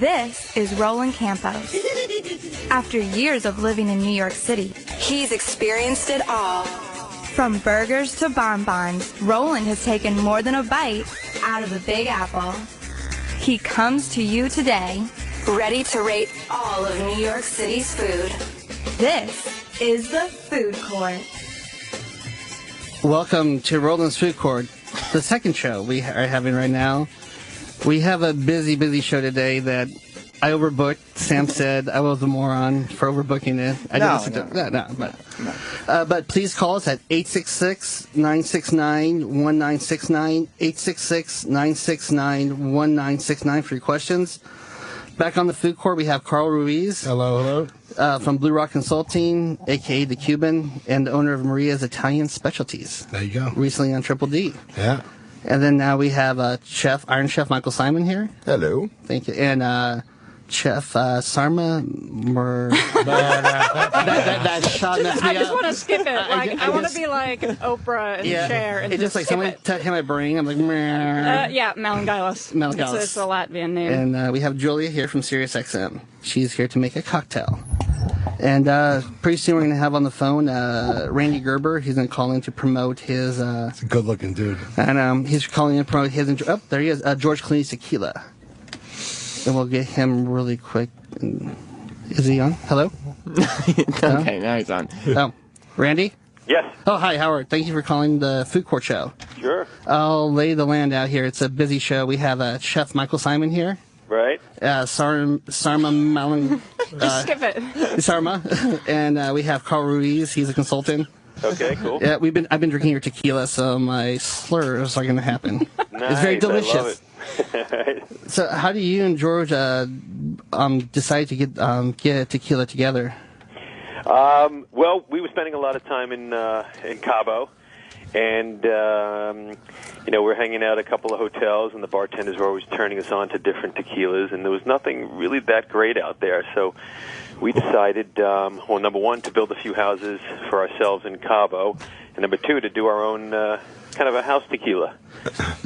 This is Roland Campos. After years of living in New York City, he's experienced it all. From burgers to bonbons, Roland has taken more than a bite out of the Big Apple. He comes to you today, ready to rate all of New York City's food. This is the Food Court. Welcome to Roland's Food Court, the second show we are having right now. We have a busy show today that I overbooked. Sam said I was a moron for overbooking it. But please call us at 866-969-1969, 866-969-1969 for your questions. Back on the Food Court, we have Carl Ruiz. Hello. From Blue Rock Consulting, a.k.a. The Cuban, and the owner of Maria's Italian Specialties. There you go. Recently on Triple D. Yeah. And then now we have Iron Chef Michael Simon here. Hello. Thank you. And Chef Sarma. that shot messed me I just up. want to skip it. I want to be like Oprah in the chair. And it's just like someone hit my brain. I'm like, yeah, Melangailis. It's a Latvian name. And we have Julia here from SiriusXM. She's here to make a cocktail. And pretty soon we're going to have on the phone Randy Gerber. He's going to call in to promote his... He's a good-looking dude. And he's calling in to promote his... Oh, there he is. George Clooney's Tequila. And we'll get him really quick. Is he on? Hello? Okay, now he's on. Oh, Randy? Yes. Oh, hi, Howard. Thank you for calling the Food Court Show. Sure. I'll lay the land out here. It's a busy show. We have Chef Michael Simon here. Right. Sarma Malang... Just skip it. Sarma. And we have Carl Ruiz. He's a consultant. Okay, cool. Yeah, I've been drinking your tequila, so my slurs are going to happen. Nice, it's very delicious. I love it. So, how do you and George decide to get tequila together? Well, we were spending a lot of time in Cabo, and we're hanging out at a couple of hotels, and the bartenders were always turning us on to different tequilas, and there was nothing really that great out there. So we decided, number one, to build a few houses for ourselves in Cabo, and number two, to do our own kind of a house tequila.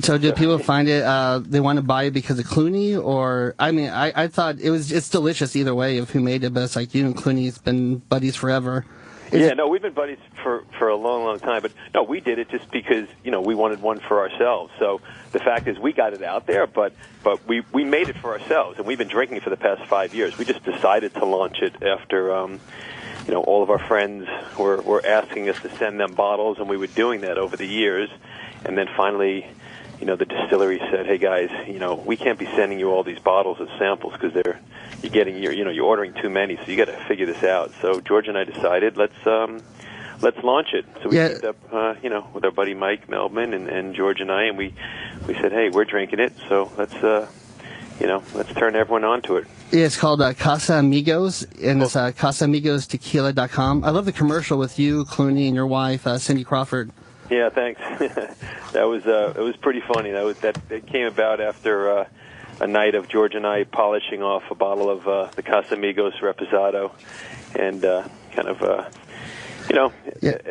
So do people find it, they want to buy it because of Clooney? Or, I mean, I thought it's delicious either way of who made it, but it's like you and Clooney's been buddies forever. We've been buddies for a long time. But, no, we did it just because, we wanted one for ourselves. So the fact is we got it out there, but we made it for ourselves. And we've been drinking it for the past 5 years. We just decided to launch it after, all of our friends were asking us to send them bottles, and we were doing that over the years. And then finally, the distillery said, "Hey guys, we can't be sending you all these bottles as samples because you're ordering too many. So you got to figure this out." So George and I decided let's launch it. So we teamed up, with our buddy Mike Melvin and George and I, and we said, "Hey, we're drinking it, so let's turn everyone on to it." Yeah, it's called Casa Amigos, and it's CasaAmigosTequila.com. I love the commercial with you, Clooney, and your wife, Cindy Crawford. Yeah, thanks. It was pretty funny. That came about after a night of George and I polishing off a bottle of the Casamigos Reposado, and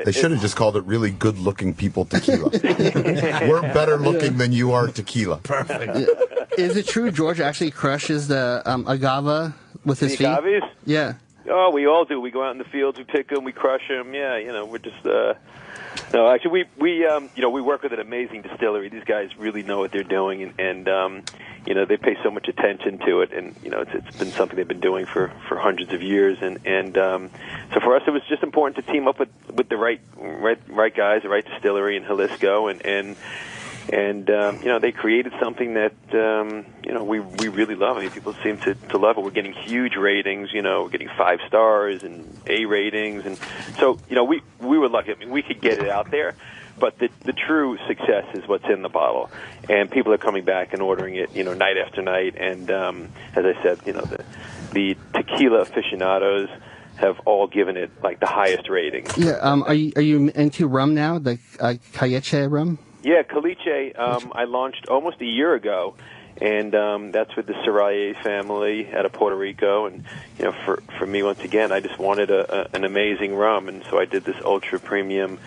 they should have just called it really good-looking people tequila. We're better looking than you are tequila. Perfect. Is it true George actually crushes the agave with his feet? Agaves? Yeah. Oh, we all do. We go out in the fields, we pick them, we crush them. Yeah, we're just. No, actually, we work with an amazing distillery. These guys really know what they're doing, and they pay so much attention to it, and it's been something they've been doing for hundreds of years, and so for us it was just important to team up with the right guys, the right distillery in Jalisco, and they created something that we really love. I mean, people seem to love it. We're getting huge ratings. We're getting 5 stars and A ratings, and so we were lucky. I mean, we could get it out there, but the true success is what's in the bottle, and people are coming back and ordering it, night after night. And as I said, the tequila aficionados have all given it like the highest rating. Yeah. Are you into rum now? The Caliche rum? Yeah, Caliche, I launched almost a year ago, and that's with the Seraye family out of Puerto Rico. And for me, once again, I just wanted an amazing rum, and so I did this ultra premium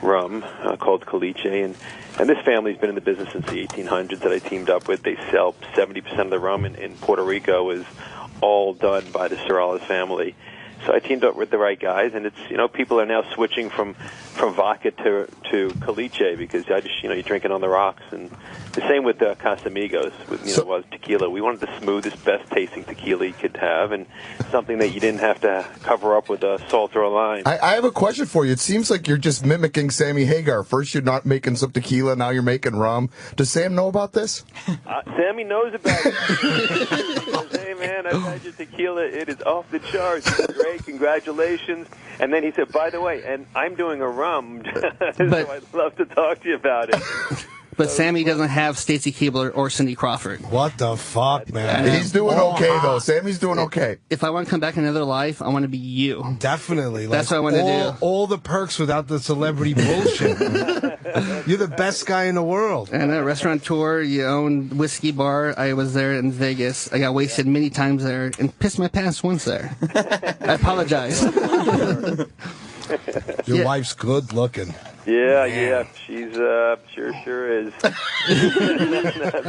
rum called Caliche, and this family's been in the business since the 1800s that I teamed up with. They sell 70% of the rum in Puerto Rico is all done by the Sorales family. So I teamed up with the right guys, and it's people are now switching from vodka to Caliche because you're drinking on the rocks, and the same with Casamigos was tequila. We wanted the smoothest, best tasting tequila you could have, and something that you didn't have to cover up with salt or a lime. I have a question for you. It seems like you're just mimicking Sammy Hagar. First you're not making some tequila, now you're making rum. Does Sam know about this? Sammy knows about it. He goes, hey man, I've had your tequila. It is off the charts. It's great. Congratulations. And then he said, by the way, and I'm doing a rum, so I'd love to talk to you about it. But Sammy doesn't have Stacy Keibler or Cindy Crawford. What the fuck, man? He's doing okay, though. Sammy's doing okay. If I want to come back in another life, I want to be you. Definitely. That's what I want to do. All the perks without the celebrity bullshit. You're the best guy in the world. And a restaurateur, you own whiskey bar. I was there in Vegas. I got wasted many times there and pissed my pants once there. I apologize. Your wife's good looking. Yeah, she's sure is.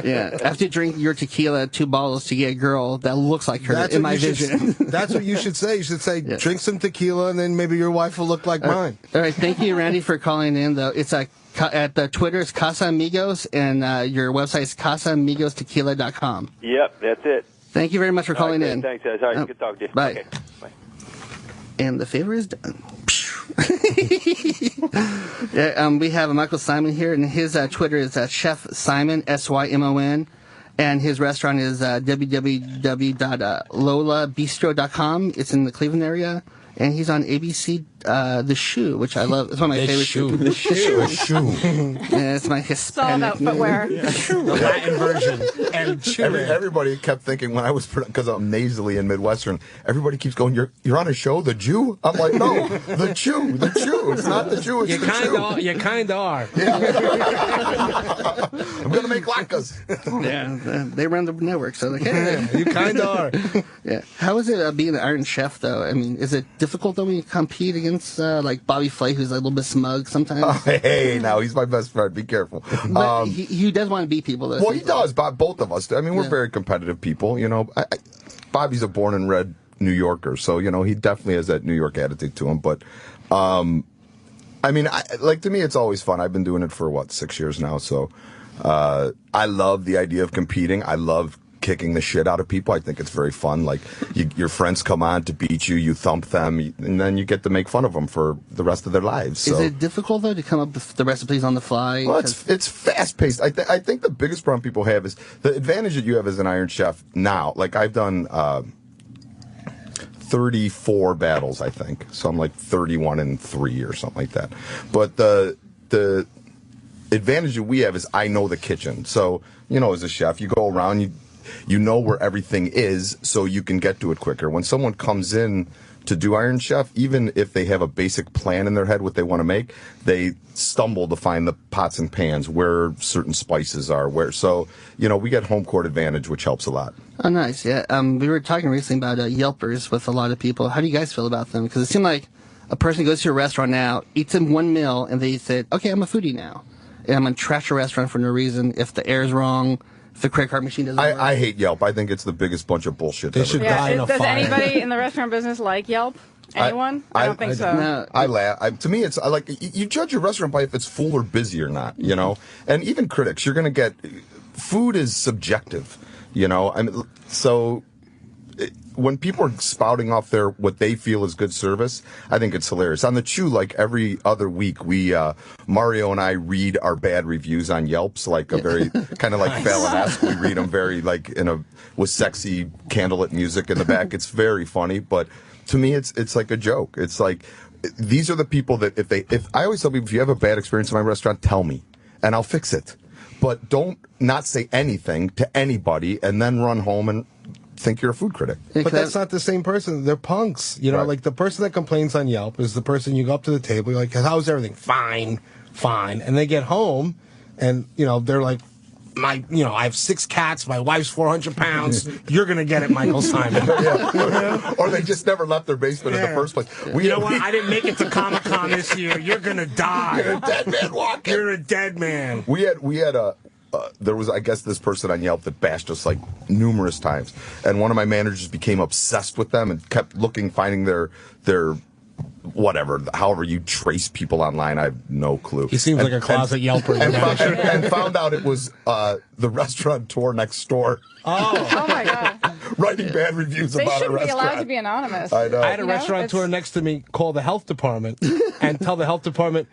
Yeah, after you drink your tequila, 2 bottles to get a girl that looks like her in my vision. That's what you should say. You should say, drink some tequila, and then maybe your wife will look like mine. All right, thank you, Randy, for calling in. Though it's at the Twitter, it's Casa Amigos, and your website is CasaAmigosTequila.com. Yep, that's it. Thank you very much for calling in. Thanks, guys. All right, good talking to you. Bye. Okay, bye. And the favor is done. We have Michael Simon here, and his Twitter is Chef Simon, Symon, and his restaurant is www.lolabistro.com. It's in the Cleveland area, and he's on ABC, The Shoe, which I love. It's one of my favorite shoes. The Shoe. Yeah, it's my Hispanic. It's all about footwear. The Latin version. And everybody kept thinking when I was, because I'm nasally and Midwestern, everybody keeps going, you're on a show, The Jew? I'm like, no, The Chew. It's not The Jew, it's The Chew. You kind of are. Yeah. I'm going to make latkes. Yeah, they run the network, so they can. You kind of are. Yeah. How is it being an Iron Chef, though? I mean, is it difficult though when you compete against like Bobby Flay, who's a little bit smug sometimes? Oh, hey, now he's my best friend. Be careful. But he does want to beat people, though. Well, he does. Both of us. I mean, we're very competitive people. Bobby's a born and bred New Yorker, so he definitely has that New York attitude to him. But I mean, to me, it's always fun. I've been doing it for 6 years now, so I love the idea of competing. I love kicking the shit out of people. I think it's very fun. Like, your friends come on to beat you, you thump them, and then you get to make fun of them for the rest of their lives. So. Is it difficult, though, to come up with the recipes on the fly? Well, it's fast-paced. I think the biggest problem people have is the advantage that you have as an Iron Chef now. Like, I've done 34 battles, I think. So I'm like 31-3 or something like that. But the advantage that we have is I know the kitchen. So, as a chef, you go around, you know where everything is, so you can get to it quicker. When someone comes in to do Iron Chef, even if they have a basic plan in their head what they want to make, they stumble to find the pots and pans where certain spices are. So we get home court advantage, which helps a lot. Oh, nice. Yeah. We were talking recently about Yelpers with a lot of people. How do you guys feel about them? Because it seemed like a person goes to a restaurant now, eats in one meal, and they said, okay, I'm a foodie now, and I'm going to trash a restaurant for no reason. If the air's wrong, if the credit card machine doesn't work. I hate Yelp. I think it's the biggest bunch of bullshit. They should die in a fire. Does anybody in the restaurant business like Yelp? Anyone? I don't think so. No. I laugh. To me, it's like you judge your restaurant by if it's full or busy or not. And even critics, you're going to get. Food is subjective. So when people are spouting off what they feel is good service, I think it's hilarious. On the Chew, like every other week, we Mario and I read our bad reviews on Yelp, so like a very kind of like Fallon-esque. We read them very like with sexy candlelit music in the back. It's very funny, but to me, it's like a joke. It's like these are the people that if I always tell people, if you have a bad experience in my restaurant, tell me and I'll fix it. But don't not say anything to anybody and then run home and think you're a food critic. But that's not the same person. They're punks. Right. Like the person that complains on Yelp is the person you go up to the table, you're like, how's everything? Fine. And they get home and, they're like, I have 6 cats. My wife's 400 pounds. You're gonna get it, Michael Simon. Or they just never left their basement in the first place. You know what? I didn't make it to Comic-Con this year. You're gonna die. You're a dead man walking. You're a dead man. We had a. There was, I guess, this person on Yelp that bashed us like numerous times, and one of my managers became obsessed with them and kept finding their whatever, however you trace people online. I have no clue. He seems like a closet Yelper. And found out it was the restaurateur next door. Oh my God. Writing bad reviews about a restaurant. They shouldn't be allowed to be anonymous. I know. I had a restaurateur next to me call the health department and tell the health department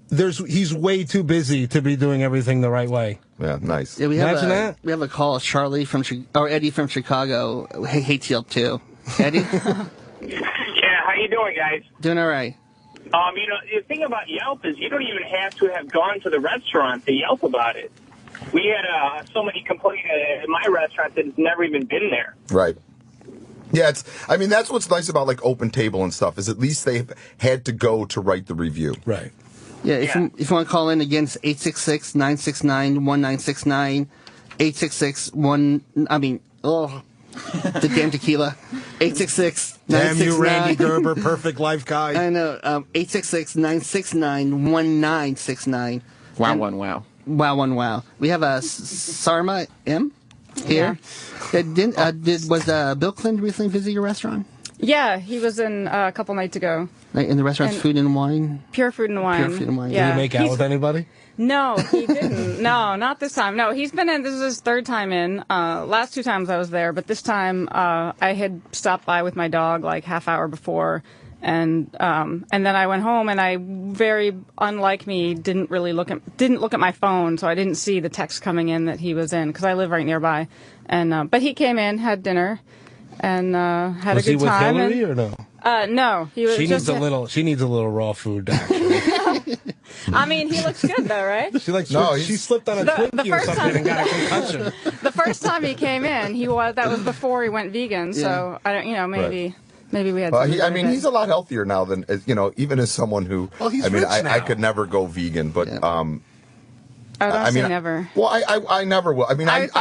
he's way too busy to be doing everything the right way. Yeah, nice. Yeah, we have Imagine that. We have a call. Eddie from Chicago hates Yelp too. Eddie. Yeah, how you doing, guys? Doing all right. The thing about Yelp is you don't even have to have gone to the restaurant to Yelp about it. We had somebody complain at my restaurant that has never even been there. Right. Yeah, that's what's nice about like Open Table and stuff is at least they've had to go to write the review. Right. Yeah, if you want to call in again, it's 866-969-1969, 866-the damn tequila, 866-969. Damn you, Randy Gerber, perfect life guy. I know, 866-969-1969. Wow. Wow. We have a Sarma M here. Yeah. Was Bill Clinton recently visit your restaurant? Yeah, he was in a couple nights ago. Like in the restaurant's Food and Wine? Pure Food and Wine. Pure Food and Wine. Yeah. Did he make out with anybody? No, he didn't. No, not this time. No, he's been in. This is his 3rd time in. Last 2 times I was there, but this time I had stopped by with my dog like half hour before, and then I went home and I, very unlike me, didn't look at my phone, so I didn't see the text coming in that he was in because I live right nearby, and but he came in, had dinner, and had a good time. Was he with Hillary or no? No, he was. She needs a little raw food, actually. I mean, he looks good though, right? She slipped on a Twinkie or something and got a concussion. The first time he came in, that was before he went vegan. So I don't, maybe we had. He's a lot healthier now than even as someone who. Well, he's rich now. I could never go vegan, but don't say never. Well, I never will. I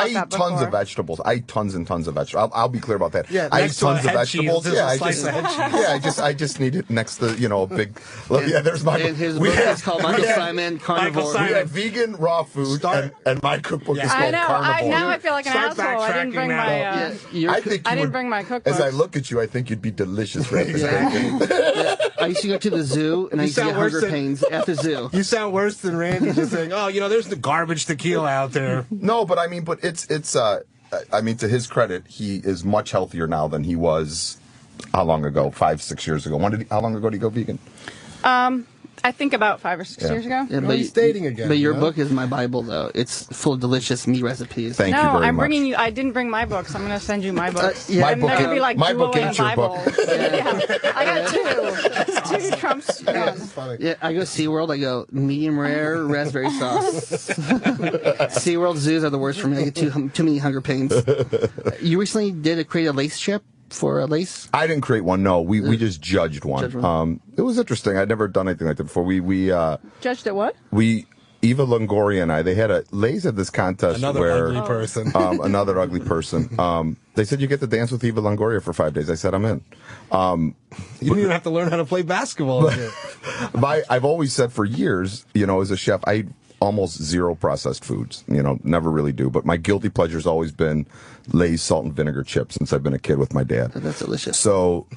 eat tons of vegetables. I eat tons and tons of vegetables. I'll be clear about that. Yeah, I eat tons of vegetables. I just need it next to a big. There's my. And his book is called Michael Simon Carnivore. We have vegan raw food, and my cookbook is called Carnivore. Now I feel like an asshole. I didn't bring my. I didn't bring my cookbook. As I look at you, I think you'd be delicious, right? I used to go to the zoo, and I used to get hunger pains at the zoo. You sound worse than Randy just saying, there's the garbage tequila out there. No, but it's to his credit, he is much healthier now than he was, how long ago? 5-6 years ago. How long ago did he go vegan? I think about 5 or 6 years ago. Yeah, he's dating again. But your book is my Bible, though. It's full of delicious meat recipes. Thank you very much. No, I'm bringing you. I didn't bring my books. I'm going to send you my books. My book could be like my book ain't your Bible. book. I got 2. 2 Trumps. That's funny. Yeah, I go SeaWorld. I go medium rare raspberry sauce. SeaWorld zoos are the worst for me. I get too many hunger pains. You recently create a lace chip for a lace? I didn't create one. No, we just judged one. It was interesting. I'd never done anything like that before. We judged it. What? Eva Longoria and I, Lay's had this contest another ugly person. Another ugly person. They said you get to dance with Eva Longoria for 5 days. I said I'm in. You didn't even have to learn how to play basketball. I've always said for years, as a chef, I eat almost zero processed foods. Never really do. But my guilty pleasure's always been Lay's salt and vinegar chips since I've been a kid with my dad. Oh, that's delicious. So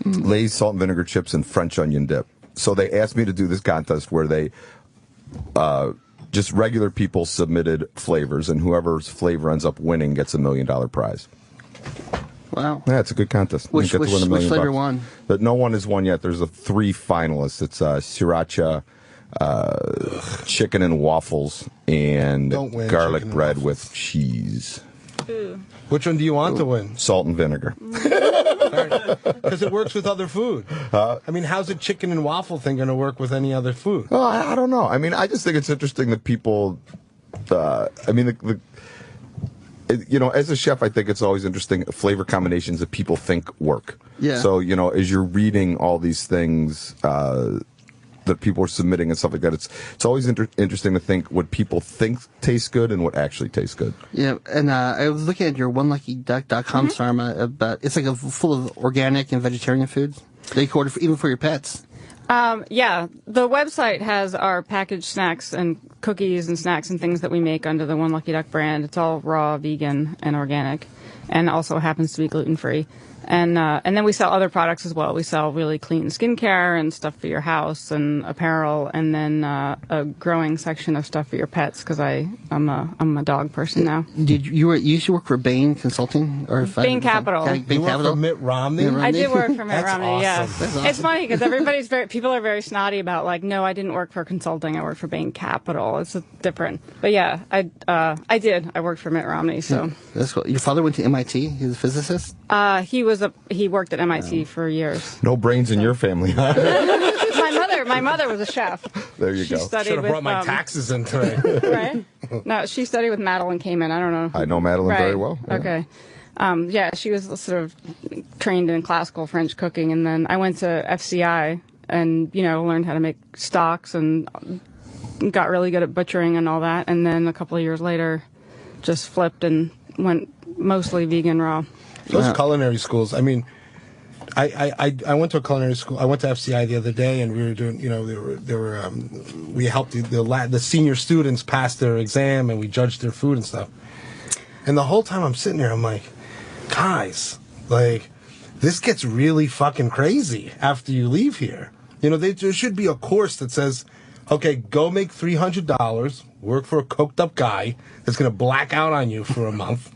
Lay's salt and vinegar chips and French onion dip. So they asked me to do this contest where they just regular people submitted flavors, and whoever's flavor ends up winning gets $1 million prize. Wow. Yeah, it's a good contest. Which flavor won? But no one has won yet. There's 3 finalists. It's sriracha, chicken and waffles, and garlic bread with cheese. Ooh. Which one do you want to win? Salt and vinegar. Because it works with other food. How's a chicken and waffle thing going to work with any other food? Well, I don't know. I just think it's interesting that people. As a chef, I think it's always interesting flavor combinations that people think work. Yeah. So as you're reading all these things, that people are submitting and stuff like that. It's always interesting to think what people think tastes good and what actually tastes good. Yeah, and I was looking at your OneLuckyDuck.com, Sarma, about it's like full of organic and vegetarian foods that you can order even for your pets. Yeah, the website has our packaged snacks and cookies and snacks and things that we make under the One Lucky Duck brand. It's all raw, vegan, and organic, and also happens to be gluten-free. And then we sell other products as well. We sell really clean skincare and stuff for your house and apparel, and then a growing section of stuff for your pets because I'm a dog person now. You used to work for Bain Consulting or Bain Capital? Bain You work Capital for Mitt Romney? I did work for Mitt Romney. Awesome. Yeah, That's awesome. It's funny because people are very snotty about like, no, I didn't work for consulting. I worked for Bain Capital. It's different. But yeah, I did. I worked for Mitt Romney. So that's cool. Your father went to MIT. He was a physicist. He worked at MIT for years. No brains in your family, huh? My mother was a chef. There you go. Studied Should have with, brought my taxes in today. right? No, she studied with Madeline Kamen. I don't know. I know Madeline very well. Yeah. Okay. Yeah, she was sort of trained in classical French cooking, and then I went to FCI and learned how to make stocks and got really good at butchering and all that. And then a couple of years later, just flipped and went mostly vegan raw. Those culinary schools, I mean, I went to a culinary school. I went to FCI the other day, and we were doing, we helped the senior students pass their exam, and we judged their food and stuff. And the whole time I'm sitting there, I'm like, guys, like, this gets really fucking crazy after you leave here. There should be a course that says, okay, go make $300, work for a coked up guy that's going to black out on you for a month,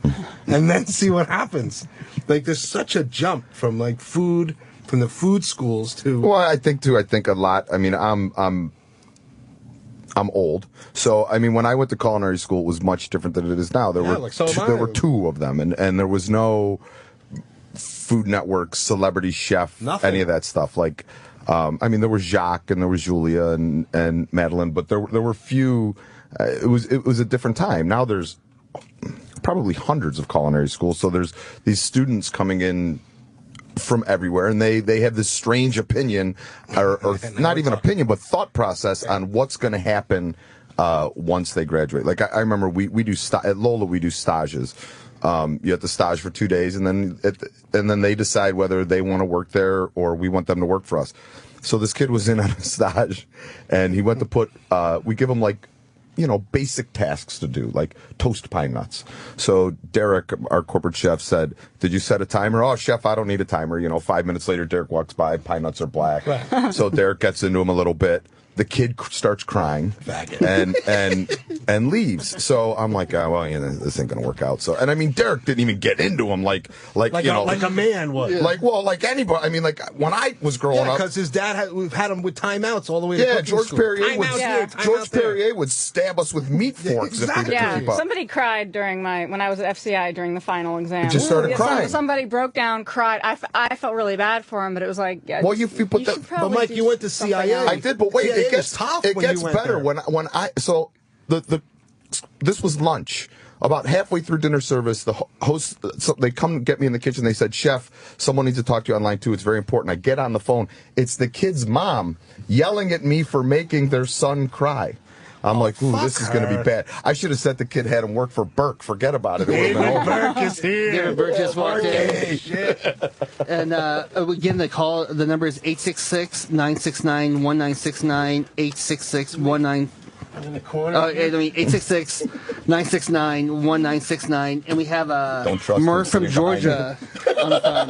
and then see what happens. Like, there's such a jump from like food, from the food schools to. Well, I think a lot. I mean, I'm old, so I mean, when I went to culinary school, it was much different than it is now. There were two of them, and there was no Food Network, Celebrity Chef, Nothing. any of that stuff. Like, I mean, there was Jacques and there was Julia and Madeline, but there were few. It was a different time. Now there's probably hundreds of culinary schools, so there's these students coming in from everywhere, and they have this strange opinion, or not even opinion, but thought process on what's going to happen once they graduate. Like I remember we do at Lola we do stages. You have to stage for 2 days, and then they decide whether they want to work there or we want them to work for us. So this kid was in on a stage, and he went to put. We give him like, basic tasks to do, like toast pine nuts. So Derek, our corporate chef, said, "Did you set a timer?" "Oh, chef, I don't need a timer." 5 minutes later, Derek walks by. Pine nuts are black. Right. So Derek gets into him a little bit. The kid starts crying and leaves. So I'm like, this ain't gonna work out. So, and I mean, Derek didn't even get into him like a man would. Like anybody. I mean, like when I was growing up, because his dad we've had him with timeouts all the way to cooking George school. Perrier Perrier would stab us with meat forks if we didn't keep up. Somebody cried when I was at FCI during the final exam. Just started crying. Somebody broke down, cried. I felt really bad for him, but it was like, well, you put that. But Mike, you went to CIA. I did, but wait. It gets better this was lunch. About halfway through dinner service, the host, they come get me in the kitchen. They said, "Chef, someone needs to talk to you on line 2. It's very important." I get on the phone. It's the kid's mom yelling at me for making their son cry. I'm like, ooh, this is going to be bad. I should have said the kid had him work for Burke. Forget about it. David Burke is here. David Burke just walked in. And again, the number is 866-969-1969, 866-1969. In the corner. 866-969-1969, and we have Murph from Georgia on the phone.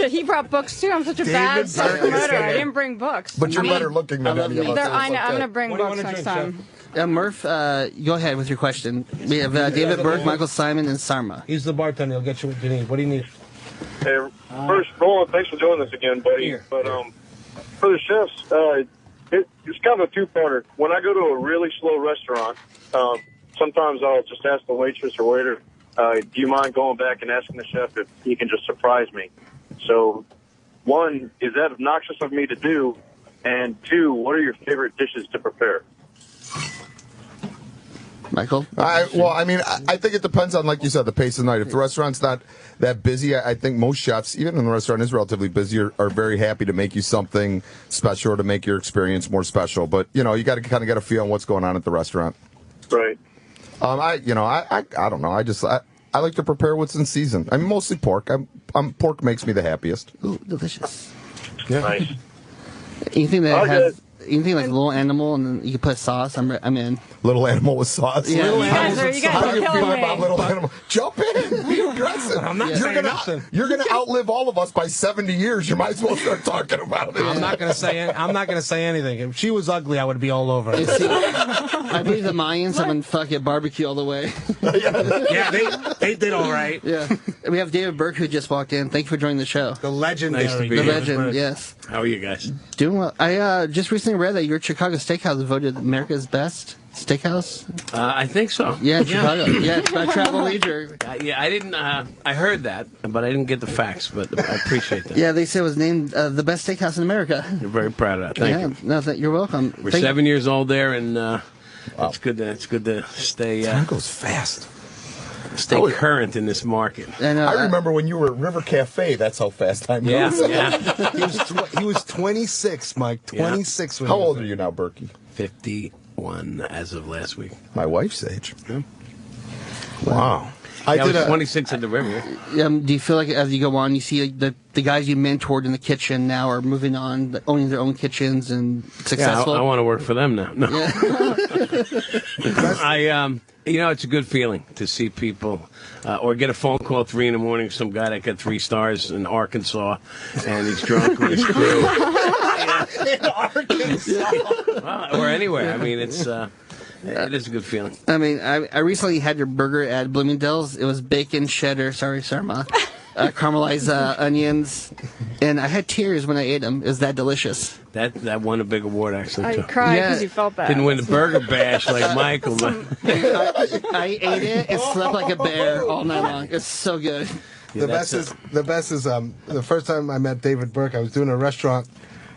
He brought books too. I'm such a bad self-promoter. I didn't bring books. But you're better looking than any of us. I'm going to bring books next time. Murph, go ahead with your question. We have David Burke, Michael Simon, and Sarma. He's the bartender. He'll get you what you need. What do you need? Hey, first, Roland, thanks for doing this again, buddy. But for the chefs, it's kind of a two-parter. When I go to a really slow restaurant, sometimes I'll just ask the waitress or waiter, do you mind going back and asking the chef if he can just surprise me? So, one, is that obnoxious of me to do? And two, what are your favorite dishes to prepare? Michael? I think it depends on, like you said, the pace of the night. If the restaurant's not that busy, I think most chefs, even when the restaurant is relatively busy, are very happy to make you something special or to make your experience more special. But, you got to kind of get a feel on what's going on at the restaurant. Right. I don't know. I like to prepare what's in season. I'm mostly pork. Pork makes me the happiest. Ooh, delicious. Yeah. Nice. Anything that has anything like a little animal and then you can put sauce, I'm in. Little animal with sauce. Yeah. Little You guys are killing me. Little animal. Jump in. Be aggressive. I'm not saying nothing. You're gonna outlive all of us by 70 years. You might as well start talking about it. I'm not gonna say anything. If she was ugly, I would be all over it. See, I believe the Mayans have been fucking barbecue all the way. Yeah, they did all right. Yeah. We have David Burke who just walked in. Thank you for joining the show. The legendary. Nice to be The here. legend, yes. How are you guys? Doing well. I just recently read that your Chicago Steakhouse voted America's best steakhouse. I think so. Yeah, Chicago. Yeah, by Travel Leisure. Yeah, I didn't. I heard that, but I didn't get the facts. But I appreciate that. Yeah, they said it was named the best steakhouse in America. You're very proud of that. Thank you. No, you're welcome. We're 7 years old there, and it's good. It's good to stay. Time goes fast. Stay current in this market. I remember when you were at River Cafe. That's how fast time goes. Yeah. He was 26, Mike. 26. How old are you now, Berkey? 51 as of last week. My wife's age. Yeah. Wow. I was 26 at the river. Do you feel like as you go on, you see like, the guys you mentored in the kitchen now are moving on, owning their own kitchens and successful? Yeah, I want to work for them now. No. Yeah. It's a good feeling to see people, or get a phone call at 3 a.m. Some guy that got 3 stars in Arkansas, and he's drunk with his crew. In Arkansas. Or anywhere. I mean, it is a good feeling. I mean, I recently had your burger at Bloomingdale's. It was bacon, cheddar, caramelized onions, and I had tears when I ate them. It was that delicious. That won a big award, actually. I too. cried because you felt bad. Didn't win the burger bash like Michael. But I ate it and slept like a bear all night long. It's so good. The best is the first time I met David Burke, I was doing a restaurant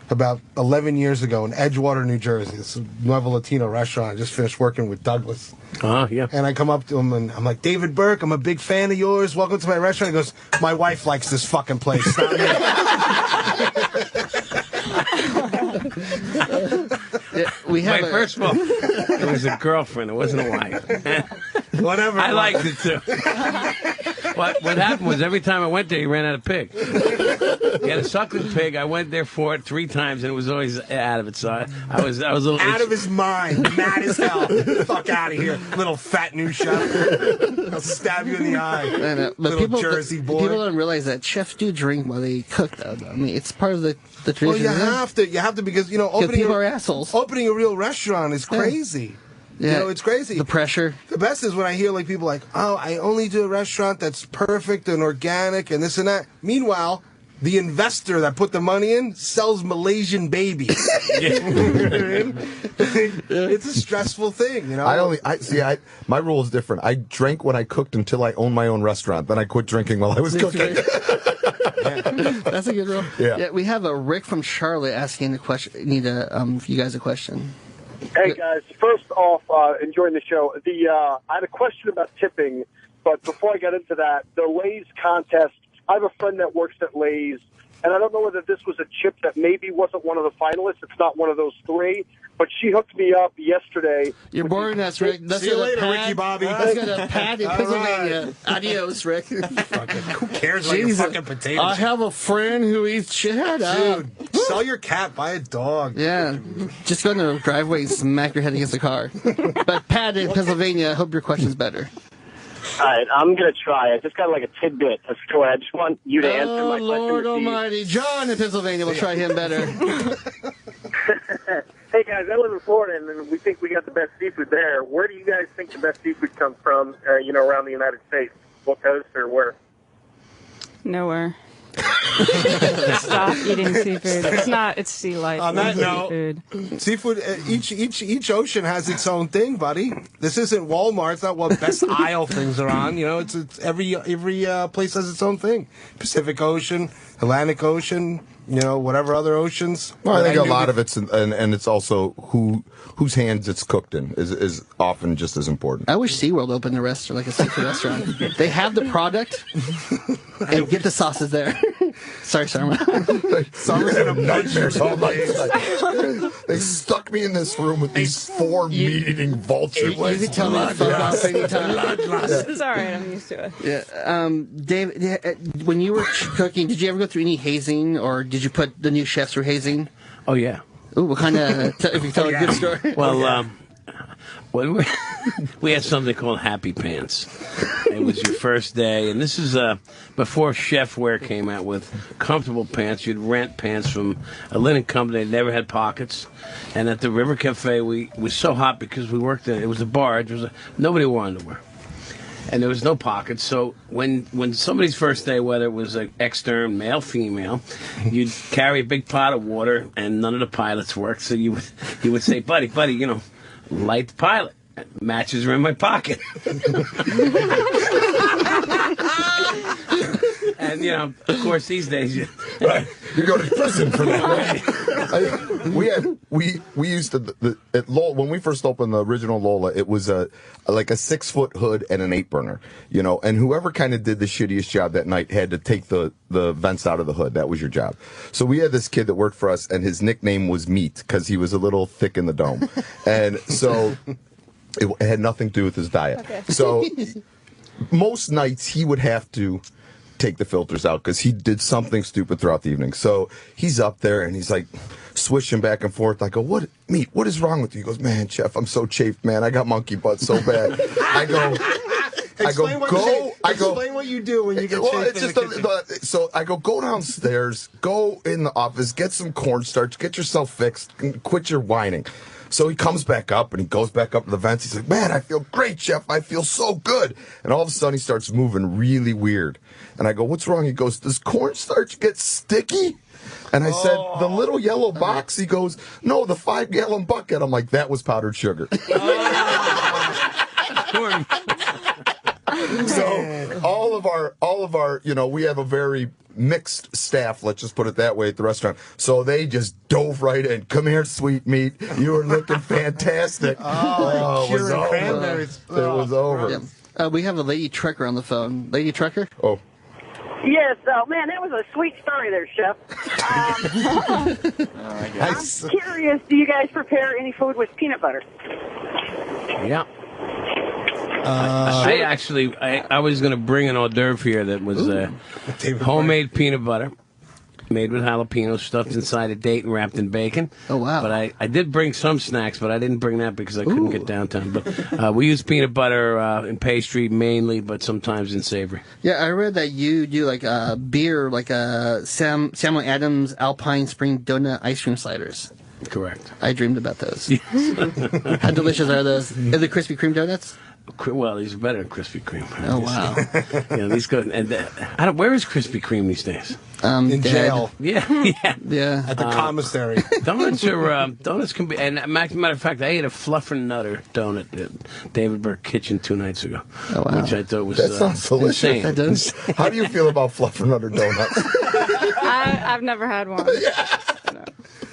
about 11 years ago in Edgewater, New Jersey. It's a Nuevo Latino restaurant. I just finished working with Douglas. Yeah. And I come up to him and I'm like, David Burke, I'm a big fan of yours. Welcome to my restaurant. He goes, my wife likes this fucking place. It's not me. First of all, it was a girlfriend. It wasn't a wife. Whatever. I liked it too. What happened was every time I went there, he ran out of pig. He had a suckling pig. I went there for it 3 times, and it was always out of it. So I was a little out of his mind, mad as hell. Fuck out of here, little fat new chef. I'll stab you in the eye. But little Jersey boy. People don't realize that chefs do drink while they cook. Though. I mean, it's part of the tradition. Well, you have to because people are assholes. Opening a real restaurant is crazy. Yeah. It's crazy. The pressure. The best is when I hear like people like, oh, I only do a restaurant that's perfect and organic and this and that. Meanwhile, the investor that put the money in sells Malaysian babies. It's a stressful thing, my rule is different. I drank when I cooked until I owned my own restaurant. Then I quit drinking while I was cooking. That's a good rule. Yeah. We have a Rick from Charlotte asking a question. You guys a question. Hey guys, first off, enjoying the show. I had a question about tipping, but before I get into that, the Lay's contest. I have a friend that works at Lay's, and I don't know whether this was a chip that maybe wasn't one of the finalists. It's not one of those 3, but she hooked me up yesterday. You're boring us, Rick. Let's See you later, Ricky Bobby. Let's go to Pat in Pennsylvania. Right. Adios, Rick. Who cares about your fucking potatoes? I have a friend who eats shit. Dude, sell your cat, buy a dog. Yeah, just go in the driveway and smack your head against the car. But Pat in Pennsylvania, I hope your question's better. All right, I'm going to try. I just got like a tidbit, a story. I just want you to answer my question. Oh, Lord Almighty. John in Pennsylvania will try him better. Hey, guys, I live in Florida, and we think we got the best seafood there. Where do you guys think the best seafood comes from, around the United States? What coast or where? Nowhere. Stop eating seafood. It's not. It's sea life. On that note, seafood. Seafood. Each ocean has its own thing, buddy. This isn't Walmart. It's not what best aisle things are on. You know, it's every place has its own thing. Pacific Ocean, Atlantic Ocean. You know, whatever other oceans. Well, I think a lot of it's and it's also whose hands it's cooked in is often just as important. I wish SeaWorld opened a restaurant, like a seafood restaurant. They have the product and get the sauces there. Sorry, Sarma. Sarma's in a nightmares all night. They stuck me in this room with these 4 meat-eating vultures. You can tell me to fuck off anytime. It's all right. I'm used to it. Yeah. Dave, when you were cooking, did you ever go through any hazing, or did you put the new chefs through hazing? Oh, yeah. Ooh, what kind of, if you tell a good story. Well, we had something called Happy Pants. It was your first day, and this is before chef wear came out with comfortable pants. You'd rent pants from a linen company that never had pockets. And at the River Cafe, it was so hot because we worked there. It was a bar. Nobody wore underwear. And there was no pockets, so when somebody's first day, whether it was an extern, male, female, you'd carry a big pot of water, and none of the pilots worked, so you would say, buddy, you know, light the pilot. Matches are in my pocket. And, you know, of course, these days... You go to prison for that. We used to... At Lola, when we first opened the original Lola, it was like a 6-foot hood and an 8-burner, you know, and whoever kind of did the shittiest job that night had to take the vents out of the hood. That was your job. So we had this kid that worked for us, and his nickname was Meat, because he was a little thick in the dome. And so... It had nothing to do with his diet. Okay. So most nights he would have to take the filters out because he did something stupid throughout the evening. So he's up there and he's like swishing back and forth. I go, what is wrong with you? He goes, man, chef, I'm so chafed, man. I got monkey butt so bad. Explain what you do when you get chafed in the kitchen. So I go downstairs, go in the office, get some cornstarch, get yourself fixed, and quit your whining. So he comes back up, and he goes back up to the vents. He's like, man, I feel great, chef. I feel so good. And all of a sudden, he starts moving really weird. And I go, what's wrong? He goes, does cornstarch get sticky? And I said, the little yellow box? He goes, no, the 5-gallon bucket. I'm like, that was powdered sugar. So all of our, you know, we have a very mixed staff, let's just put it that way, at the restaurant. So they just dove right in. Come here, sweet meat. You are looking fantastic. It was over. It was over. Yeah. We have a Lady Trucker on the phone. Lady Trucker? Oh. Yes, man, that was a sweet story there, Chef. I'm curious, do you guys prepare any food with peanut butter? Yeah. I was going to bring an hors d'oeuvre here that was homemade peanut butter, made with jalapenos, stuffed inside a date and wrapped in bacon. Oh, wow. But I did bring some snacks, but I didn't bring that because I couldn't get downtown. But we use peanut butter in pastry mainly, but sometimes in savory. Yeah, I read that you do like beer, like Samuel Adams Alpine Spring Donut ice cream sliders. Correct. I dreamed about those. How delicious are those? Are they Krispy Kreme donuts? Well, these are better than Krispy Kreme. Oh, wow. Yeah, these go. And where is Krispy Kreme these days? In jail. Yeah. At the commissary. Donuts can be. And matter of fact, I ate a Fluffernutter donut at David Burke Kitchen 2 nights ago, which I thought was that sounds delicious. Insane. That does. How do you feel about Fluffernutter donuts? I've never had one.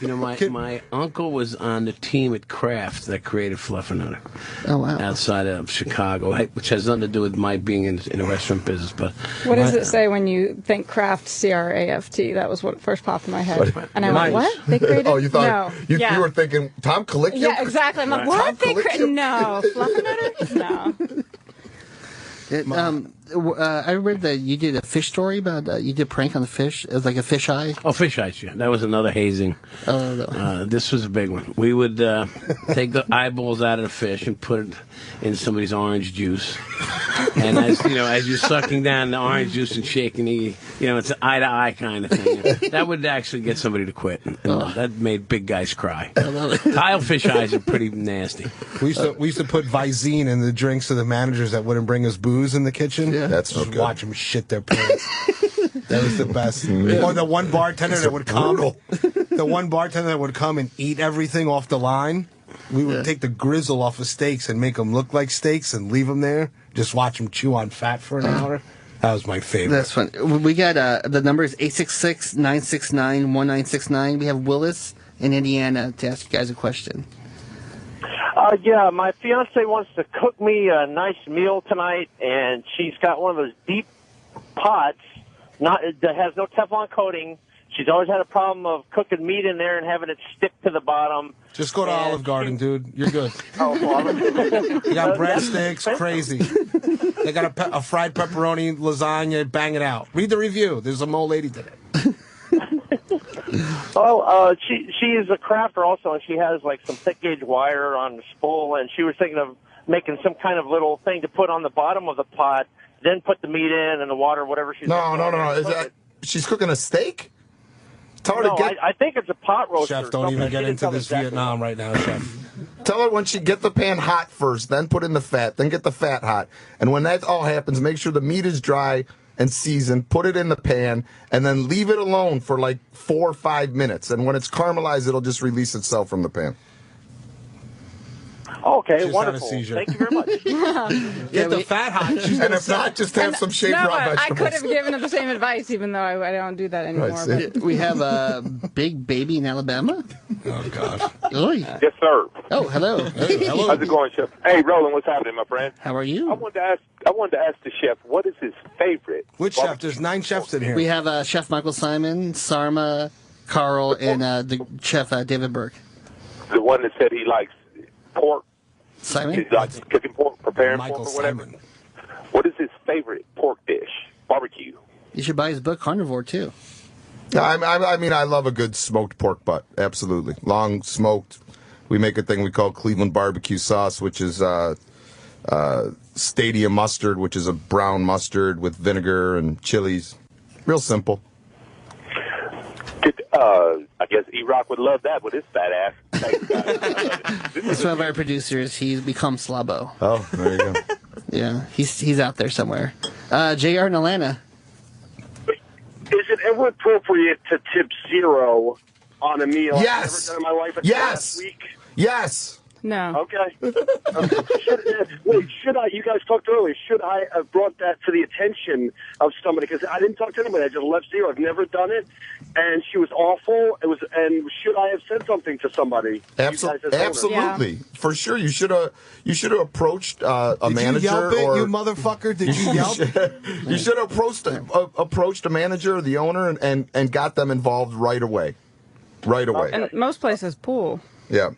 You know, my uncle was on the team at Kraft that created Fluffernutter. Oh, wow. Outside of Chicago, which has nothing to do with my being in the restaurant business. But what does it say when you think Kraft, C-R-A-F-T? That was what first popped in my head. And I went, what? They created? Oh, you thought no. you were thinking Tom Colicchio? Yeah, exactly. I'm like, what? They created? No. Fluffernutter? No. I read that you did a fish story about you did a prank on the fish. It was like a fish eye. Oh, fish eyes, yeah. That was another hazing. Oh, no. This was a big one. We would take the eyeballs out of the fish and put it in somebody's orange juice. And as you're sucking down the orange juice and shaking, it's an eye-to-eye kind of thing. That would actually get somebody to quit. And that made big guys cry. Tile fish eyes are pretty nasty. We used to put Visine in the drinks of the managers that wouldn't bring us booze in the kitchen. Yeah. That's just good. Watch them shit their pants. That was the best. Or the one bartender that would come. The one bartender that would come and eat everything off the line. We would take the grizzle off of steaks and make them look like steaks and leave them there. Just watch them chew on fat for an hour. That was my favorite. That's fun. We got the number is 866-969-1969. We have Willis in Indiana to ask you guys a question. Yeah, my fiance wants to cook me a nice meal tonight, and she's got one of those deep pots that has no Teflon coating. She's always had a problem of cooking meat in there and having it stick to the bottom. Just go to Olive Garden, dude. You're good. Oh, You got breadsticks, crazy. They got a fried pepperoni lasagna, bang it out. Read the review. There's some old lady did it. She is a crafter also, and she has like some thick gauge wire on the spool, and she was thinking of making some kind of little thing to put on the bottom of the pot, then put the meat in and the water, whatever she's No. Is that she's cooking a steak? Tell her to get. I think it's a pot roaster. Chef, don't even get into this Vietnam right now, Chef. Tell her when she get the pan hot first, then put in the fat, then get the fat hot. And when that all happens, make sure the meat is dry and seasoned, put it in the pan, and then leave it alone for like 4 or 5 minutes. And when it's caramelized, it'll just release itself from the pan. Okay, Just wonderful. had a seizure. Thank you very much. Get the fat hot. And if not, just have some shaved No, raw I vegetables. could have given him the same advice, even though I don't do that anymore. Right, but- We have a big baby in Alabama. Oh, gosh. Oy. Yes, sir. Oh, hello. Hello. How's it going, Chef? Hey, Roland, what's happening, my friend? How are you? I wanted to ask the chef, what is his favorite? Which chef? There's 9 chefs in here. We have Chef Michael Simon, Sarma, Carl, and the chef David Burke. The one that said he likes pork. Simon? He likes cooking pork, preparing Michael pork or whatever. Simon. What is his favorite pork dish? Barbecue. You should buy his book, Carnivore, too. I mean, I love a good smoked pork butt. Absolutely. Long smoked. We make a thing we call Cleveland barbecue sauce, which is stadium mustard, which is a brown mustard with vinegar and chilies. Real simple. I guess Erock would love that with his fat ass. It's one of our producers. He's become Slabo. Oh, there you go. Yeah, he's out there somewhere. JR in Atlanta. Is it ever appropriate to tip 0 on a meal? Yes. I've never done it in my life until last week. Yes. No. Okay. Should I? You guys talked earlier. Should I have brought that to the attention of somebody? Because I didn't talk to anybody. I just left 0. I've never done it, and she was awful. It was. And should I have said something to somebody? Absolutely. For sure. You should have approached a manager. Did you yelp it, or you motherfucker? Did you yelp? You should have approached a manager or the owner and got them involved right away. Right away. And most places pool. Yeah.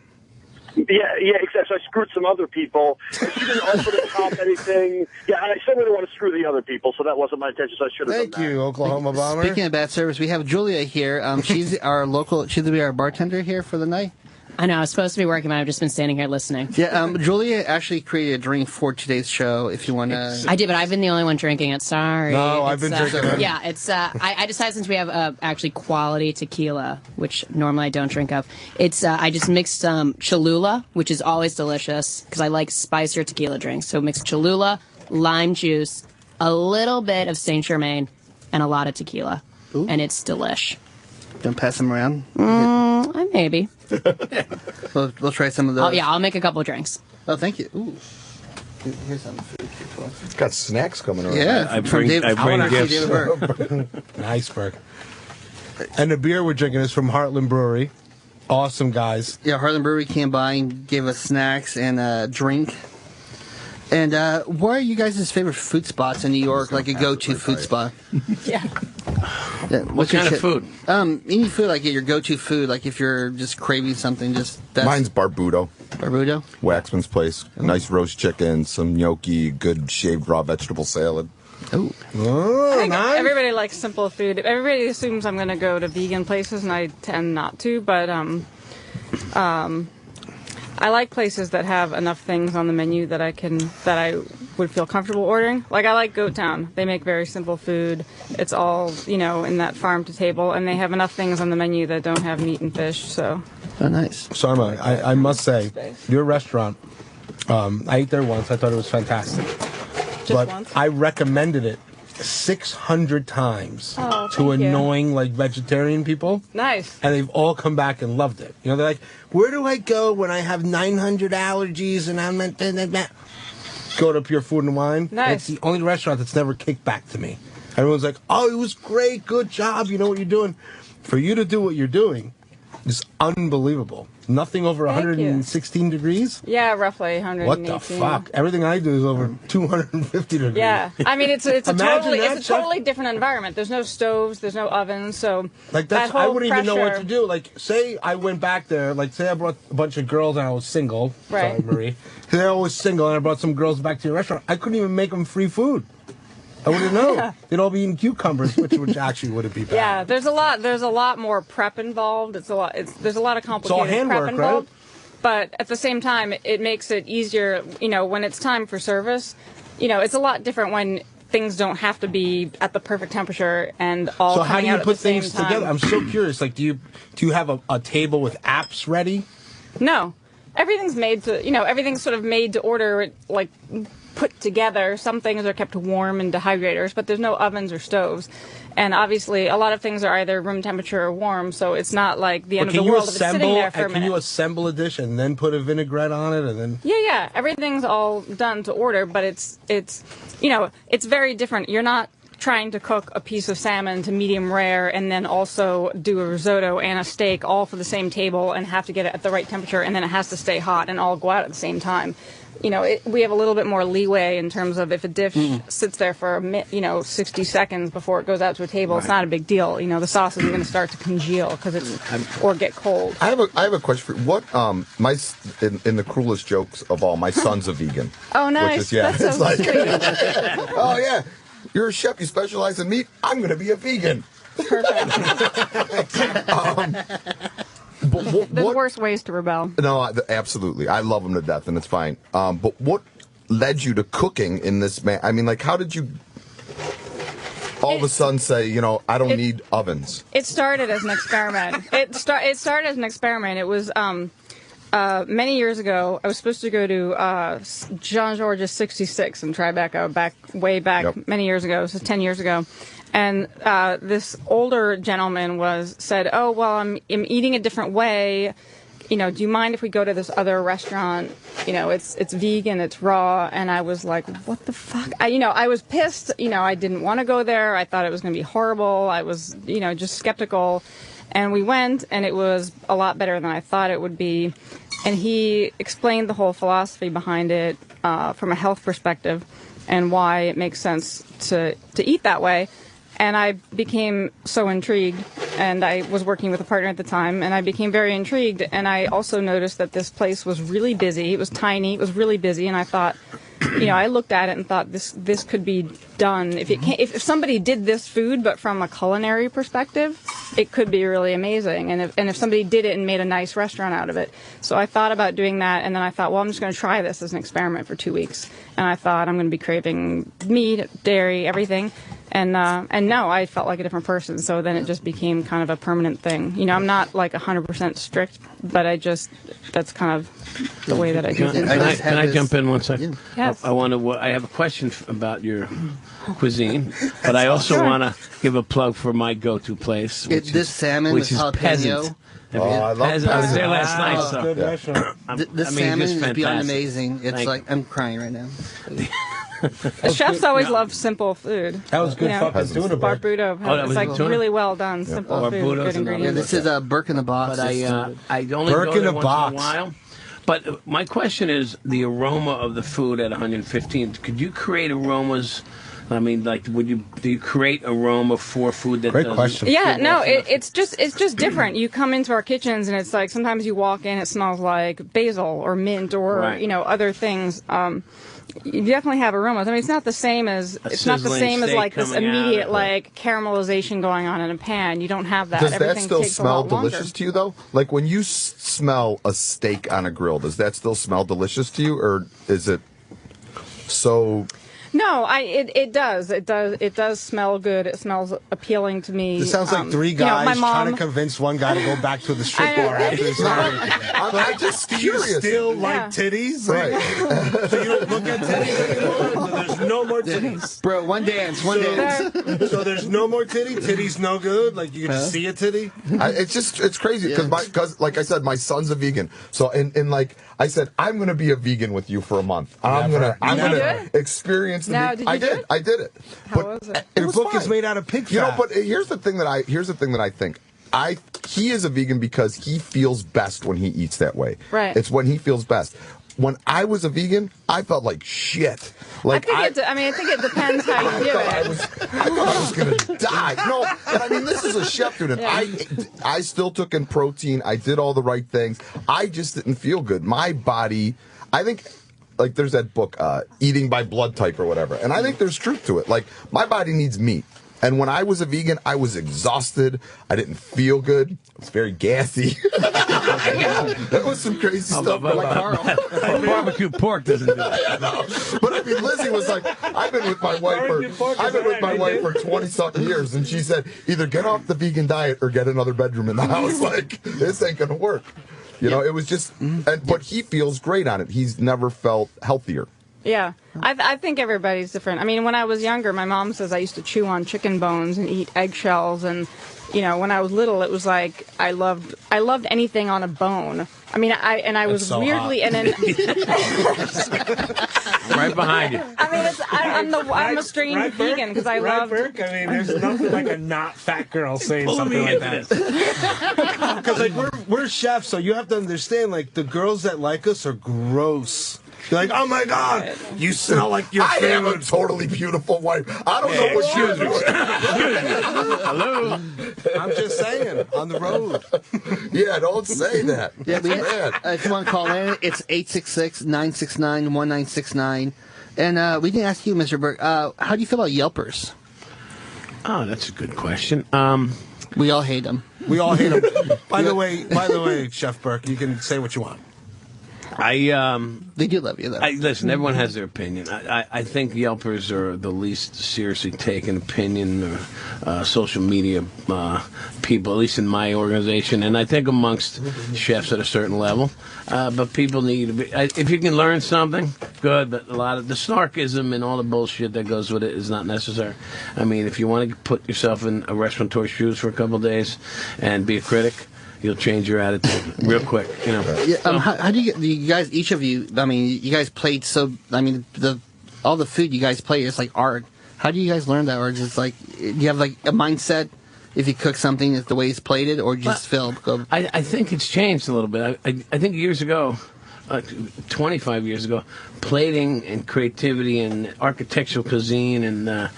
Yeah, except I screwed some other people. She didn't offer to top anything. Yeah, and I certainly didn't want to screw the other people, so that wasn't my intention, so I should have done that. Thank you, Oklahoma Bomber. Speaking of bad service, we have Julia here. She's our local. She's our bartender here for the night. I know. I was supposed to be working, but I've just been standing here listening. Yeah, Julia actually created a drink for today's show. If you want to, I did, but I've been the only one drinking it. Sorry. No, I've been drinking it. Yeah, it's. I decided since we have actually quality tequila, which normally I don't drink of. It's. I just mixed Cholula, which is always delicious because I like spicier tequila drinks. So mixed Cholula, lime juice, a little bit of Saint Germain, and a lot of tequila, and it's delish. Don't pass them around. Maybe. We'll try some of those. Oh yeah, I'll make a couple of drinks. Oh, thank you. Ooh. Here's some food. It's got snacks coming around. Yeah, I bring gifts. Nice, Burke. And the beer we're drinking is from Heartland Brewery. Awesome guys. Yeah, Heartland Brewery came by and gave us snacks and a drink. And what are you guys' favorite food spots in New York? Like a go-to food spot? Yeah. What kind of food? Any food, like your go-to food. Like if you're just craving something, Mine's Barbudo. Barbudo? Waxman's place. Nice roast chicken, some gnocchi, good shaved raw vegetable salad. Oh, I think everybody likes simple food. Everybody assumes I'm going to go to vegan places, and I tend not to. But I like places that have enough things on the menu that I would feel comfortable ordering. Like I like Goat Town. They make very simple food. It's all in that farm to table, and they have enough things on the menu that don't have meat and fish. So. Oh, nice. Sarma, I must say, your restaurant, I ate there once. I thought it was fantastic. Just once? I recommended it 600 times Oh, to thank you. annoying like vegetarian people. Nice. And they've all come back and loved it. You know, they're like, where do I go when I have 900 allergies and I'm not... Go to Pure Food and Wine. Nice. And it's the only restaurant that's never kicked back to me. Everyone's like, oh, it was great. Good job. You know what you're doing. For you to do what you're doing is unbelievable. Nothing over Thank 116 degrees? Yeah, roughly 118. What the fuck? Everything I do is over 250 degrees. Yeah, I mean it's a Imagine that, totally different environment. There's no stoves, there's no ovens, so Like that that's I whole wouldn't even know what pressure- to do. Like say I went back there, like say I brought a bunch of girls and I was single. Right. Sorry, Marie. Say I was single and I brought some girls back to your restaurant. I couldn't even make them free food. I wouldn't know. They'd all be eating cucumbers, which actually wouldn't be bad. Yeah, there's a lot more prep involved. There's a lot of complicated handwork, prep right? involved. But at the same time, it makes it easier, when it's time for service. It's a lot different when things don't have to be at the perfect temperature and all So how do coming out you at put the same things time. together? I'm so curious. Like, do you have a table with apps ready? No, everything's made to, everything's sort of made to order, like put together. Some things are kept warm in dehydrators, but there's no ovens or stoves. And obviously, a lot of things are either room temperature or warm, so it's not like the end of the world if it's sitting there for a Can minute. you assemble a dish and then put a vinaigrette on it and then? Yeah, everything's all done to order, but it's very different. You're not trying to cook a piece of salmon to medium rare and then also do a risotto and a steak all for the same table and have to get it at the right temperature and then it has to stay hot and all go out at the same time. We have a little bit more leeway in terms of if a dish sits there for 60 seconds before it goes out to a table, it's not a big deal. The sauce isn't going to start to congeal or get cold. I have a question for you. What in the cruelest jokes of all, my son's a vegan. Oh, nice. Which is, yeah, That's so it's sweet. Oh yeah, you're a chef. You specialize in meat. I'm going to be a vegan. There's worse ways to rebel. No, absolutely. I love them to death, and it's fine. But what led you to cooking in this I mean, like, how did you all of a sudden say, I don't need ovens? It started as an experiment. It started as an experiment. It was many years ago. I was supposed to go to Jean Georges 66 in Tribeca, way back many years ago. This is 10 years ago. And this older gentleman said, "Oh, well, I'm eating a different way. Do you mind if we go to this other restaurant? It's vegan, it's raw." And I was like, "What the fuck?" I was pissed. I didn't want to go there. I thought it was going to be horrible. I was, just skeptical. And we went, and it was a lot better than I thought it would be. And he explained the whole philosophy behind it from a health perspective and why it makes sense to eat that way. And I became so intrigued, and I was working with a partner at the time, and I became very intrigued, and I also noticed that this place was really busy. It was tiny, it was really busy, and I thought, I looked at it and thought this could be done. If somebody did this food, but from a culinary perspective, it could be really amazing, and if somebody did it and made a nice restaurant out of it. So I thought about doing that, and then I thought, well, I'm just going to try this as an experiment for 2 weeks, and I thought I'm going to be craving meat, dairy, everything. And no, I felt like a different person. So then it just became kind of a permanent thing. I'm not like 100% strict, but that's kind of the way that I do it. Can I jump in 1 second? Yes. I have a question about your cuisine, but I also want to give a plug for my go-to place, which this salmon with is jalapeno. Peasant. I love I was there last night. Wow, So good restaurant. This salmon is beyond amazing. It's like I'm crying right now. Chefs always love simple food. That was good fucking tuna bread. Barbuto. that was It's tuna? really well done. Simple food, Barbuto's good ingredients. Yeah, this is a Burke in the box. But I only Burke go in there a once box. in a while. But my question is the aroma of the food at 115. Could you create aromas? I mean, like, do you create aroma for food that? Great question. Yeah, no, it's just different. You come into our kitchens and it's like sometimes you walk in, it smells like basil or mint or other things. You definitely have aromas. I mean, it's not the same as like this immediate like caramelization going on in a pan. You don't have that. Does Everything that still takes a smell lot longer. delicious to you, though? Like when you smell a steak on a grill, does that still smell delicious to you, or is it so? No, it does smell good. It smells appealing to me. It sounds like three guys my mom, trying to convince one guy to go back to the strip bar after his night. I'm just curious. You still like titties? Right. So you don't look at titties anymore? So there's no more titties. Bro, one dance. So there's no more titty? Titty's no good? Like, you can just see a titty? It's crazy because like I said, my son's a vegan. So, and like I said, I'm going to be a vegan with you for a month. I'm going to experience the I did it. How was it? Your book is made out of pig fat. You know, but here's the thing that I think. He is a vegan because he feels best when he eats that way. Right. It's when he feels best. When I was a vegan, I felt like shit. Like I think it depends how you give it. I thought I was going to die. No, but I mean, this is a chef, dude. And I still took in protein. I did all the right things. I just didn't feel good. My body, I think, like there's that book, Eating by Blood Type or whatever. And I think there's truth to it. Like, my body needs meat. And when I was a vegan, I was exhausted. I didn't feel good. I was very gassy. That was some crazy stuff. But barbecue pork doesn't do that. But I mean, Lizzie was like, I've been with my wife for 20-something years, and she said, either get off the vegan diet or get another bedroom in the house. Like, this ain't gonna work. You know, it was just. But he feels great on it. He's never felt healthier. Yeah, I think everybody's different. I mean, when I was younger, my mom says I used to chew on chicken bones and eat eggshells, and when I was little, it was like I loved anything on a bone. I mean, I was so weirdly hot. and then right behind you. I mean, I'm a strange vegan because I love. Burke? I mean, there's nothing like a not fat girl saying Pull something me like into that. Because like we're chefs, so you have to understand. Like the girls that like us are gross. You're like, oh my God, you smell like your food. I have a totally beautiful wife. I don't know what you're doing. Hello. I'm just saying, on the road. Yeah, don't say that. Yeah, if you want to call in, it's 866-969-1969. And we didn't ask you, Mr. Burke, how do you feel about Yelpers? Oh, that's a good question. We all hate them. We all hate them. By the way, Chef Burke, you can say what you want. They do love you, though. Listen, everyone has their opinion. I think Yelpers are the least seriously taken opinion or social media people, at least in my organization, and I think amongst chefs at a certain level. But people need to be, if you can learn something, good, but a lot of the snarkism and all the bullshit that goes with it is not necessary. I mean, if you want to put yourself in a restaurateur's shoes for a couple of days and be a critic, you'll change your attitude real quick, Yeah, how do you guys, each of you, I mean, you guys played all the food you guys play is like art. How do you guys learn that? Or just like, do you have like a mindset if you cook something, it's the way it's plated, or just film? I think it's changed a little bit. I think years ago, 25 years ago, plating and creativity and architectural cuisine and the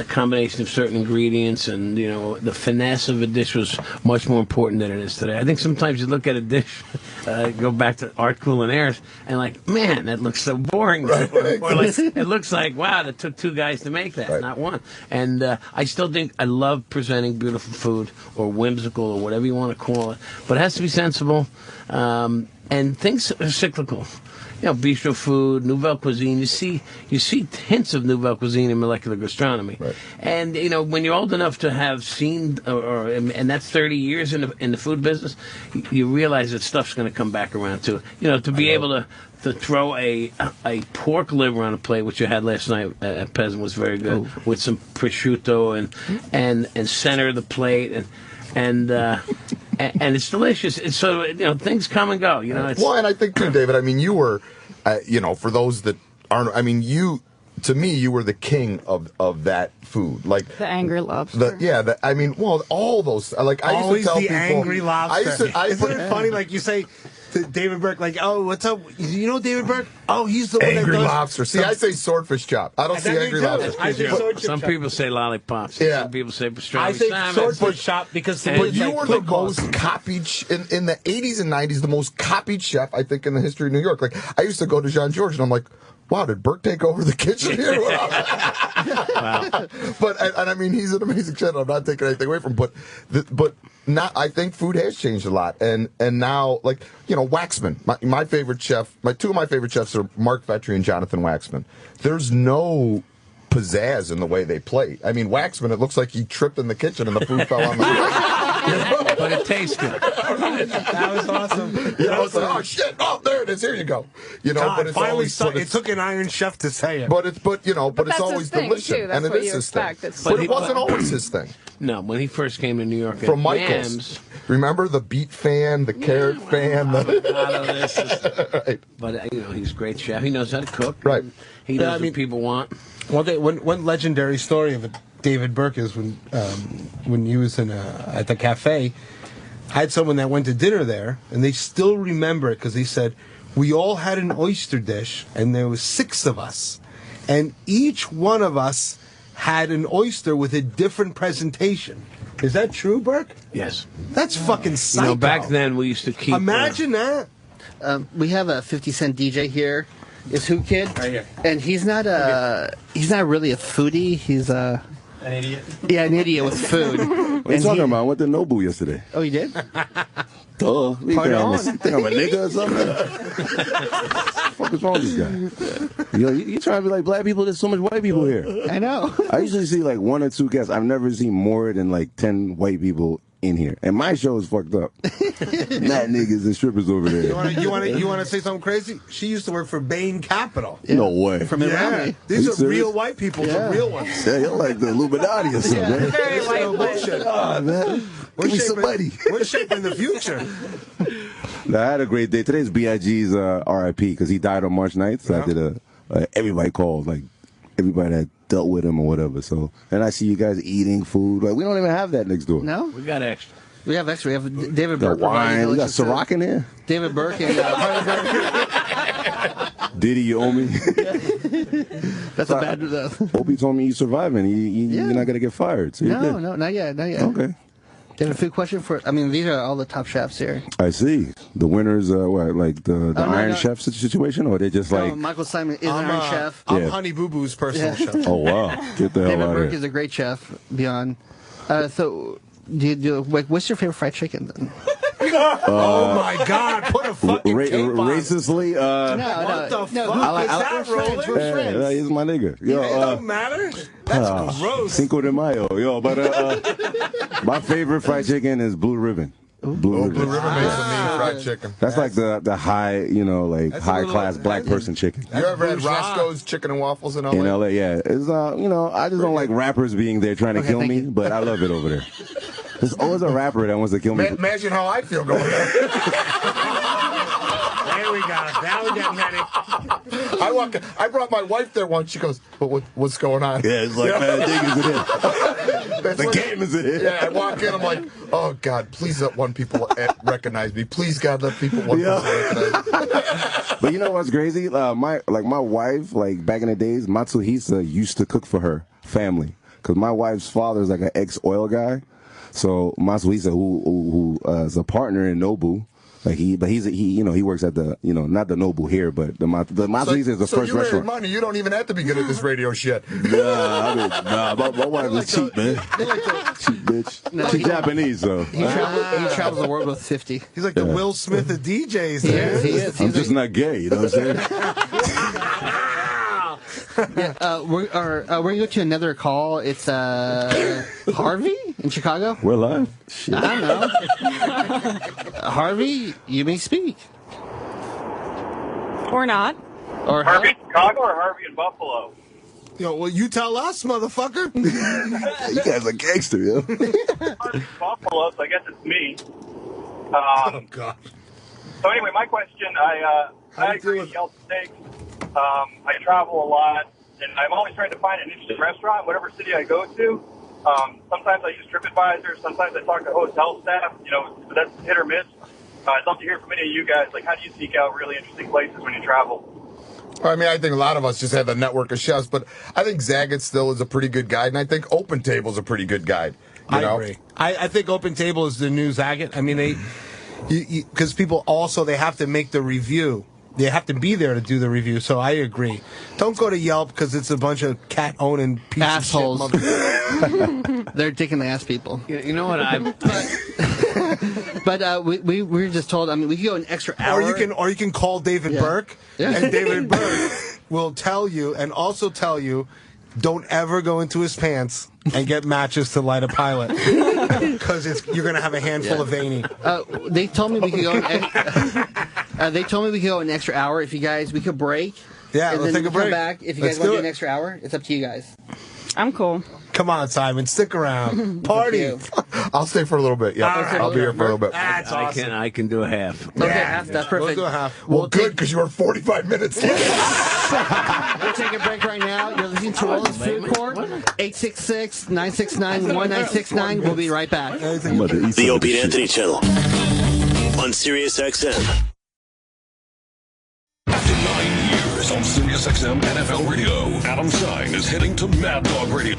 combination of certain ingredients and the finesse of a dish was much more important than it is today. I think sometimes you look at a dish, go back to art culinaires, and like, man, that looks so boring. Right. Or like, it looks like, wow, that took two guys to make that, not one. And I still think I love presenting beautiful food or whimsical or whatever you want to call it, but it has to be sensible. And things are cyclical. Bistro food, nouvelle cuisine. You see hints of nouvelle cuisine in molecular gastronomy. Right. And when you're old enough to have seen, and that's 30 years in the food business, you realize that stuff's going to come back around too. To be able to throw a pork liver on a plate, which you had last night at Peasant, was very good, with some prosciutto and center the plate and it's delicious. It's things come and go. Well, and I think too, David. I mean, you were, for those that aren't, I mean, to me, you were the king of that food. Like the angry lobster. All those. Like I always used to tell the people, angry lobster. Isn't it funny? Like you say to David Burke, like, oh, what's up? David Burke? Oh, he's the one that does angry lobster. See, I say swordfish chop. I don't say angry lobster. I say swordfish Some chop. people say lollipops. Yeah. Some people say pastrami I say salmon. swordfish chop because But you were the most copied in the 80s and 90s, the most copied chef I think in the history of New York. Like I used to go to Jean Georges and I'm like, wow, did Burke take over the kitchen here? Wow. But and I mean, he's an amazing chef. I'm not taking anything away from him, but not. I think food has changed a lot, and now, like, you know, Waxman, my favorite chef, two of my favorite chefs are Mark Vetri and Jonathan Waxman. There's no pizzazz in the way they play. I mean, Waxman, it looks like he tripped in the kitchen and the food fell on the floor. But it tastes good. That was awesome. You know, it's like, oh shit, oh there it is, here you go. You know, God, but it's finally, always, it took an Iron Chef to say it. but it's that's always his thing, delicious, too. That's and it what is you his thing. expect. It's- But But it wasn't always his thing. No, when he first came to New York, From at Michael's, Yams, remember the beet fan, the carrot fan, right. But you know, he's a great chef. He knows how to cook. Right. He knows what people want. One legendary story of David Burke is when he was at the cafe. I had someone that went to dinner there, and they still remember it because he said, we all had an oyster dish, and there was 6 of us, and each one of us had an oyster with a different presentation. Is that true, Burke? Yes. That's fucking psycho. You know, back then we used to keep. Imagine that. We have a 50 Cent DJ here. Is Who Kid? Right here. And he's not really a foodie. He's An idiot. Yeah, an idiot with food. What are you talking about? I went to Nobu yesterday. Oh, you did? Duh. You think Pardon? think I'm a nigga or something? What the fuck is wrong with this guy? You trying to be like black people? There's so much white people here. I know. I usually see like 1 or 2 guests. I've never seen more than like 10 white people in here. And my show is fucked up. Not niggas and strippers over there. You want to say something crazy? She used to work for Bain Capital. Yeah. No way. From Miami. These Are are you real serious? white people, Yeah. the real ones. Yeah, you're like the Illuminati or something. man. Very white Bullshit. Ah, man. Give me some money. We're shaping the future. No, I had a great day. Today's B.I.G.'s RIP because he died on March 9th. So I did everybody called, like everybody that dealt with him or whatever. So, and I see you guys eating food. Like, we don't even have that next door. No? We got extra. We have extra. We have David The Burke. providing wine. We got delicious food. Ciroc in there. David Burke and Diddy, you owe me. that's a bad. Opie told me you're surviving. You're not going to get fired. So you're good. No, not yet. Okay. David, a food question for. I mean, these are all the top chefs here. I see. The winners, what, like the Iron Chef situation, or they just like. Michael Simon is an Iron Chef. I'm Honey Boo Boo's personal chef. Oh wow! Get the hell David out Burke of here. is a great chef. Beyond. So, what's your favorite fried chicken then? Oh my God! Put a fucking cape on. Racistly, What the fuck is that, Roland? We're friends. Yeah, he's my nigga. Yo, It don't matter. That's gross. Cinco de Mayo, yo. But my favorite fried chicken is Blue Ribbon. Blue Ribbon. Blue Ribbon makes a mean fried chicken. That's like the high, like That's a high little class black person chicken. You ever had bourgeois. Roscoe's Chicken and Waffles in LA? In LA, yeah. It's I just don't like rappers being there trying to kill thank me, you. but I love it over there. There's always a rapper that wants to kill me. Imagine how I feel going there. There we go. Now we got Manny. I brought my wife there once. She goes, what's going on? Yeah, it's like, man, niggas in here. The game is in here. Yeah, I walk in, I'm like, oh, God, please let one people recognize me. Please, God, let one person recognize me. But you know what's crazy? My wife, like back in the days, Matsuhisa used to cook for her family. Because my wife's father is like an ex-oil guy. So Matsuhisa, who is a partner in Nobu, he works at the, not the Nobu here, but the Matsuhisa is the first you restaurant. made money. You don't even have to be good at this radio shit. Nah, my wife is cheap, man. Cheap bitch. No, She's Japanese, so. He travels the world with 50. He's like the Will Smith of DJs. He is. I'm just not gay, you know what I'm saying? We're going to go to another call. It's Harvey in Chicago. We're live? Shit. I don't know. Harvey, you may speak. Or not. Or Harvey in Chicago or Harvey in Buffalo? Yo, well, you tell us, motherfucker. You guys are gangster, yo. Harvey in Buffalo, so I guess it's me. Oh, God. So anyway, my question, I agree with Yelp steaks. I travel a lot, and I'm always trying to find an interesting restaurant, whatever city I go to. Sometimes I use TripAdvisor. Sometimes I talk to hotel staff. But that's hit or miss. I'd love to hear from any of you guys. Like, how do you seek out really interesting places when you travel? I mean, I think a lot of us just have a network of chefs, but I think Zagat still is a pretty good guide, and I think Open Table is a pretty good guide. I agree. I think Open Table is the new Zagat. I mean, because people also, they have to make the review they have to be there to do the review. So I agree. Don't go to Yelp because it's a bunch of cat-owning piece assholes. of shit. They're dick in the ass people. You know what? But we were just told. I mean, we could go an extra hour. Or you can call David Burke, and David Burke will tell you, and also tell you, don't ever go into his pants and get matches to light a pilot, because you're going to have a handful of veiny. They told me we could go. They told me we could go an extra hour if you guys. We could break. Yeah, and let's then take a come break. back. If you guys want to do an extra hour, it's up to you guys. I'm cool. Come on, Simon, stick around. Party. I'll stay for a little bit. Yeah, I'll be here for a little bit. That's awesome. I can do a half. Okay, half. That's perfect. We'll do a half. Well, good, because you are 45 minutes late. We'll take a break right now. You're listening to Roland's Food Court. 866-969-1969. We'll be right back. The Opie Anthony Channel on Sirius XM. After 9 years on Sirius XM NFL Radio, Adam Shine is heading to Mad Dog Radio.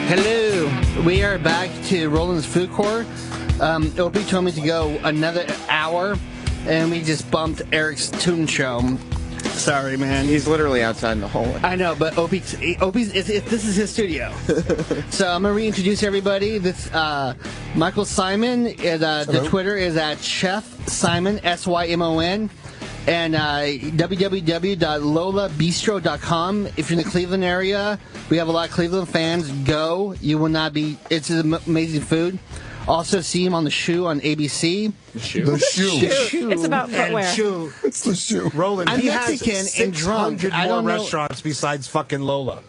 Hello. We are back to Roland's Food Court. Opie told me to go another hour, and we just bumped Eric's tune show. Sorry, man. He's literally outside in the hallway. I know, but Opie's this is his studio. So I'm gonna reintroduce everybody. This Michael Simon. The Twitter is at Chef Simon SYMON. And www.lolabistro.com. If you're in the Cleveland area, we have a lot of Cleveland fans. Go. You will not be. It's amazing food. Also, see him on The Shoe on ABC. The Shoe. It's about footwear. It's The Shoe. Roland, I'm he Mexican has and drunk. 600 I don't more know. restaurants besides fucking Lola.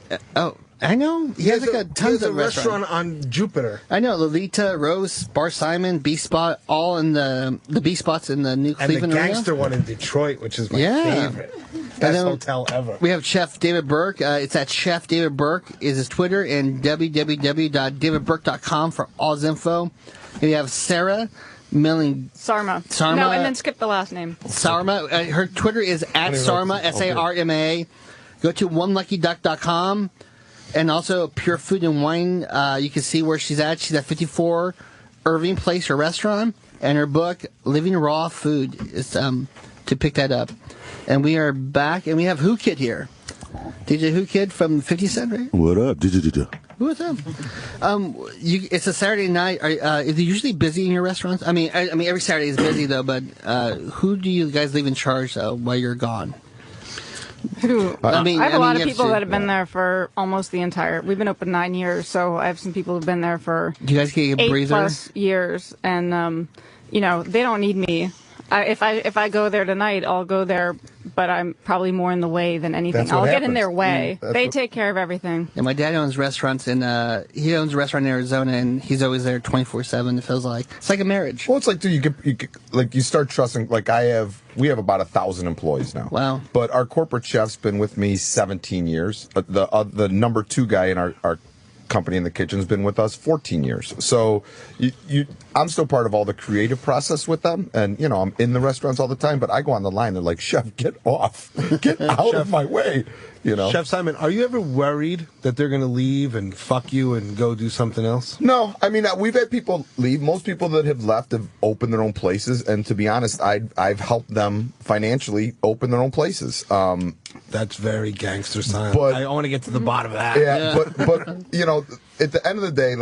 I know. He has like tons of restaurant on Jupiter. I know. Lolita, Rose, Bar Simon, B Spot, all in the B spots in the new Cleveland and the area. gangster one in Detroit, which is my favorite. Best hotel ever. We have Chef David Burke. It's at Chef David Burke is his Twitter, and www.davidburke.com for all his info. And we have Sarah Milling. Sarma. Sarma. No, and then skip the last name. Sarma. Her Twitter is at Sarma, Sarma. Go to oneluckyduck.com. And also Pure Food and Wine. You can see where she's at. She's at 54 Irving Place, her restaurant. And her book, Living Raw Food, is to pick that up. And we are back, and we have Who Kid here. DJ Who Kid from 50 Cent, right? What up? What's up? It's a Saturday night. Is it usually busy in your restaurants? I mean, every Saturday is busy, though, but who do you guys leave in charge, while you're gone? I have a lot of people that have been there for almost the entire. We've been open 9 years, so I have some people who've been there for. Do you guys get a breather? 8+ years, and they don't need me. If I go there tonight, I'll go there, but I'm probably more in the way than anything. I'll get in their way. They take care of everything. And my dad owns restaurants, and he owns a restaurant in Arizona, and he's always there 24/7. It feels like it's like a marriage. Well, it's like, dude, you start trusting. Like we have about 1,000 employees now. Wow! But our corporate chef's been with me 17 years. The number 2 guy in our company in the kitchen's been with us 14 years. So I'm still part of all the creative process with them, and I'm in the restaurants all the time. But I go on the line, they're like, "Chef, get off, get out of my way." Chef Simon, are you ever worried that they're going to leave and fuck you and go do something else? No, I mean, we've had people leave. Most people that have left have opened their own places, and to be honest, I've helped them financially open their own places. That's very gangster style. But I want to get to the bottom of that. Yeah. But at the end of the day,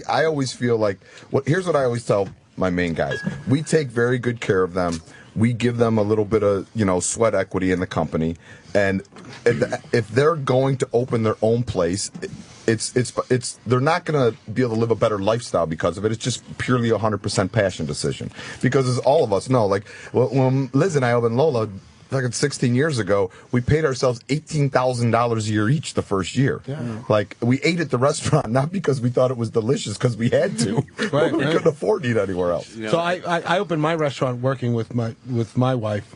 I always feel like here's what I always tell my main guys: we take very good care of them. We give them a little bit of sweat equity in the company, and if they're going to open their own place, it's they're not going to be able to live a better lifestyle because of it. It's just purely 100% passion decision. Because as all of us know, when Liz and I opened Lola, 16 years ago, we paid ourselves $18,000 a year each the first year. Yeah. We ate at the restaurant not because we thought it was delicious, because we had to. Right, we couldn't afford to eat anywhere else. So I opened my restaurant working with my wife.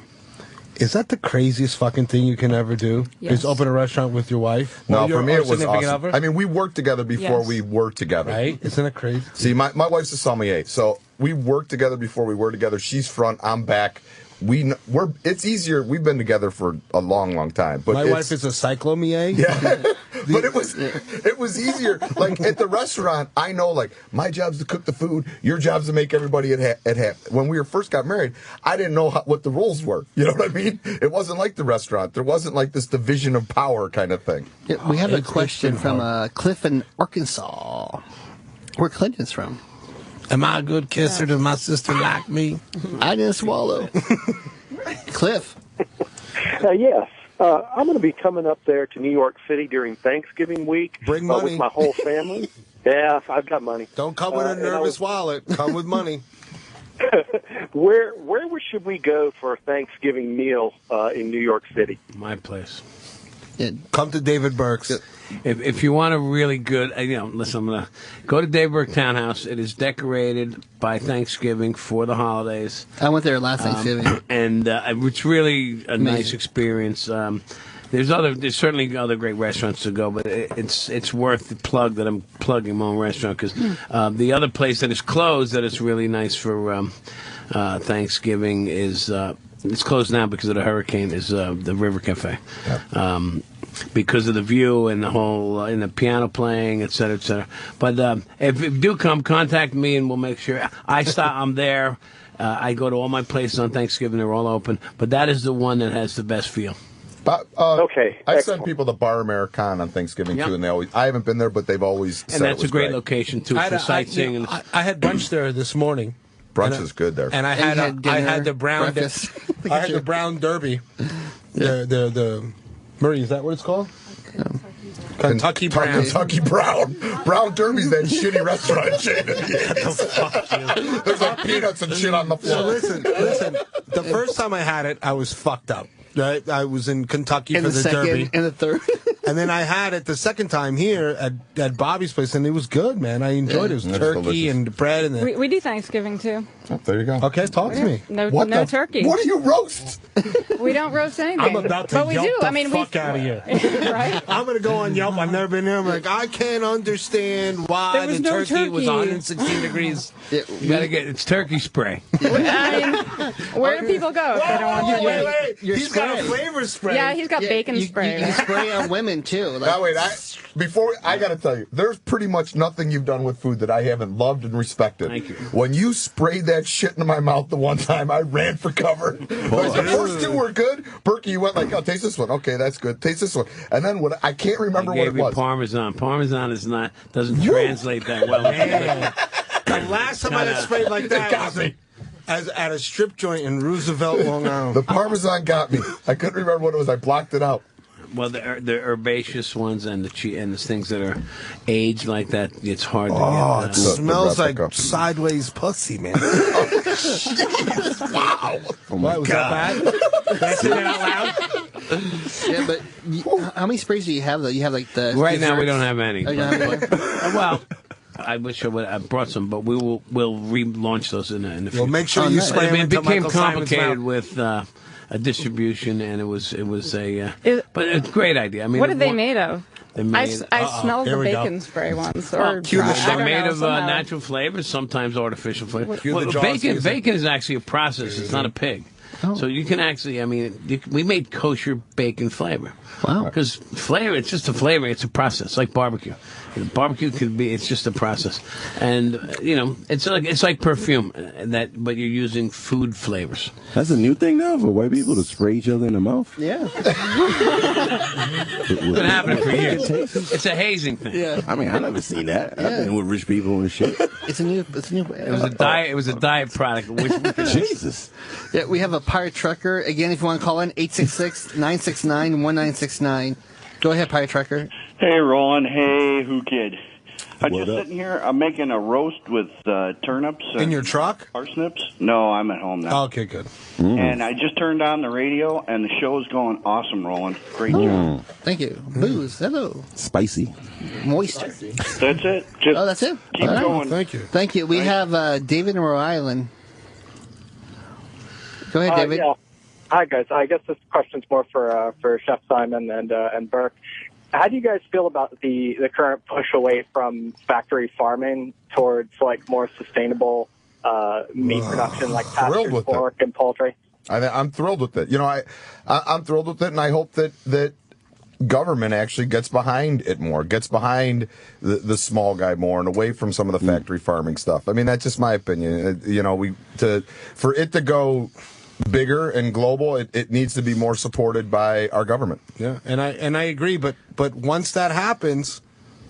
Is that the craziest fucking thing you can ever do? Yes. Is open a restaurant with your wife? No, for me it was awesome. Other? I mean, we worked together before we were together. Right? Isn't it crazy? See, my wife's a sommelier, so we worked together before we were together. She's front, I'm back. It's easier. We've been together for a long, long time. But my wife is a cyclomier. Yeah. But it was easier. Like at the restaurant, I know like my job's to cook the food, your job's to make everybody at happy. When we first got married, I didn't know what the rules were. You know what I mean? It wasn't like the restaurant. There wasn't like this division of power kind of thing. Yeah, we have a question from Cliff in Arkansas. Where Clinton's from. Am I a good kisser? Does my sister like me? I didn't swallow. Cliff. Yes. I'm going to be coming up there to New York City during Thanksgiving week. Bring money. With my whole family. Yeah, I've got money. Don't come with a nervous wallet. Come with money. Where should we go for a Thanksgiving meal in New York City? My place. Yeah. Come to David Burke's. If you want a really good, listen, I'm going to go to Dave Burke Townhouse. It is decorated by Thanksgiving for the holidays. I went there last Thanksgiving. And it's really a nice experience. There's certainly other great restaurants to go, but it's worth the plug that I'm plugging my own restaurant because the other place that is closed that is really nice for Thanksgiving is it's closed now because of the hurricane is the River Cafe. Yep. Because of the view and the whole and the piano playing, et cetera, et cetera. But if you do come, contact me and we'll make sure. I'm there. I go to all my places on Thanksgiving. They're all open. But that is the one that has the best feel. Okay. I send people to Bar American on Thanksgiving too, and I haven't been there, but they've always said that's it was a great location too for sightseeing. I had brunch there this morning. Brunch is good there. And I had the brown I had the brown derby. The Murray, is that what it's called? Kentucky Brown. Kentucky Brown. Brown Derby's that shitty restaurant chain. There's like peanuts and shit on the floor. So listen. The first time I had it, I was fucked up. Right? I was in Kentucky for the Derby. And the third. And then I had it the second time here at Bobby's place, and it was good, man. I enjoyed it. It was turkey delicious. and bread. And we do Thanksgiving, too. Oh, there you go. Okay, talk to me. No turkey. What do you roast? We don't roast anything. I'm about to but Yelp we do. the fuck out of here. Right? I'm going to go on Yelp. I've never been there. I'm like, I can't understand why the turkey was 116 degrees. You got to get it's turkey spray. Where do people go if they don't want to? Wait. He's got a flavor spray. Yeah, he's got bacon spray. You spray on women, too. Like, Now, wait, I got to tell you, there's pretty much nothing you've done with food that I haven't loved and respected. Thank you. When you sprayed that shit into my mouth the one time, I ran for cover. The first two were good. Berkey, you went like, oh, taste this one. Okay, that's good. Taste this one. And then I can't remember what it was. Parmesan. Parmesan doesn't translate that well. The last time I got sprayed like that was at a strip joint in Roosevelt, Long Island. The Parmesan got me. I couldn't remember what it was. I blocked it out. Well, the herbaceous ones and the things that are aged like that, it's hard to get. It smells like sideways pussy, man. Wow. Oh my God. That bad? Did I say that out loud? Yeah, but how many sprays do you have, though? You have, like, the... Right now, we don't have any. Oh, you don't have any? Well... I wish I brought some, but we'll relaunch those in the future. Well, make sure you spray them. It became complicated with a distribution, and it was a but it's a great idea. I mean, what are they made of? I smelled the bacon go. spray once. They're made of natural flavors, sometimes artificial flavors. Bacon is actually a process. It's not a pig. Oh. So you can actually, we made kosher bacon flavor. Wow. Because flavor, it's just a flavor. It's a process, like barbecue. Barbecue it's just a process. And, it's like perfume, but you're using food flavors. That's a new thing now for white people to spray each other in the mouth? Yeah. It's been happening for years. It's a hazing thing. Yeah. I never seen that. I've been with rich people and shit. It's a new. It was a diet product. Jesus. Yeah, we have a pirate trucker. Again, if you want to call in, 866-969-1969. Go ahead, pirate trucker. Hey, Roland. Hey, Who Kid. I'm just sitting here. I'm making a roast with turnips. In your truck? Parsnips. No, I'm at home now. Okay, good. And I just turned on the radio, and the show's going awesome, Roland. Great job. Thank you. Booze. Hello. Spicy. Moisture. That's it. Just that's it. Keep going. Thank you. Thank you. We have David in Rhode Island. Go ahead, David. Yeah. Hi, guys. I guess this question's more for Chef Simon and Burke. How do you guys feel about the current push away from factory farming towards like more sustainable meat production, like pastured pork and poultry? I'm thrilled with it. I'm thrilled with it, and I hope that government actually gets behind it more, gets behind the small guy more, and away from some of the factory farming stuff. I mean, that's just my opinion. For it to go bigger and global, it needs to be more supported by our government. Yeah, and I agree. But once that happens,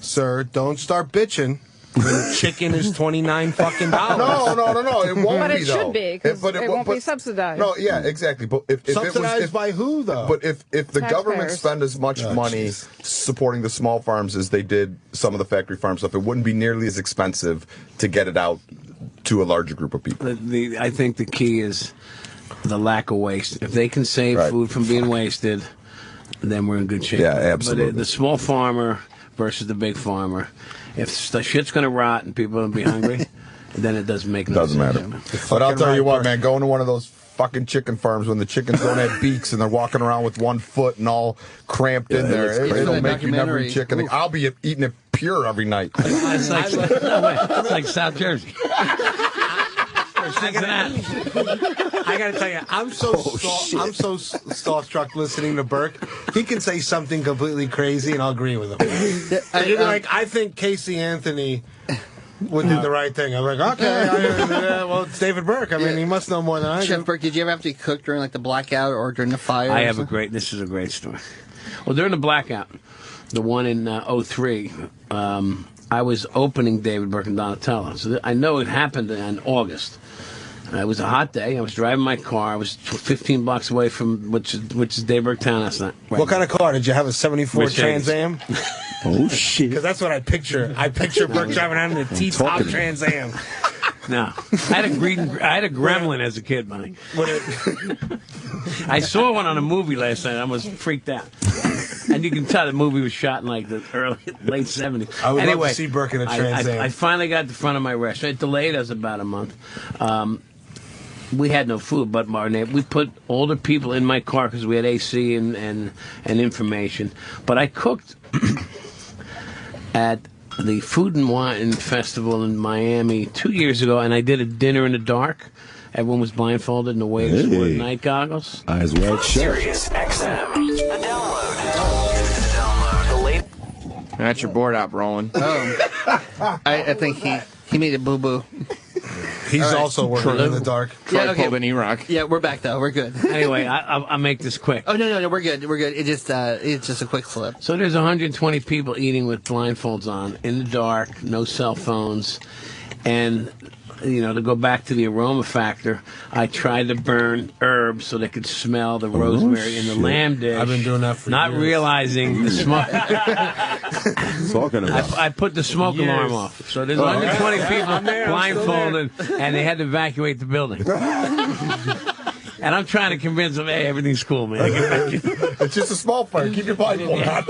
sir, don't start bitching. When chicken is $29 fucking dollars. No. It won't But be, it though. should be, because it won't be subsidized. No, yeah, exactly. But if Subsidized by who, though? But if the government Taxpayers. spent as much money supporting the small farms as they did some of the factory farm stuff, it wouldn't be nearly as expensive to get it out to a larger group of people. I think the key is the lack of waste. If they can save food from being wasted, then we're in good shape. Yeah, absolutely. But the small farmer versus the big farmer, if the shit's going to rot and people are going to be hungry, then it doesn't make no sense. Doesn't matter. But I'll tell you what, man, going to one of those fucking chicken farms when the chickens don't have beaks and they're walking around with one foot and all cramped in there, it'll make you never eat chicken. I'll be eating it pure every night. It's like South Jersey. I gotta tell you, I'm so starstruck listening to Burke. He can say something completely crazy, and I'll agree with him. And you'd be like, I think Casey Anthony would do the right thing. I'm like, okay, well, it's David Burke. I mean, he must know more than I do. Chef Burke, did you ever have to cook during like the blackout or during the fire? This is a great story. Well, during the blackout, the one in 2003, I was opening David Burke and Donatello. So I know it happened in August. It was a hot day. I was driving my car. I was 15 blocks away from which is David Burke Town last night. What kind of car? Did you have a 74 Mercedes. Trans Am? Oh, shit. Because that's what I picture. I picture Burke driving around in a T-top Trans Am. No. I had a gremlin as a kid, buddy. I saw one on a movie last night. I was freaked out. And you can tell the movie was shot in like the late 70s. I would love to see Burke in a Trans Am. I finally got to the front of my restaurant. It delayed us about a month. We had no food, but we put older people in my car because we had AC and information. But I cooked at the Food and Wine Festival in Miami 2 years ago, and I did a dinner in the dark. Everyone was blindfolded, and the waiters wore night goggles. Eyes wide shut. Sirius XM. The download. That's your board out, Roland. I think he made a boo-boo. He's also working in the dark. Roland and Erock. Yeah, we're back though. We're good. Anyway, I'll make this quick. Oh no, we're good. We're good. It's just a quick slip. So there's 120 people eating with blindfolds on in the dark, no cell phones, and to go back to the aroma factor, I tried to burn herbs so they could smell the rosemary in the lamb dish. I've been doing that for not years. realizing the smoke. Talking about. I put the smoke alarm off. So there's 120 people blindfolded, and they had to evacuate the building. And I'm trying to convince them, hey, everything's cool, man. It's just a small fire. Keep your blindfold on.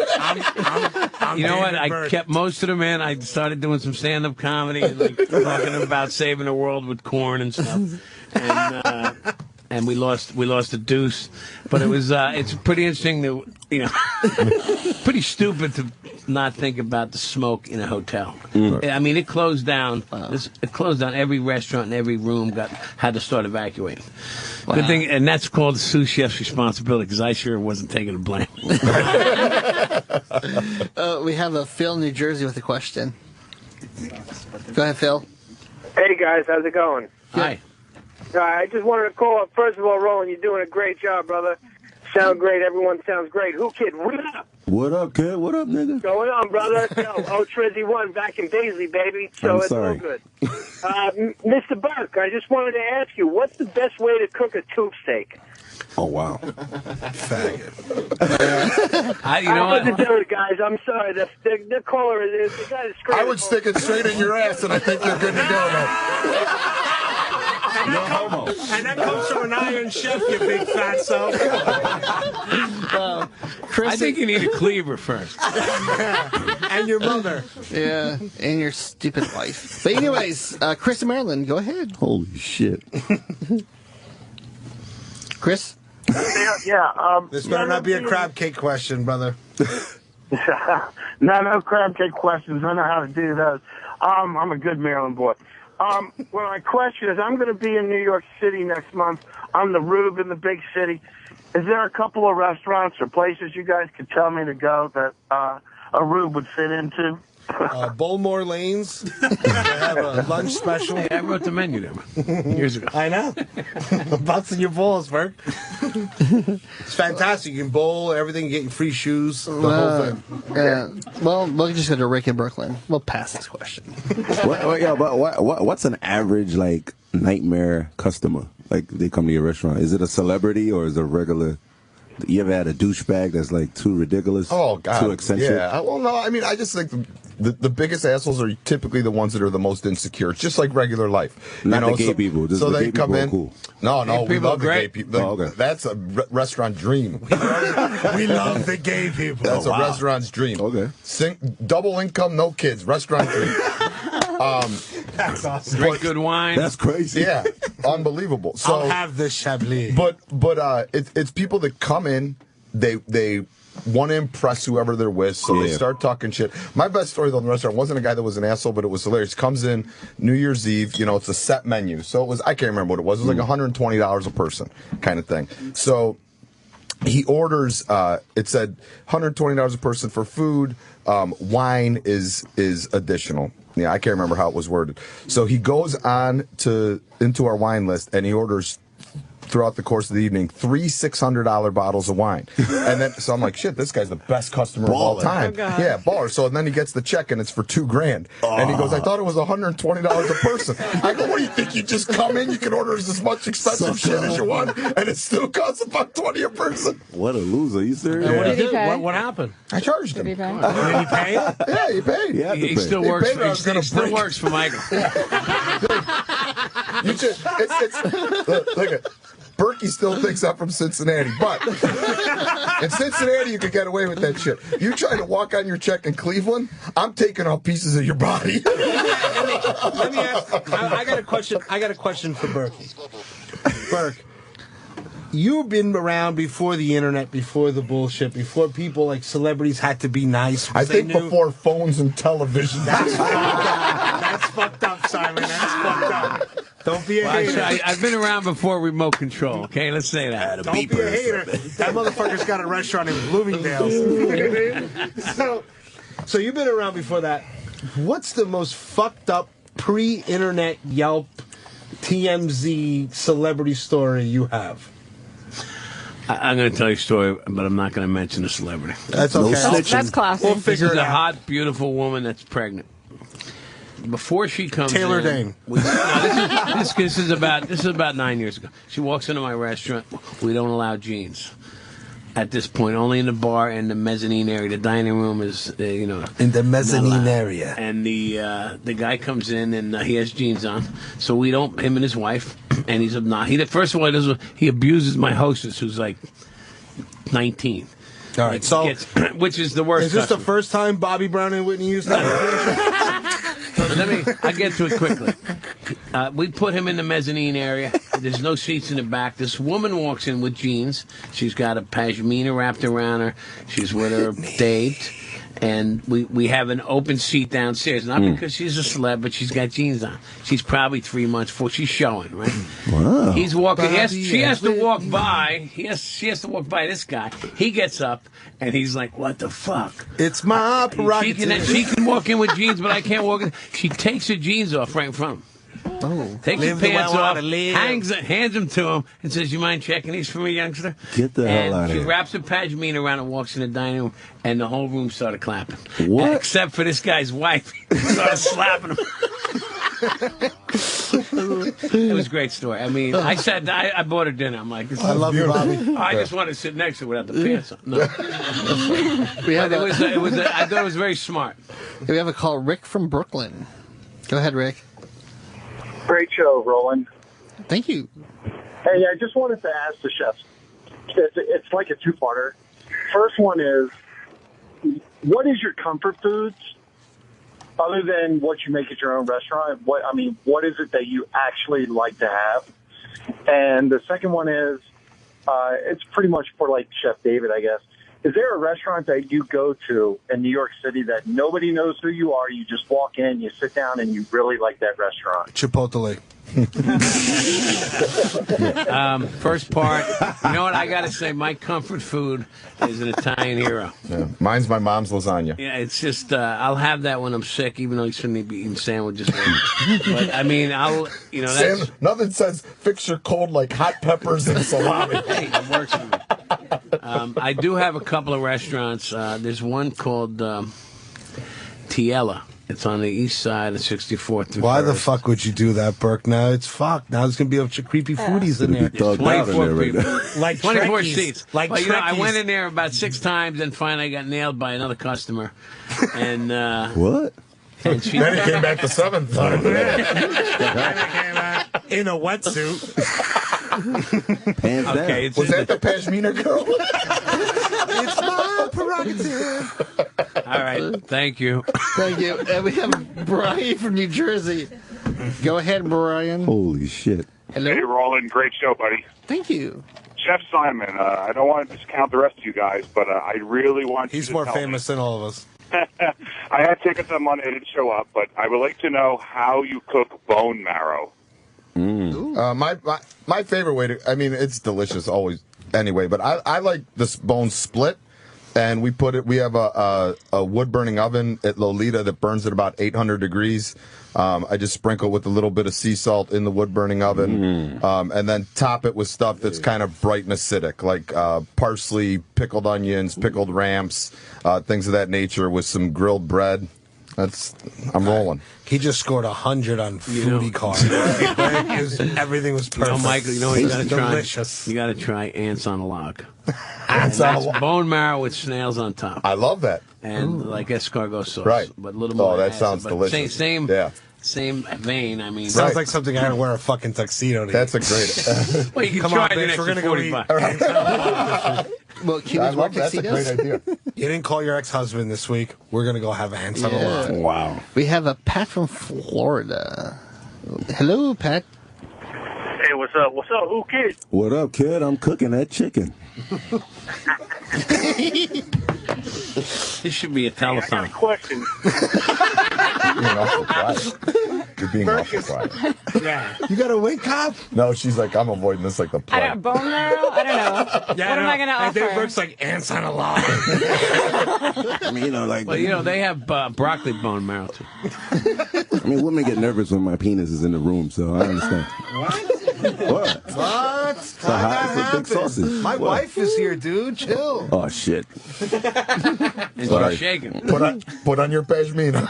You know what? I kept most of them in. I started doing some stand-up comedy, and talking about saving the world with corn and stuff. And we lost a deuce, but it's pretty interesting that pretty stupid to not think about the smoke in a hotel. I mean, it closed down. It closed down. Every restaurant and every room had to start evacuating. Wow. Good thing, and that's called the sous chef's responsibility because I sure wasn't taking the blame. We have a Phil in New Jersey with a question. Go ahead, Phil. Hey guys, how's it going? Hi. I just wanted to call up. First of all, Roland, you're doing a great job, brother. Sound great. Everyone sounds great. Who kid? What up? What up, kid? What up, nigga? Going on, brother? Trizzy 1 back in Paisley, baby. So it's all good. Mr. Burke, I just wanted to ask you, what's the best way to cook a tube steak? Oh, wow. Faggot. You know what? I wasn't doing it, guys. I'm sorry. The caller is the guy that's screaming. I would stick it straight in your ass, and I think you're good to go now. And that comes from an Iron Chef, you big fatso. I think you need a cleaver first. And your mother. Yeah, and your stupid wife. But anyways, Chris in Maryland, go ahead. Holy shit. Chris? This better not be a crab cake question, brother. No crab cake questions. I know how to do those. I'm a good Maryland boy. Well, my question is, I'm going to be in New York City next month on the Rube in the big city. Is there a couple of restaurants or places you guys could tell me to go that a Rube would fit into? Bowlmore Lanes. They have a lunch special. Hey, I wrote the menu there years ago. I know. Busting your balls, Burke. It's fantastic. You can bowl, everything, you get your free shoes, the whole thing. Well, we'll just go to Rick in Brooklyn. We'll pass this question. What's an average, like, nightmare customer? Like, they come to your restaurant. Is it a celebrity or is it a regular... You ever had a douchebag that's like too ridiculous? Oh, God. Too eccentric? Yeah. Well, no, I mean, I just think the biggest assholes are typically the ones that are the most insecure. It's just like regular life. Not the gay people. Just so the they gay come people in. are cool. No, we love the gay great. people. Oh, okay. That's a restaurant dream. We love the gay people. That's a restaurant's dream. Okay. Double income, no kids. Restaurant dream. That's awesome. Drink good wine. That's crazy. Yeah, unbelievable. So, I'll have this Chablis. But it's people that come in. They want to impress whoever they're with, so they start talking shit. My best story though in the restaurant wasn't a guy that was an asshole, but it was hilarious. Comes in New Year's Eve, it's a set menu, so it was, I can't remember what it was. It was like $120 a person kind of thing. So he orders. It said $120 a person for food. Wine is additional. Yeah, I can't remember how it was worded. So he goes on into our wine list and he orders, throughout the course of the evening, 3 $600 bottles of wine. And then, so I'm like, shit, this guy's the best customer of all time. Oh, yeah, baller. So then he gets the check and it's for $2,000. And he goes, I thought it was $120 a person. I go, what do you think? You just come in, you can order as much expensive shit as you want, and it still costs about $20 a person. What a loser. You serious? What did he pay? What happened? I charged him. Did he pay? Did he pay? Yeah, he paid. He still works. He still works for Michael. You just, look at Berkey still thinks I'm from Cincinnati, but in Cincinnati you could get away with that shit. You try to walk on your check in Cleveland, I'm taking off pieces of your body. Let me ask. I got a question. I got a question for Berkey. Burke, you've been around before the internet, before the bullshit, before people like celebrities had to be nice. I think before phones and television. That's fucked up. That's fucked up, Simon. That's fucked up. Don't be a hater. I've been around before remote control. Okay, let's say that. Don't be a hater. That motherfucker's got a restaurant in Bloomingdale's. So you've been around before that. What's the most fucked up pre-internet Yelp TMZ celebrity story you have? I'm going to tell you a story, but I'm not going to mention the celebrity. That's okay. That's classic. We'll figure This is it a out. hot, beautiful woman that's pregnant. Before she comes Taylor in, Dane. This is about 9 years ago. She walks into my restaurant. We don't allow jeans. At this point, only in the bar and the mezzanine area. The dining room is, in the mezzanine area. And the guy comes in and he has jeans on. So we don't. Him and his wife. And he's obnoxious. First of all, he abuses my hostess, who's like 19. All right, so which is the worst. Is this customer. the first time Bobby Brown and Whitney Houston? I'll get to it quickly. We put him in the mezzanine area. There's no seats in the back. This woman walks in with jeans. She's got a pashmina wrapped around her. She's with her date. And we have an open seat downstairs. Not because she's a celeb, but she's got jeans on. She's probably 3 months before she's showing, right? Wow. He's walking. She has to walk by. She has to walk by this guy. He gets up, and he's like, what the fuck? It's my prerogative. She can walk in with jeans, but I can't walk in. She takes her jeans off right in front of him. Oh. Takes his pants off, hands them to him, and says, you mind checking these for me, youngster? Get the hell out of here. here. She wraps her pashmina around and walks in the dining room, and the whole room started clapping. What? Except for this guy's wife. Started slapping him. It was a great story. I mean, I bought her dinner. I'm like, this I love you, Bobby. I just want to sit next to her without the pants on. No. I thought it was very smart. We have a call, Rick from Brooklyn. Go ahead, Rick. Great show, Roland. Thank you. Hey, I just wanted to ask the chefs. It's like a two-parter. First one is, what is your comfort foods, other than what you make at your own restaurant? What is it that you actually like to have? And the second one is, it's pretty much for like Chef David, I guess. Is there a restaurant that you go to in New York City that nobody knows who you are? You just walk in, you sit down, and you really like that restaurant? Chipotle. First part, you know what? I got to say, my comfort food is an Italian hero. Yeah. Mine's my mom's lasagna. Yeah, it's just, I'll have that when I'm sick, even though you shouldn't be eating sandwiches. But, I mean, that's... Nothing says fix your cold like hot peppers and salami. Hey, it works for me. I do have a couple of restaurants. There's one called Tiella. It's on the east side of 64th. Why the fuck would you do that, Burke? Now it's fucked. Now there's going to be a bunch of creepy foodies in there. 24 people. Like 24 Trekkies. seats. Like well, I Trekkies. went in there about 6 times and finally I got nailed by another customer. And what? And she Then he came back the 7th time. In a wetsuit. Pants okay, down. Was that the Pashmina girl? It's my prerogative. All right, thank you. Thank you. And we have Brian from New Jersey. Go ahead, Brian. Holy shit. Hello. Hey, Roland, great show, buddy. Thank you. Chef Simon, I don't want to discount the rest of you guys, but I really want He's you to more tell famous than all of us. me. I had tickets on Monday, I didn't show up, but I would like to know how you cook bone marrow. My favorite way to, I mean, it's delicious always anyway, but I like this bone split, and we have a wood burning oven at Lolita that burns at about 800 degrees. I just sprinkle with a little bit of sea salt in the wood burning oven, and then top it with stuff that's kind of bright and acidic, like parsley, pickled onions, pickled ramps, things of that nature, with some grilled bread. I'm rolling. He just scored 100 on foodie card. Everything was perfect. You know, Michael, you know what you got to try? Delicious. You got to try ants on a log. Ants on a That's log. bone marrow with snails on top. I love that. And like escargot sauce. Right. But a little more. Oh, that acid. sounds But delicious. Same vein. I mean, Sounds like something I gotta wear a fucking tuxedo to That's eat. a great. well, you can Come on, try it bitch, in we're gonna go eat. 45. Well, Cubans wear That's a tuxedos. great idea. You didn't call your ex-husband this week. We're gonna go have ants on a Yeah. log. Wow. We have a Pat from Florida. Hello, Pat. Hey, what's up? What's up? Who kid? What up, kid? I'm cooking that chicken. This should be a I got a telethon. question. You're being awful quiet. Yeah. You got a wink, cop? No, she's like, I'm avoiding this like the I plague. don't, bone marrow? I don't know. What am I going to And offer? Dave Brooks like ants on a log. I mean, Well, they have broccoli bone marrow too. I mean, women get nervous when my penis is in the room, so I understand. What? What? It's a big sausage. My What? wife is here, dude. Chill. Oh shit. And Sorry. she's shaking. Put on your pashmina.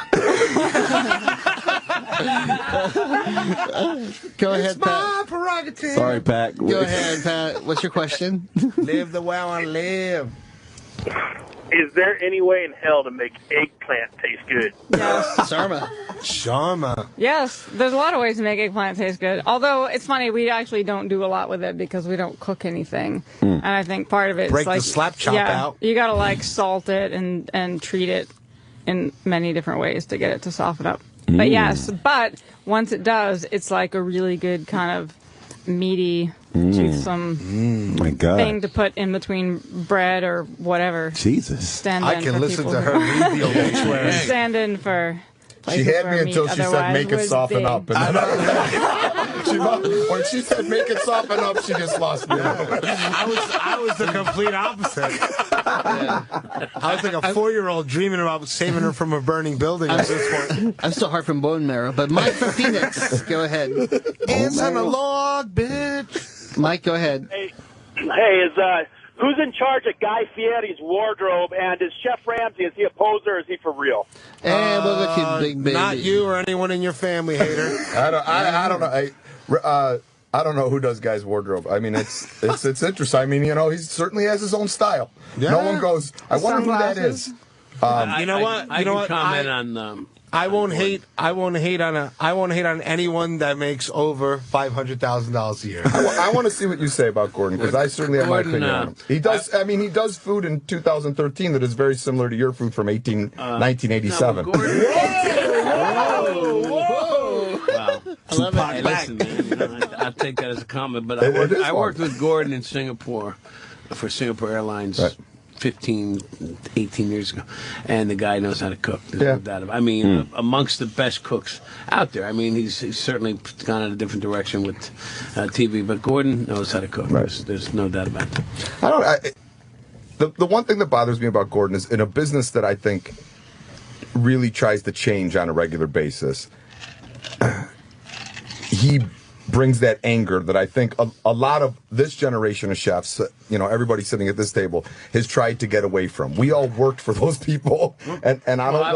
Go ahead, Pat. My prerogative. Sorry, Pat. Go ahead, Pat. What's your question? Live the way I live. Is there any way in hell to make eggplant taste good? Yes. Sarma. Sharma. Yes, there's a lot of ways to make eggplant taste good. Although it's funny, we actually don't do a lot with it because we don't cook anything. And I think part of it Break is like the slap chop out. You gotta like salt it and treat it in many different ways to get it to soften up. But yes, but once it does, it's like a really good kind of meaty, toothsome My God. thing to put in between bread or whatever. Jesus. Stand I in can for listen people to her who- read the obituary. Stand in for. She places had where me until meat she said otherwise make it would soften be. up. And then when she said make it soften up, she just lost me. I was the complete opposite. I was like a 4-year-old dreaming about saving her from a burning building at this point. I'm still hard from bone marrow, but Mike from Phoenix, go ahead. Ants on a log, bitch. Mike, go ahead. Hey, is who's in charge of Guy Fieri's wardrobe? And is Chef Ramsay, is he a poser or is he for real? And we'll go to Big Baby. Not you or anyone in your family, hater. I don't know. I don't know who does Guy's wardrobe. I mean, it's interesting. I mean, he certainly has his own style. Yeah. No one goes, I wonder who that is. You know what? I can comment on. I won't hate on anyone that makes over $500,000 a year. I want to see what you say about Gordon, because I certainly have my Gordon, opinion on him. He does. He does food in 2013 that is very similar to your food from 1987. No, Gordon, Whoa! I love it. Hey, listen, man, I'll take that as a comment. But I worked with Gordon in Singapore for Singapore Airlines 15, 18 years ago, and the guy knows how to cook. There's no doubt about it. I mean, amongst the best cooks out there. I mean, he's certainly gone in a different direction with TV, but Gordon knows how to cook. Right. There's no doubt about it. The one thing that bothers me about Gordon is in a business that I think really tries to change on a regular basis, he brings that anger that I think a lot of this generation of chefs, everybody sitting at this table, has tried to get away from. We all worked for those people, and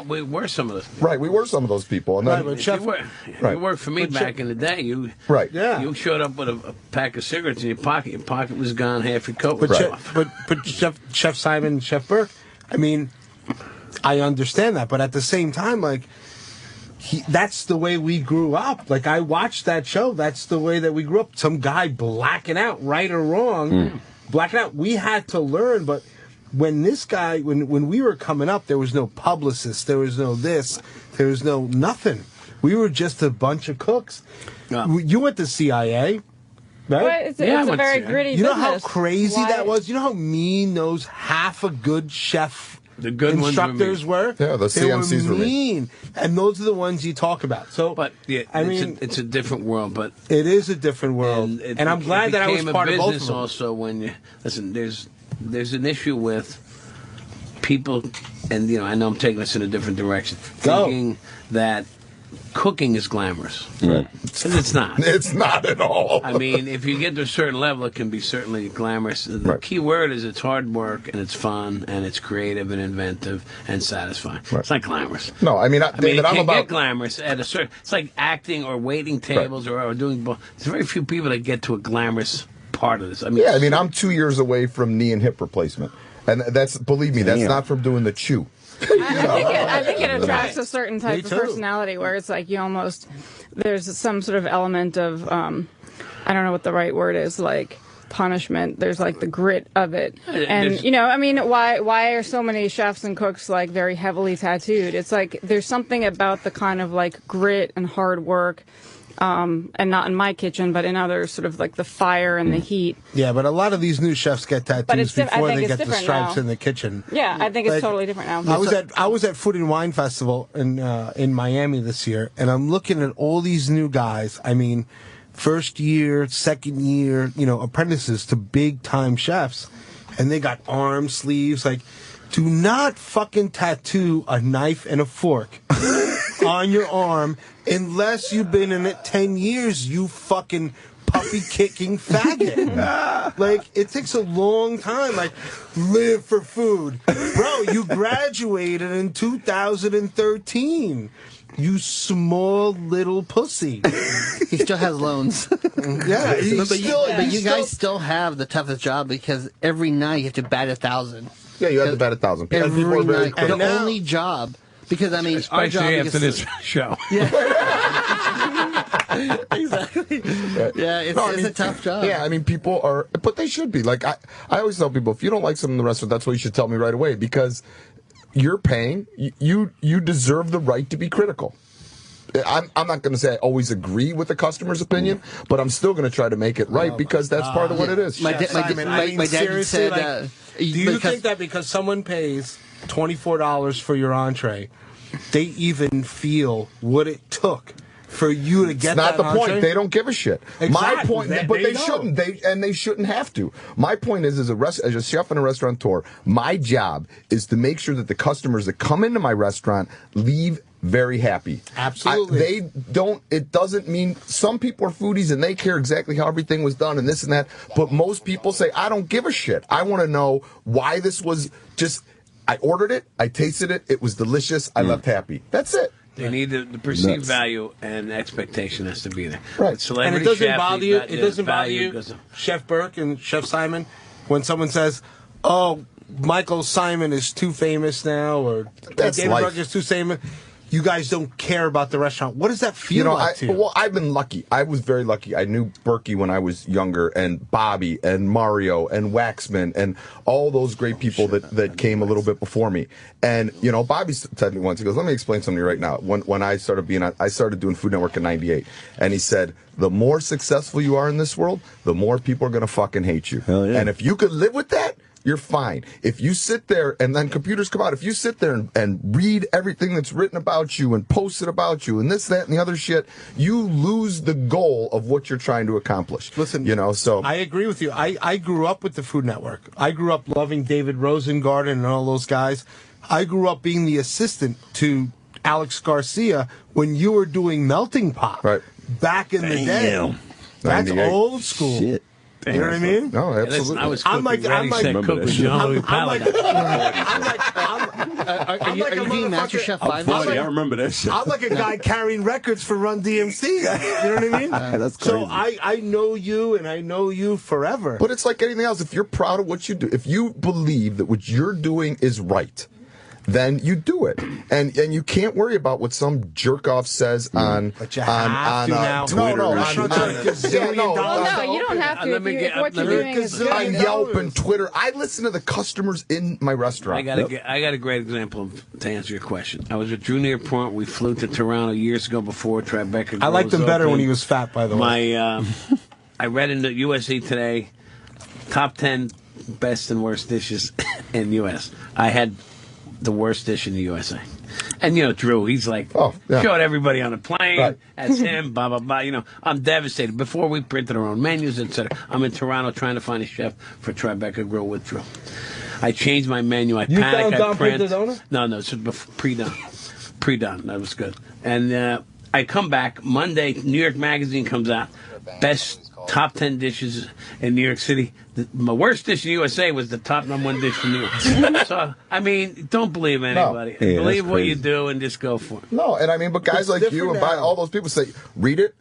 we were some of those people. Right, we were some of those people. And then, you worked for me back in the day. You showed up with a pack of cigarettes in your pocket. Your pocket was gone, half your coat was off. But Chef Simon, Chef Burke, I mean, I understand that, but at the same time, like, that's the way we grew up. Like, I watched that show. That's the way that we grew up. Some guy blacking out, right or wrong, blacking out. We had to learn, but when this guy, when we were coming up, there was no publicist, there was no this, there was no nothing. We were just a bunch of cooks. You went to CIA, right? Well, it's a very gritty You know business. how crazy that was? You know how mean those half a good chef instructors were? Yeah, the CMCs were mean. And those are the ones you talk about. So, but I mean, it's a different world. But it is a different world, and I'm glad that I was part of both of them. Also, when you listen, there's an issue with people, and I know I'm taking us in a different direction, thinking that cooking is glamorous. Right. And it's not. It's not at all. I mean, if you get to a certain level, it can be certainly glamorous. The key word is it's hard work, and it's fun, and it's creative and inventive and satisfying. Right. It's not glamorous. No, I mean, David, it can get glamorous at a certain... It's like acting or waiting tables or doing... There's very few people that get to a glamorous part of this. I mean, I'm 2 years away from knee and hip replacement. And that's, believe me, that's not from doing the chew. I think it attracts a certain type of personality where it's like there's some sort of element of, I don't know what the right word is, like punishment. There's like the grit of it. And, why are so many chefs and cooks like very heavily tattooed? It's like there's something about the kind of like grit and hard work. And not in my kitchen, but in others, sort of like the fire and the heat. Yeah, but a lot of these new chefs get tattoos before they get the stripes in the kitchen. Yeah, I think it's totally different now. I was at Food and Wine Festival in Miami this year, and I'm looking at all these new guys. I mean, first year, second year, apprentices to big time chefs, and they got arm sleeves. Like, do not fucking tattoo a knife and a fork on your arm unless you've been in it 10 years, you fucking puppy-kicking faggot. Like, it takes a long time. Like, live for food. Bro, you graduated in 2013. You small little pussy. He still has loans. Yeah, but you guys still have the toughest job because every night you have to bat 1,000. Yeah, you have to bat 1,000. Every night. And the only job. Because, I mean, our job after this show. Yeah. Exactly. Yeah, it's a tough job. Yeah, I mean, people are, but they should be. Like, I always tell people, if you don't like something in the restaurant, that's what you should tell me right away, because you're paying, you deserve the right to be critical. I'm not going to say I always agree with the customer's opinion, but I'm still going to try to make it right because that's part of what it is. My dad said, do you think that because someone pays $24 for your entree, they even feel what it took for you to get that entree? It's not the point. Entree? They don't give a shit. Exactly. My point, but they shouldn't. They shouldn't have to. My point is, as a chef and a restaurateur, my job is to make sure that the customers that come into my restaurant leave very happy. Absolutely. It doesn't mean, some people are foodies and they care exactly how everything was done and this and that, but most people say, I don't give a shit. I want to know why this was just, I ordered it, I tasted it, it was delicious, I left happy. That's it. They need the perceived value and expectation has to be there. Right. And it doesn't bother you. It doesn't bother you, Chef Burke and Chef Simon, when someone says, "Oh, Michael Simon is too famous now," or "David Burke is too famous." You guys don't care about the restaurant. What does that feel like to you? Well, I've been lucky. I was very lucky. I knew Berkey when I was younger, and Bobby, and Mario, and Waxman, and all those great people that came a little bit before me. And, Bobby said to me once, he goes, let me explain something to you right now. When I started doing Food Network in 98, and he said, the more successful you are in this world, the more people are going to fucking hate you. Hell yeah. And if you could live with that, you're fine. If you sit there and then computers come out, if you sit there and read everything that's written about you and posted about you and this, that, and the other shit, you lose the goal of what you're trying to accomplish. Listen, so I agree with you. I grew up with the Food Network. I grew up loving David Rosengarten and all those guys. I grew up being the assistant to Alex Garcia when you were doing Melting Pot back in the day. That's 98. old school. Shit. You know what I mean? No, absolutely. I was cooking ready, set cook with Jean-Louis Paladin. Are you doing MasterChef Live? I remember that shit. I'm like a guy carrying records for Run DMC. You know what I mean? That's crazy. So I know you, and I know you forever. But it's like anything else. If you're proud of what you do, if you believe that what you're doing is right, then you do it, and you can't worry about what some jerk off says on But you have to now. Twitter. No, you don't have to. If what you're doing is good. On Yelp and Twitter, I listen to the customers in my restaurant. I got a great example to answer your question. I was at Drew Nearpoint. We flew to Toronto years ago before Tribeca. I liked him better when he was fat, by the way. I read in the USA Today, top 10 best and worst dishes in U.S. I had the worst dish in the USA. And, Drew, he's like, showed everybody on the plane. Right. That's him, blah, blah, blah. I'm devastated. Before we printed our own menus, etc., I'm in Toronto trying to find a chef for Tribeca Grill with Drew. I changed my menu. I panicked. I print. No, it's pre-done. Pre-done. That was good. And I come back. Monday, New York Magazine comes out. Best top 10 dishes in New York City. My worst dish in the USA was the top #1 dish in New York. So, don't believe anybody. No. Yeah, believe what you do and just go for it. No, and but guys like you and all those people say, read it.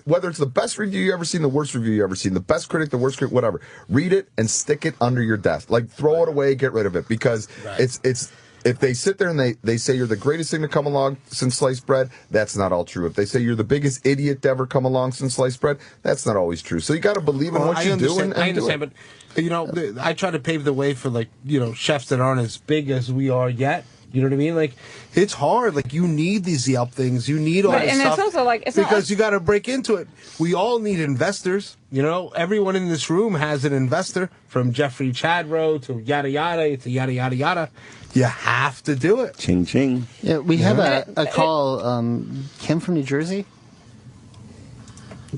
Whether it's the best review you ever seen, the worst review you ever seen, the best critic, the worst critic, whatever. Read it and stick it under your desk. Like, throw it away, get rid of it. Because it's if they sit there and they say you're the greatest thing to come along since sliced bread, that's not all true. If they say you're the biggest idiot to ever come along since sliced bread, that's not always true. So you got to believe in what you do. I understand, but I try to pave the way for chefs that aren't as big as we are yet. You know what I mean? Like, it's hard. Like, you need these Yelp things. You need all this stuff. And it's also like because you got to break into it. We all need investors. Everyone in this room has an investor, from Jeffrey Chadro to yada yada to yada yada yada. You have to do it. Ching ching. Yeah, we have a call. Kim from New Jersey.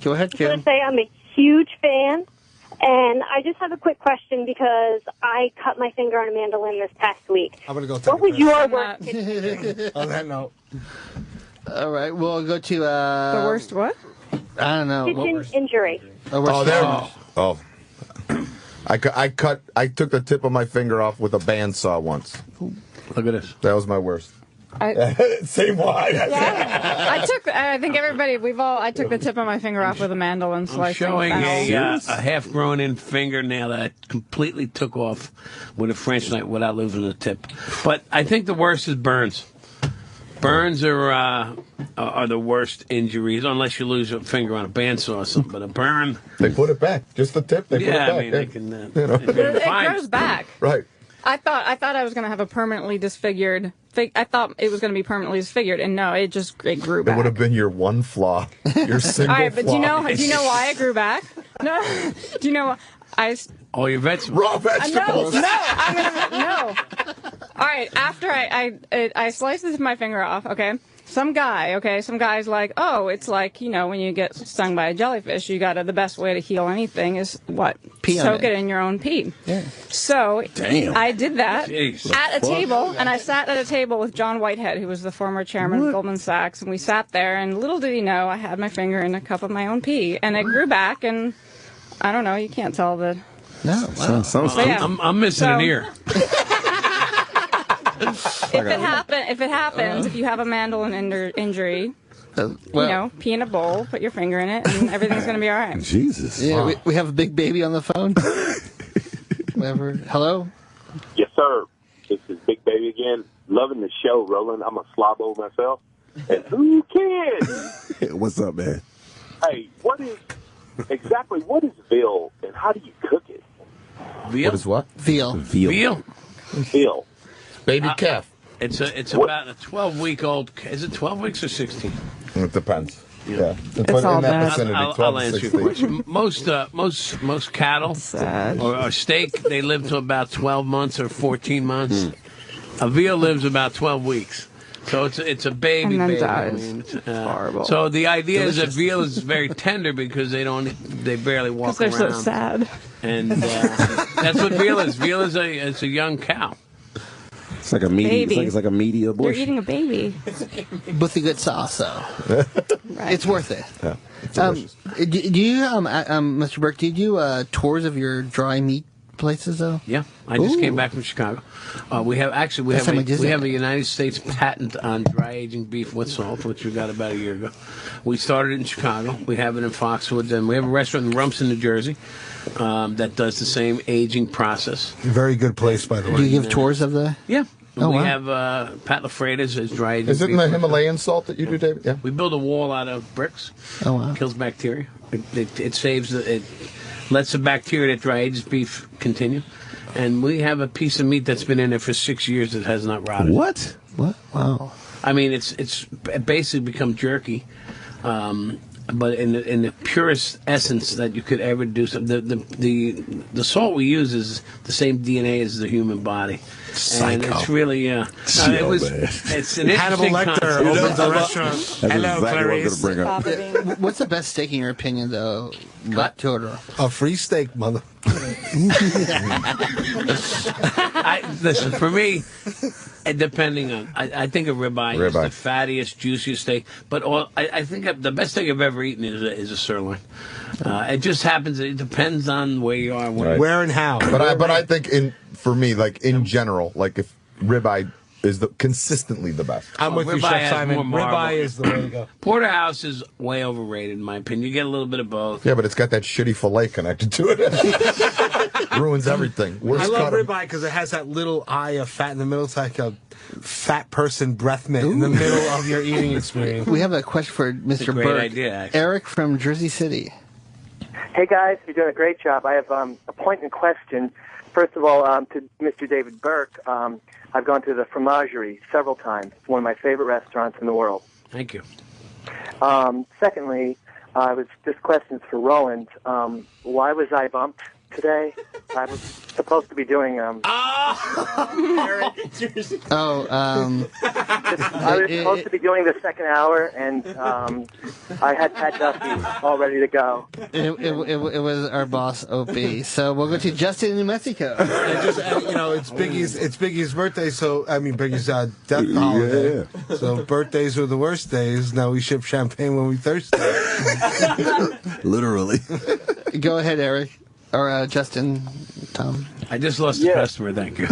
Go ahead, Kim. I want to say I'm a huge fan. And I just have a quick question because I cut my finger on a mandolin this past week. I'm going to go What was your worst kitchen? On that note. All right, we'll go to... the worst what? I don't know. Kitchen injury. I took the tip of my finger off with a bandsaw once. Look at this. That was my worst. Same one. Yeah. I think everybody, I took the tip of my finger off with a mandolin slice. I'm showing a half-grown-in fingernail that I completely took off with a French knife without losing the tip. But I think the worst is burns. Burns are the worst injuries, unless you lose a finger on a bandsaw or something. But a burn, they put it back. Just the tip. They put it back. They can. It grows back. Right. I thought I was going to have a permanently disfigured. I thought it was going to be permanently disfigured, and no, it grew back. It would have been your one flaw, your single All right, but flaw. do you know why it grew back? No. Do you know why? All your vegetables. Raw vegetables. No. All right, after I sliced my finger off, okay? Some guy's like, oh, it's like, when you get stung by a jellyfish, the best way to heal anything is what? Soak it in your own pee. Yeah. So I did that Jeez. at a table, and I sat at a table with John Whitehead, who was the former chairman of Goldman Sachs, and we sat there, and little did he know I had my finger in a cup of my own pee, and it grew back, and I don't know, you can't tell the... No, wow. I'm missing an ear. If it happens, if you have a mandolin injury, pee in a bowl, put your finger in it, and everything's going to be all right. Jesus. Yeah, wow. we have a big baby on the phone. Whatever. Hello? Yes, sir. This is Big Baby again. Loving the show, Roland. I'm a slobbo myself. And who cares? What's up, man? Hey, what is veal, and how do you cook it? Veal? What is what? Veal. Veal. Baby calf. It's about a 12-week-old. Is it 12 weeks or 16? It depends. Yeah. It's But all in that bad. vicinity, I'll 12 to answer your 16. question. Most cattle or steak, they live to about 12 months or 14 months. A veal lives about 12 weeks. So it's a baby And then baby. dies. Horrible. So the idea is that veal is very tender because they barely walk around. Because they're so sad. And that's what veal is. Veal is a young cow. It's like a meaty. Baby. It's like a meaty You're abortion. eating a baby. With a good sauce, though. It's worth it. Yeah, do you, Mr. Burke, do you do tours of your dry meat places, though? Yeah, I just came back from Chicago. We have a United States patent on dry aging beef with salt, which we got about a year ago. We started in Chicago. We have it in Foxwoods, and we have a restaurant in Rumson, New Jersey, that does the same aging process. Very good place, by the way. Do you give tours of the? Yeah. Oh, we wow. have Pat LaFreda's is dry aging. Is it beef the with Himalayan salt that you do, David? Yeah. We build a wall out of bricks. Oh, wow. Kills bacteria. It saves it lets the bacteria that dry ages beef continue. And we have a piece of meat that's been in there for 6 years that has not rotted. What? Wow. I mean, it's basically become jerky, but in the purest essence that you could ever do. The salt we use is the same DNA as the human body. Psycho. And it's really it's an Hannibal interesting Lecter concept. opens a restaurant. That's Hello, exactly what I Clarice. was going to bring up. What's the best steak in your opinion, though? Theodore? A free steak, mother. Listen, for me, depending on, I think a ribeye is the fattiest, juiciest steak. But I think the best steak I've ever eaten is a sirloin. It just happens. It depends on where you are, Where and how. But I think for me, like in general, like if ribeye is consistently the best. I'm with you, Chef Simon. Ribeye is the way to go. Porterhouse is way overrated, in my opinion. You get a little bit of both. Yeah, but it's got that shitty fillet connected to it. Ruins everything. I love ribeye because it has that little eye of fat in the middle. It's like a fat person breath mint in the middle of your eating experience. We have a question for Mr. great Burke. idea, actually. Eric from Jersey City. Hey guys, you're doing a great job. I have a point and question. First of all, to Mr. David Burke, I've gone to the Fromagerie several times. It's one of my favorite restaurants in the world. Thank you. Secondly, this question's for Roland. Why was I bumped today? I was supposed to be doing. I was supposed to be doing the second hour, and I had Pat Duffy all ready to go. It was our boss, Opie. So we'll go to Justin in New Mexico. It's Biggie's birthday, so Biggie's death holiday. Yeah. So birthdays are the worst days. Now we ship champagne when we thirsty. Literally. Go ahead, Eric. Or Justin, Tom. I just lost a customer, thank you.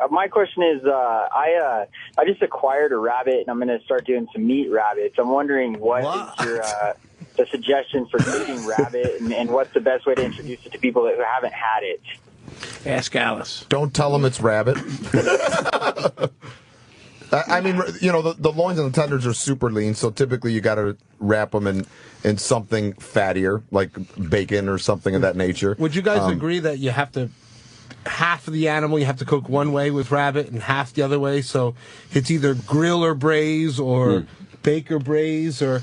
My question is, I just acquired a rabbit, and I'm going to start doing some meat rabbits. I'm wondering what is your the suggestion for eating rabbit, and what's the best way to introduce it to people who haven't had it? Ask Alice. Don't tell them it's rabbit. I mean, the loins and the tenders are super lean, so typically you got to wrap them in something fattier, like bacon or something of that nature. Would you guys agree that you have to, half of the animal you have to cook one way with rabbit and half the other way? So it's either grill or braise or bake or braise, or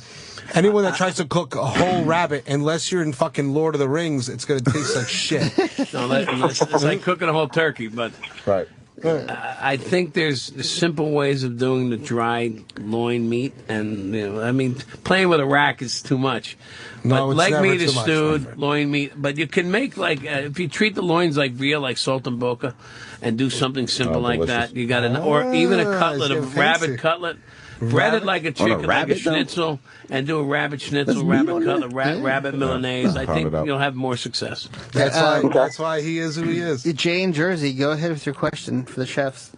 anyone that tries to cook a whole rabbit, unless you're in fucking Lord of the Rings, it's going to taste like shit. No, it's like cooking a whole turkey, but right. I think there's simple ways of doing the dry loin meat, and playing with a rack is too much. No, but it's leg never meat too is much, stewed, loin meat. But you can make if you treat the loins like veal, like salt and boca, and do something simple like delicious. that. You got or even a cutlet, a getting rabbit fancy. cutlet. Breaded like a chicken, like a schnitzel, and do a rabbit schnitzel, rabbit cutlet, rabbit Milanese. I think you'll have more success. That's why he is who he is. Jay in Jersey, go ahead with your question for the chefs.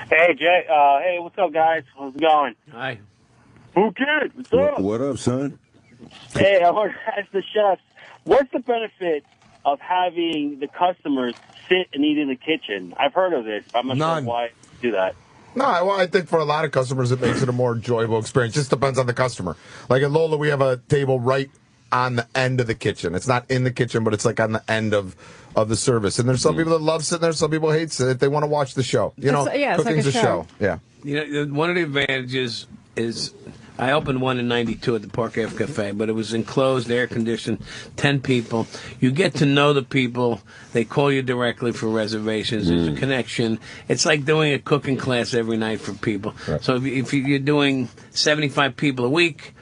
Hey, Jay. Hey, what's up, guys? How's it going? Hi. Who kid? What's up? What up, son? Hey, I want to ask the chefs, what's the benefit of having the customers sit and eat in the kitchen? I've heard of it. I'm not sure why you do that. No, I think for a lot of customers it makes it a more enjoyable experience. Just depends on the customer. Like at Lola, we have a table right on the end of the kitchen. It's not in the kitchen, but it's like on the end of the service. And there's some people that love sitting there. Some people hate it. They want to watch the show. You know, it's cooking's like a show. Yeah. You know, one of the advantages is I opened one in '92 at the Park Ave Cafe, but it was enclosed, air conditioned, 10 people. You get to know the people. They call you directly for reservations. There's a connection. It's like doing a cooking class every night for people. Right. So if you're doing 75 people a week,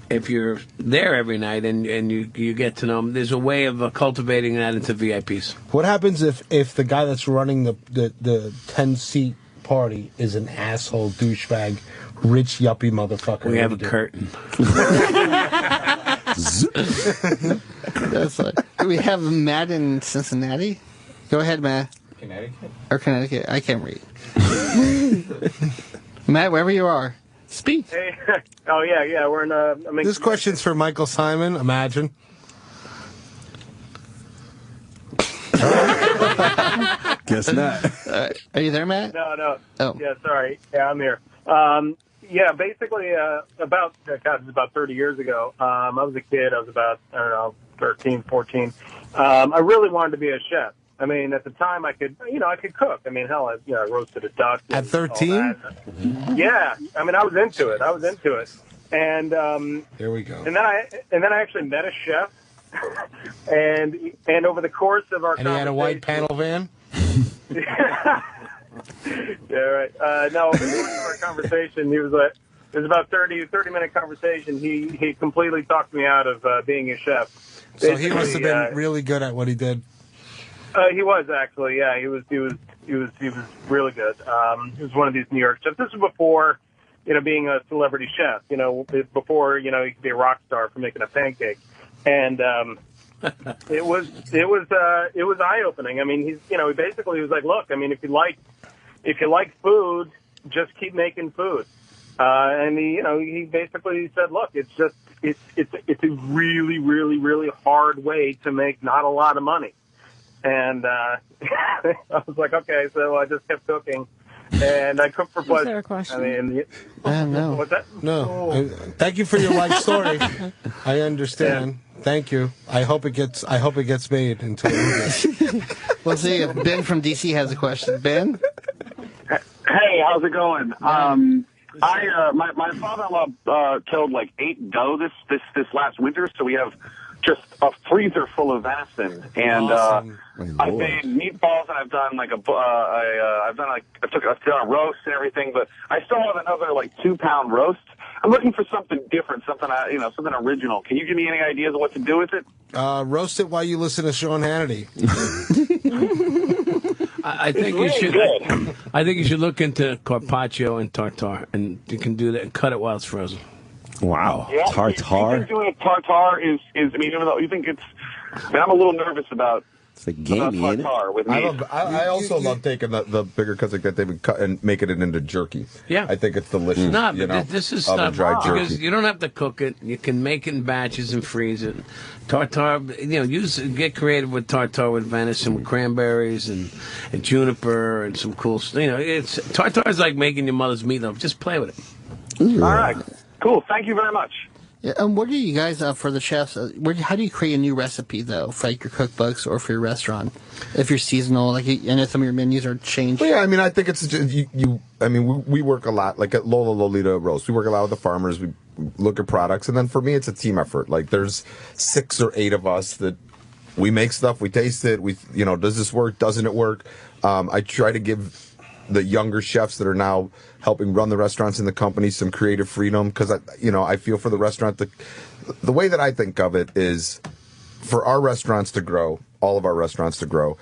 if you're there every night and you get to know them, there's a way of cultivating that into VIPs. What happens if the guy that's running the 10-seat party is an asshole, douchebag, rich yuppie motherfucker? We have a curtain. That's like, we have Matt in Cincinnati. Go ahead, Matt. Connecticut? Or Connecticut. I can't read. Matt, wherever you are, speak. Hey. Oh, yeah. We're in This question's for Michael Simon, imagine. Guess not. Are you there, Matt? No. Oh. Yeah, sorry. Yeah, I'm here. Yeah, basically, about 30 years ago, I was a kid. I was about, 13, 14. I really wanted to be a chef. I mean, at the time, I could cook. I mean, hell, I roasted a duck. At 13? Yeah. I mean, I was into it. And there we go. And then I actually met a chef. and over the course of our and he had a white panel van. Yeah, right. No, over the course of our conversation, it was about 30-minute conversation. He completely talked me out of being a chef. So he must have been really good at what he did. He was actually, yeah. He was really good. He was one of these New York chefs. This was before, being a celebrity chef. Before he could be a rock star for making a pancake. And it was eye opening. I mean, he was like, look, I mean, if you like food, just keep making food. And he basically said, look, it's a really, really, really hard way to make not a lot of money. And I was like, okay, so I just kept cooking. And I cook for pleasure. Is there a question? I mean, no. What's that? No. Thank you for your life story. I understand. Yeah. Thank you. I hope it gets made into a movie. We'll see if Ben from DC has a question. Ben? Hey, how's it going? My father-in-law killed like 8 doe this last winter, so we have just a freezer full of venison, and I've made meatballs, and I've done like I've done a roast and everything, but I still have another like 2-pound roast. I'm looking for something different, something original. Can you give me any ideas of what to do with it? Roast it while you listen to Sean Hannity. I think you should. I think you should look into carpaccio and tartare, and you can do that and cut it while it's frozen. Wow, yeah, tartare. You think doing a tartare is? I mean, even though you think it's, I'm a little nervous about. It's a gamey, isn't it? With meat. I also love taking the bigger cuts like that they would cut and making it into jerky. Yeah, I think it's delicious. No, but this is stuff dried jerky. because you don't have to cook it. You can make it in batches and freeze it. Tartare, get creative with tartare with venison, with cranberries and juniper and some cool. Tartare is like making your mother's meatloaf. Just play with it. All right, cool. Thank you very much. Yeah, what do you guys for the chefs? How do you create a new recipe though for like your cookbooks or for your restaurant? If you're seasonal, like I know some of your menus are changed. Well, yeah, I mean, I think it's we work a lot like at Lola Lolita Roast. We work a lot with the farmers. We look at products, and then for me, it's a team effort. Like there's 6 or 8 of us that we make stuff, we taste it. We does this work? Doesn't it work? I try to give the younger chefs that are now helping run the restaurants in the company some creative freedom because I feel for the restaurant. The way that I think of it is for our restaurants to grow, all of our restaurants to grow.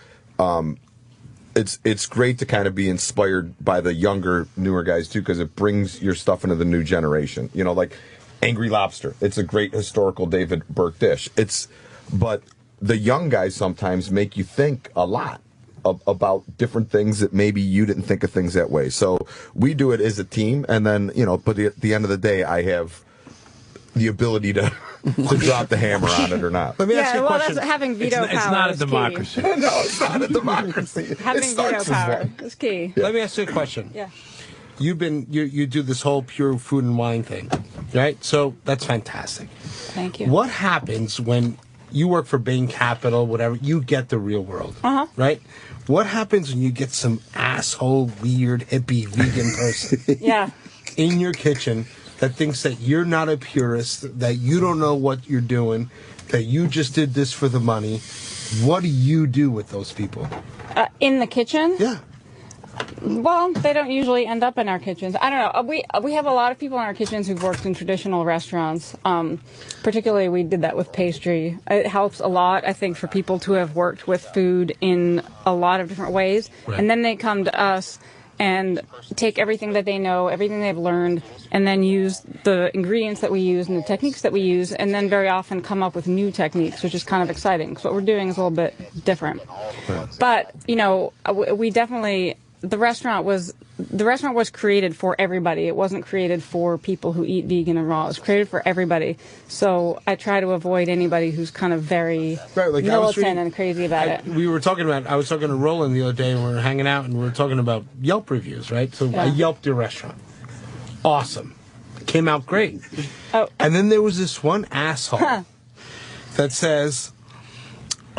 It's great to kind of be inspired by the younger, newer guys too because it brings your stuff into the new generation. Like Angry Lobster. It's a great historical David Burke dish. But the young guys sometimes make you think a lot about different things that maybe you didn't think of things that way. So we do it as a team, and then, but at the end of the day, I have the ability to drop the hammer on it or not. Let me ask you a question. That's having veto power. It's not a democracy. No, it's not a democracy. Having veto power is key. Yeah. Let me ask you a question. Yeah. you do this whole pure food and wine thing, right? So that's fantastic. Thank you. What happens when you work for Bain Capital, whatever, you get the real world, right? What happens when you get some asshole, weird, hippie, vegan person in your kitchen that thinks that you're not a purist, that you don't know what you're doing, that you just did this for the money? What do you do with those people? In the kitchen? Yeah. Well, they don't usually end up in our kitchens. I don't know. We have a lot of people in our kitchens who've worked in traditional restaurants. Particularly, we did that with pastry. It helps a lot, I think, for people to have worked with food in a lot of different ways. Right. And then they come to us and take everything that they know, everything they've learned, and then use the ingredients that we use and the techniques that we use, and then very often come up with new techniques, which is kind of exciting. Because what we're doing is a little bit different. But, we definitely... The restaurant was created for everybody. It wasn't created for people who eat vegan and raw. It was created for everybody. So I try to avoid anybody who's kind of very militant and crazy about it. I was talking to Roland the other day, and we were hanging out, and we were talking about Yelp reviews, right? So I Yelped your restaurant. Awesome. Came out great. Oh. And then there was this one asshole that says...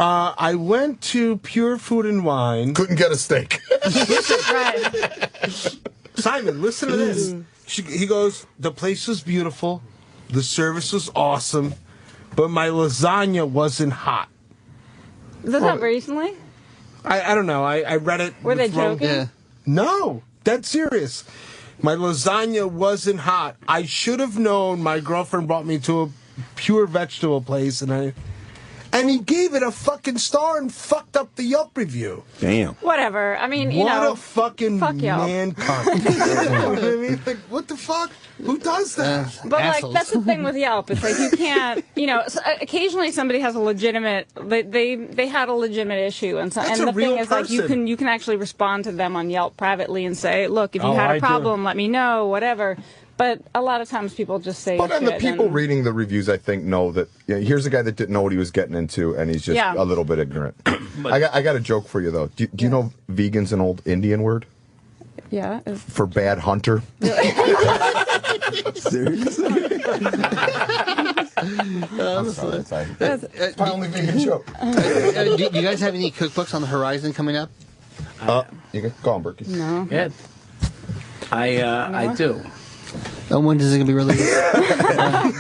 I went to Pure Food and Wine. Couldn't get a steak. Simon, listen to this. He goes, the place was beautiful. The service was awesome. But my lasagna wasn't hot. Is that recently? I don't know. I read it. Were they joking? Yeah. No, dead serious. My lasagna wasn't hot. I should have known. My girlfriend brought me to a pure vegetable place, and he gave it a fucking star and fucked up the Yelp review. Damn. Whatever. I mean, what a fucking fuck Yelp. man cunt. You know what I mean? Like, what the fuck? Who does that? But like that's the thing with Yelp. It's like you can't, occasionally somebody has a legitimate. They had a legitimate issue, and the thing is like you can actually respond to them on Yelp privately and say, look, if you had a problem, let me know, whatever. But a lot of times people just say. But the people reading the reviews, I think, know that here's a guy that didn't know what he was getting into, and he's just a little bit ignorant. I got a joke for you though. Do you know vegan's an old Indian word? Yeah. For bad hunter. Seriously? I'm sorry. It's my only vegan joke. Do you guys have any cookbooks on the horizon coming up? You can go on, Berkey. No. Yeah. I do. And when is it going to be released? I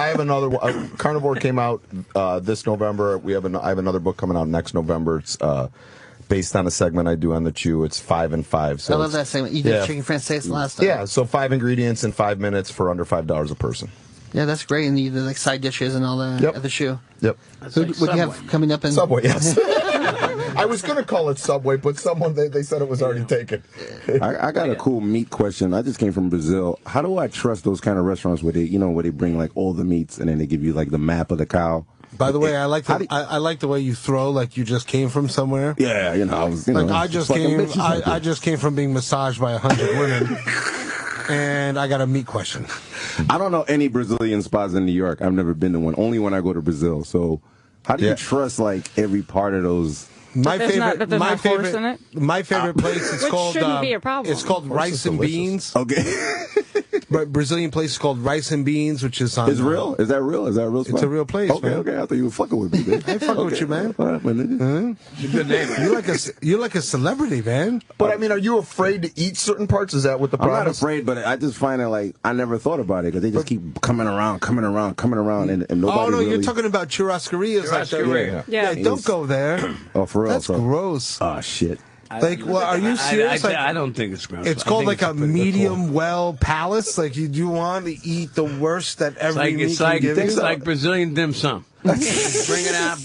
have another one. Carnivore came out this November. I have another book coming out next November. It's based on a segment I do on the Chew. It's 5 and 5. So I love that segment. You did chicken francaise last time. Yeah, so 5 ingredients in 5 minutes for under $5 a person. Yeah, that's great. And you did like side dishes and all that at the Chew. Yep. So what do you have coming up in Subway? Yes. I was going to call it Subway, but they said it was already taken. I got a cool meat question. I just came from Brazil. How do I trust those kind of restaurants where they bring like all the meats and then they give you like the map of the cow? By the way, I like the way you throw like you just came from somewhere. Yeah, I was. I just came from being massaged by 100 women. And I got a meat question. I don't know any Brazilian spots in New York. I've never been to one. Only when I go to Brazil. So how do you trust like every part of those? My favorite place is Which called shouldn't be a problem. It's called Rice and Beans. Okay. But Brazilian place is called Rice and Beans, which is on. It's real? Is that real? Is that a real spot? It's a real place, okay, man. Okay, I thought you were fucking with me, man. I ain't fucking with you, man. All right, man. It's a good name. You're like a celebrity, man. But I mean, are you afraid to eat certain parts? Is that what the problem is? I'm not afraid, but I just find it like I never thought about it because they just keep coming around, and nobody. Oh no, really... you're talking about churrascarias. Yeah. Don't go there. Oh, for real? That's gross. Oh shit. Like, well, are you serious? I don't think it's gross. It's called like a medium well palace. Like you want to eat the worst that every meat can give you. It's like Brazilian dim sum. Bring it out.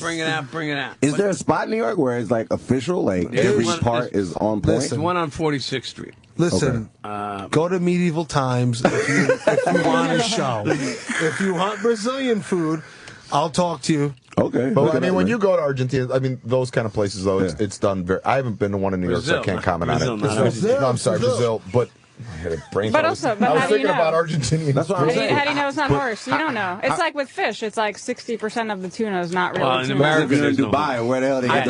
Is there a spot in New York where it's like official, like every part is on point? There's one on 46th Street. Listen, go to Medieval Times if you want a show. If you want Brazilian food, I'll talk to you. Okay. But I mean, when you go to Argentina, I mean, those kind of places, though, it's done very. I haven't been to one in New York, so I can't comment on it. Brazil. No, I'm sorry, Brazil. But I had a brain But fart. also, but I was how do you thinking know? about Argentinian. That's what I'm saying. How do you know it's not horse? You don't know. It's like with fish. It's like 60% of the tuna is not really Well, in tuna. America, If you're in there's no Dubai, or where the hell they get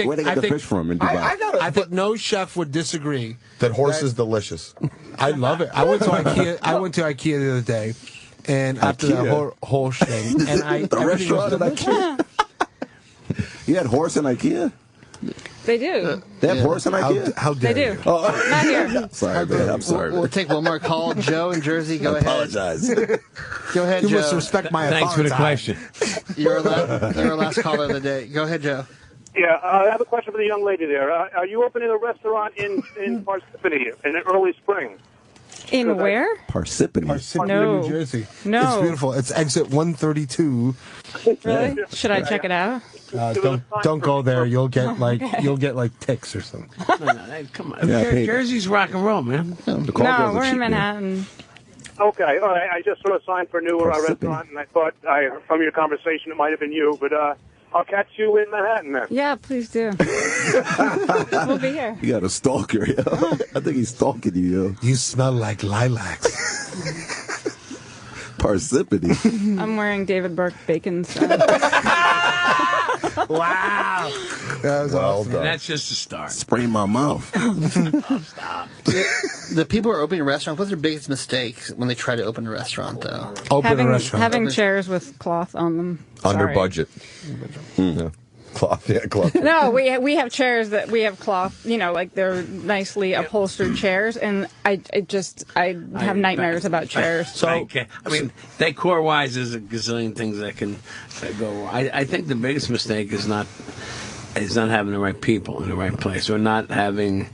where they get the fish from in Dubai? I think no chef would disagree that horse is delicious. I love it. I went to IKEA the other day, and after that whole thing, and the restaurant at IKEA. You had horse in IKEA? They do. They have horse in IKEA? How They dare do. you? Not here. Sorry, man. I'm sorry. We'll take one more call. Joe in Jersey, go I ahead. apologize. Go ahead, You Joe. must respect my Thanks for the authority. question. You're our last caller of the day. Go ahead, Joe. Yeah, I have a question for the young lady there. Are you opening a restaurant in Parsippany in early spring? In where? Parsippany. Parsippany, No. New Jersey. No. It's beautiful. It's exit 132. Really? Should I check it out? Don't go there. You'll get like ticks or something. Hey, come on. Yeah, Jersey's rock and roll, man. No, we're in Manhattan. Okay, all right. I just saw a sign for a new restaurant, and I thought from your conversation it might have been you, but I'll catch you in Manhattan then. Yeah, please do. We'll be here. You got a stalker, yo. I think he's stalking you, yo. You smell like lilacs. Parsippany. I'm wearing David Burke bacon. Wow. That was awesome. done. That's just a start. Spray my mouth. Stop. The people who are opening restaurants, what's their biggest mistake when they try to open a restaurant, though? Open a restaurant. Having chairs with cloth on them. Under Sorry. budget. Yeah. Cloth, yeah, cloth. No, we have chairs that we have cloth, like they're nicely upholstered chairs, and I have nightmares about chairs. So I mean, decor-wise, there's a gazillion things that can go wrong. I think the biggest mistake is not having the right people in the right place, or not having.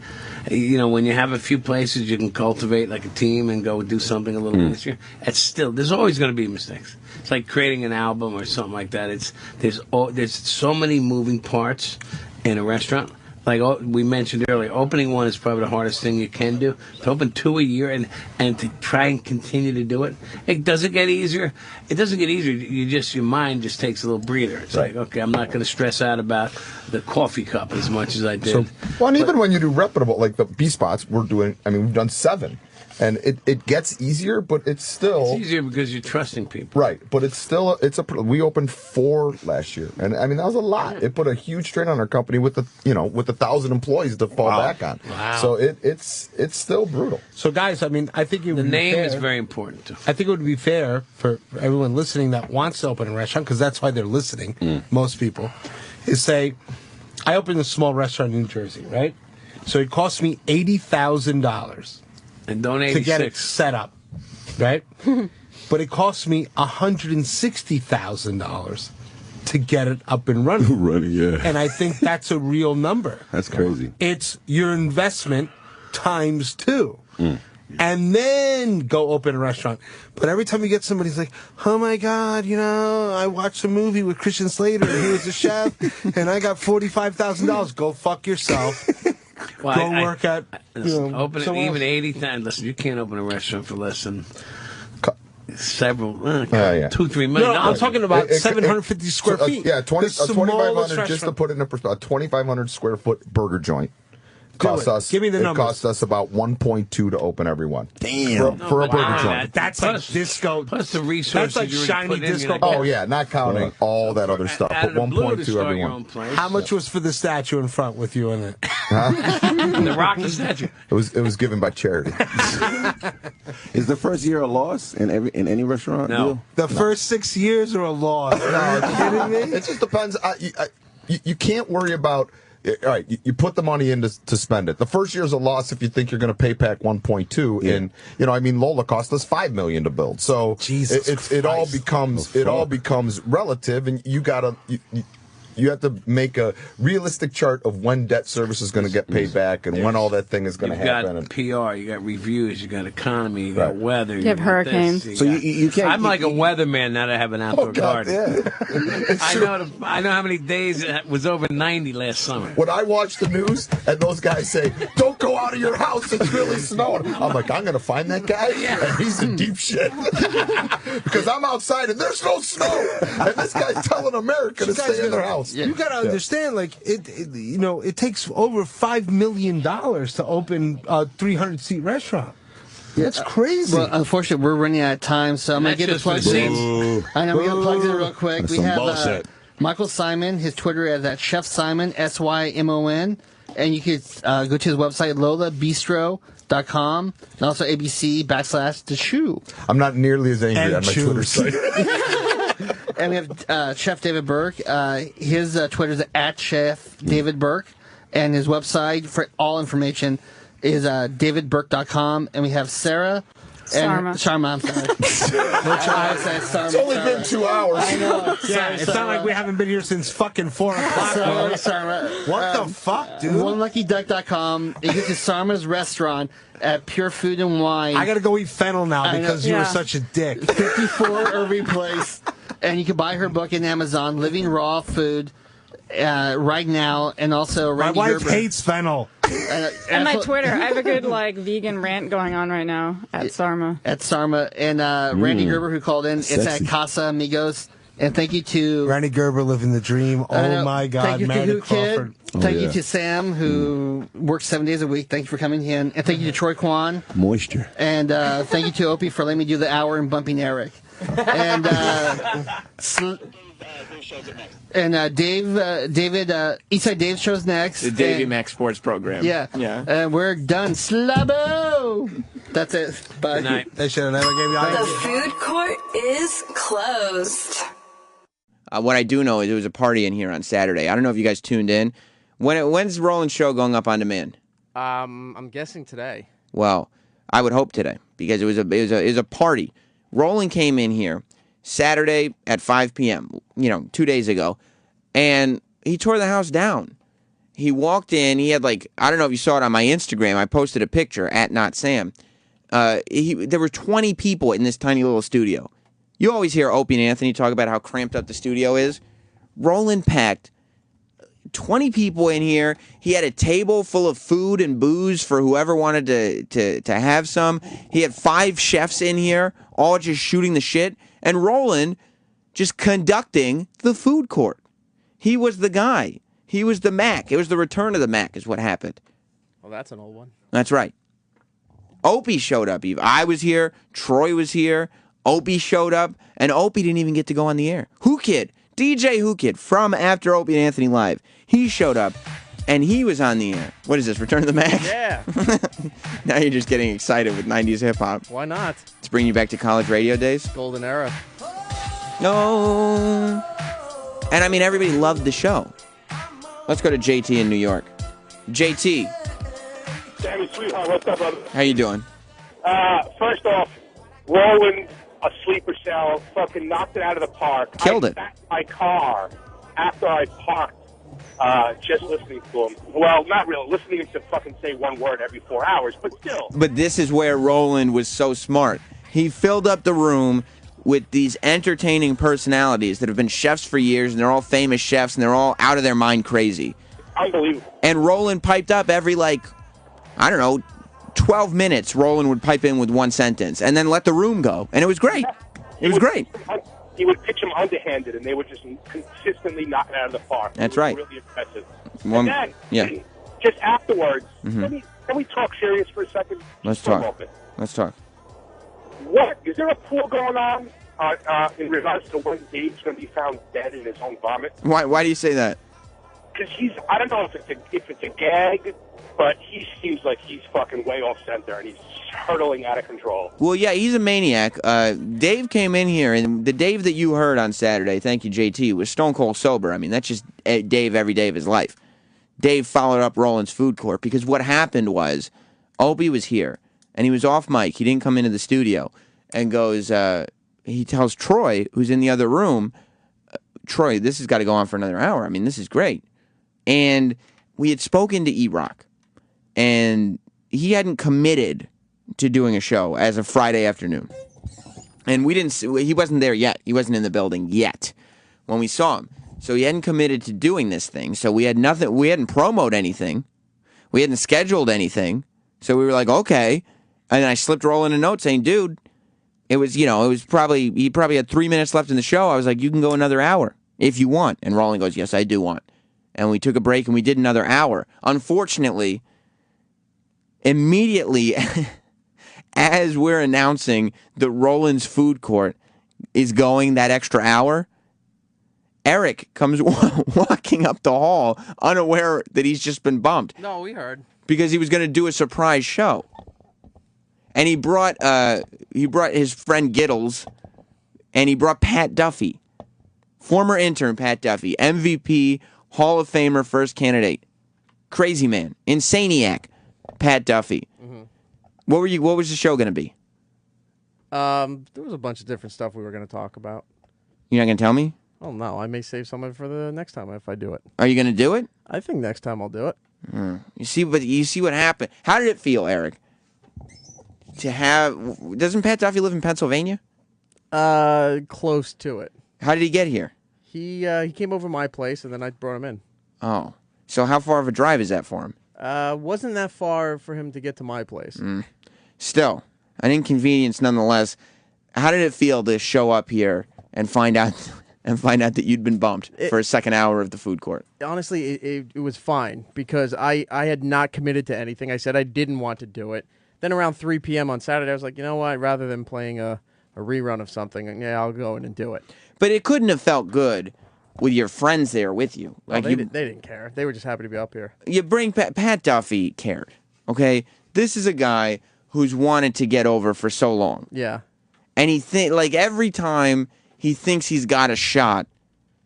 When you have a few places you can cultivate like a team and go do something a little nicer. There's always going to be mistakes. It's like creating an album or something like that. There's so many moving parts in a restaurant. Like we mentioned earlier, opening one is probably the hardest thing you can do. To open 2 a year and to try and continue to do it, it doesn't get easier. It doesn't get easier. Your mind just takes a little breather. It's like, okay, I'm not going to stress out about the coffee cup as much as I did. And even when you do reputable, like the B spots, we've done 7. And it gets easier, but it's still... It's easier because you're trusting people. Right, but it's still... We opened 4 last year, and that was a lot. It put a huge strain on our company with 1,000 employees to fall back on. Wow. So it's still brutal. So guys, I think it would the be name fair. is very important too. I think it would be fair for everyone listening that wants to open a restaurant, because that's why they're listening, most people, is say, I opened a small restaurant in New Jersey, right? So it cost me $80,000. And donate to get it set up, right? But it cost me $160,000 to get it up and running. Yeah. And I think that's a real number. That's crazy. It's your investment times 2. And then go open a restaurant. But every time you get somebody who's like, oh my God, I watched a movie with Christian Slater and he was a chef and I got $45,000. Go fuck yourself. Well, Go work at open it somewhere even else. 80,000. Listen, you can't open a restaurant for less than several, 2-3 million. No, I'm talking about 750 square feet. Yeah, The 2,500 smallest just to restaurant. put it in perspective. A 2,500 square foot burger joint cost us. Give me the numbers. It cost us about 1.2 to open every one. Damn. For a burger joint. That's like disco. Plus the resources. That's like you already shiny put in, disco. Oh yeah, not counting all that other stuff, but Added a blue to 1.2 start every your one. own place. How much was for the statue in front with you in it? The Rocky statue. It was given by charity. Is the first year a loss in any restaurant? No. Deal? The first 6 years are a loss. Are you kidding me? It just depends. You can't worry about. All right, you put the money in to spend it. The first year's a loss if you think you're going to pay back 1.2. And Lola cost us $5 million to build. So it all becomes relative, and you gotta. You have to make a realistic chart of when debt service is going to get paid back and when all that thing is going to happen. You've got PR, you got reviews, you got economy, you got weather. You have hurricanes. This, So you can't. I'm like a weatherman now that I have an outdoor garden. Yeah. I know how many days it was over 90 last summer. When I watch the news and those guys say, "Don't go out of your house, it's really snowing," I'm like, I'm going to find that guy, and he's in deep shit because I'm outside and there's no snow, and this guy's telling America to stay in their house. You got to understand, like it takes over $5 million to open a 300-seat restaurant. That's crazy. Well, unfortunately, we're running out of time, so I'm going to get the plugs in. I know, we got the plugs in real quick. That's We some have bullshit. Michael Simon. His Twitter is at Chef Simon, SYMON. And you can go to his website, lolabistro.com, and also ABC/The Shoe. I'm not nearly as angry And on my Twitter site. And we have Chef David Burke. His Twitter is at Chef David Burke. And his website for all information is davidburke.com. And we have Sarah. Sharma, I'm sorry. It's only been 2 hours. I know. Yeah, it's not like we haven't been here since fucking 4 o'clock. What the fuck, dude? OneLuckyDuck.com. You get to Sarma's restaurant at Pure Food and Wine. I got to go eat fennel now I know. because you were Yeah. such a dick. 54 Irving Place. And you can buy her book in Amazon, Living Raw Food, right now. And also My Randy wife Gerber. hates fennel. And my Twitter, I have a good vegan rant going on right now at Sarma. At Sarma. And Randy Gerber, who called in, it's Sexy. at Casa Amigos. And thank you to Randy Gerber living the dream. Oh my God, thank you to Meredith Who Kid. Crawford. Thank you to Sam, who works 7 days a week. Thank you for coming in. And thank you to Troy Kwan. Moisture. And thank you to Opie for letting me do the hour and bumping Eric. And David, Eastside Dave show's next. The Davey And- Mac Sports Program. Yeah. Yeah. And we're done. Slabo! That's it. Bye. Good night. They should have never gave you The food court is closed. What I do know is there was a party in here on Saturday. I don't know if you guys tuned in. When's Roland's show going up on demand? I'm guessing today. Well, I would hope today because it was a party. Roland came in here Saturday at 5 p.m., 2 days ago, and he tore the house down. He walked in. He had I don't know if you saw it on my Instagram. I posted a picture at Not Sam. There were 20 people in this tiny little studio. You always hear Opie and Anthony talk about how cramped up the studio is. Roland packed 20 people in here. He had a table full of food and booze for whoever wanted to have some. He had 5 chefs in here, all just shooting the shit. And Roland just conducting the food court. He was the guy. He was the Mac. It was the return of the Mac is what happened. Well, that's an old one. That's right. Opie showed up. I was here. Troy was here. Opie showed up. And Opie didn't even get to go on the air. Who Kid? DJ Who Kid from After Opie and Anthony Live. He showed up. And he was on the air. What is this? Return of the Mac? Yeah. Now you're just getting excited with 90s hip-hop. Why not? It's bringing you back to college radio days. Golden era. No. And I mean, everybody loved the show. Let's go to JT in New York. JT, Sammy, sweetheart, what's up, brother? how you doing? First off, Roland, a sleeper cell, fucking knocked it out of the park. Killed it. I sat in my car after I parked, just listening to him. Well, not really. Listening to him to fucking say one word every 4 hours, but still. But this is where Roland was so smart. He filled up the room with these entertaining personalities that have been chefs for years, and they're all famous chefs, and they're all out of their mind crazy. Unbelievable. And Roland piped up every, 12 minutes. Roland would pipe in with one sentence, and then let the room go. And it was great. It was great. He would pitch them underhanded, and they would just consistently knock it out of the park. That's It was right. Really impressive. One- And then, yeah. just afterwards, Mhm. can we talk serious for a second? Let's Just for a talk. moment. Let's talk. What is there a pool going on in regards to when Dave's going to be found dead in his own vomit? Why do you say that? Because I don't know if it's a gag, but he seems like he's fucking way off center and he's hurtling out of control. Well, yeah, he's a maniac. Dave came in here, and the Dave that you heard on Saturday, thank you, JT, was stone cold sober. I mean, that's just Dave every day of his life. Dave followed up Roland's food court because what happened was Opie was here, and he was off mic. He didn't come into the studio, and goes, he tells Troy, who's in the other room, Troy, this has got to go on for another hour. I mean, this is great. And we had spoken to Erock, and he hadn't committed to doing a show as of Friday afternoon. And he wasn't there yet. He wasn't in the building yet when we saw him. So he hadn't committed to doing this thing. So we had nothing. We hadn't promoted anything. We hadn't scheduled anything. So we were like, okay. And then I slipped Roland a note saying, dude, he probably had 3 minutes left in the show. I was like, you can go another hour if you want. And Roland goes, yes, I do want. And we took a break and we did another hour. Unfortunately, immediately as we're announcing that Roland's food court is going that extra hour, Eric comes walking up the hall unaware that he's just been bumped. No, we heard. Because he was going to do a surprise show. And he brought his friend Giddles, and he brought Pat Duffy, former intern Pat Duffy, MVP, Hall of Famer, first candidate. Crazy man. Insaniac. Pat Duffy. Mm-hmm. What was the show going to be? There was a bunch of different stuff we were going to talk about. You're not going to tell me? Oh, no. I may save some of it for the next time if I do it. Are you going to do it? I think next time I'll do it. You see what happened. How did it feel, Eric? Doesn't Pat Duffy live in Pennsylvania? Close to it. How did he get here? He came over to my place, and then I brought him in. Oh. So how far of a drive is that for him? Wasn't that far for him to get to my place. Still, an inconvenience nonetheless. How did it feel to show up here and find out that you'd been bumped for a second hour of the food court? Honestly, it was fine because I had not committed to anything. I said I didn't want to do it. Then around 3 p.m. on Saturday, I was like, you know what? Rather than playing a rerun of something, yeah, I'll go in and do it. But it couldn't have felt good with your friends there with you. Like they didn't care. They were just happy to be up here. You bring Pat Duffy cared. Okay, this is a guy who's wanted to get over for so long. Yeah, and every time he thinks he's got a shot,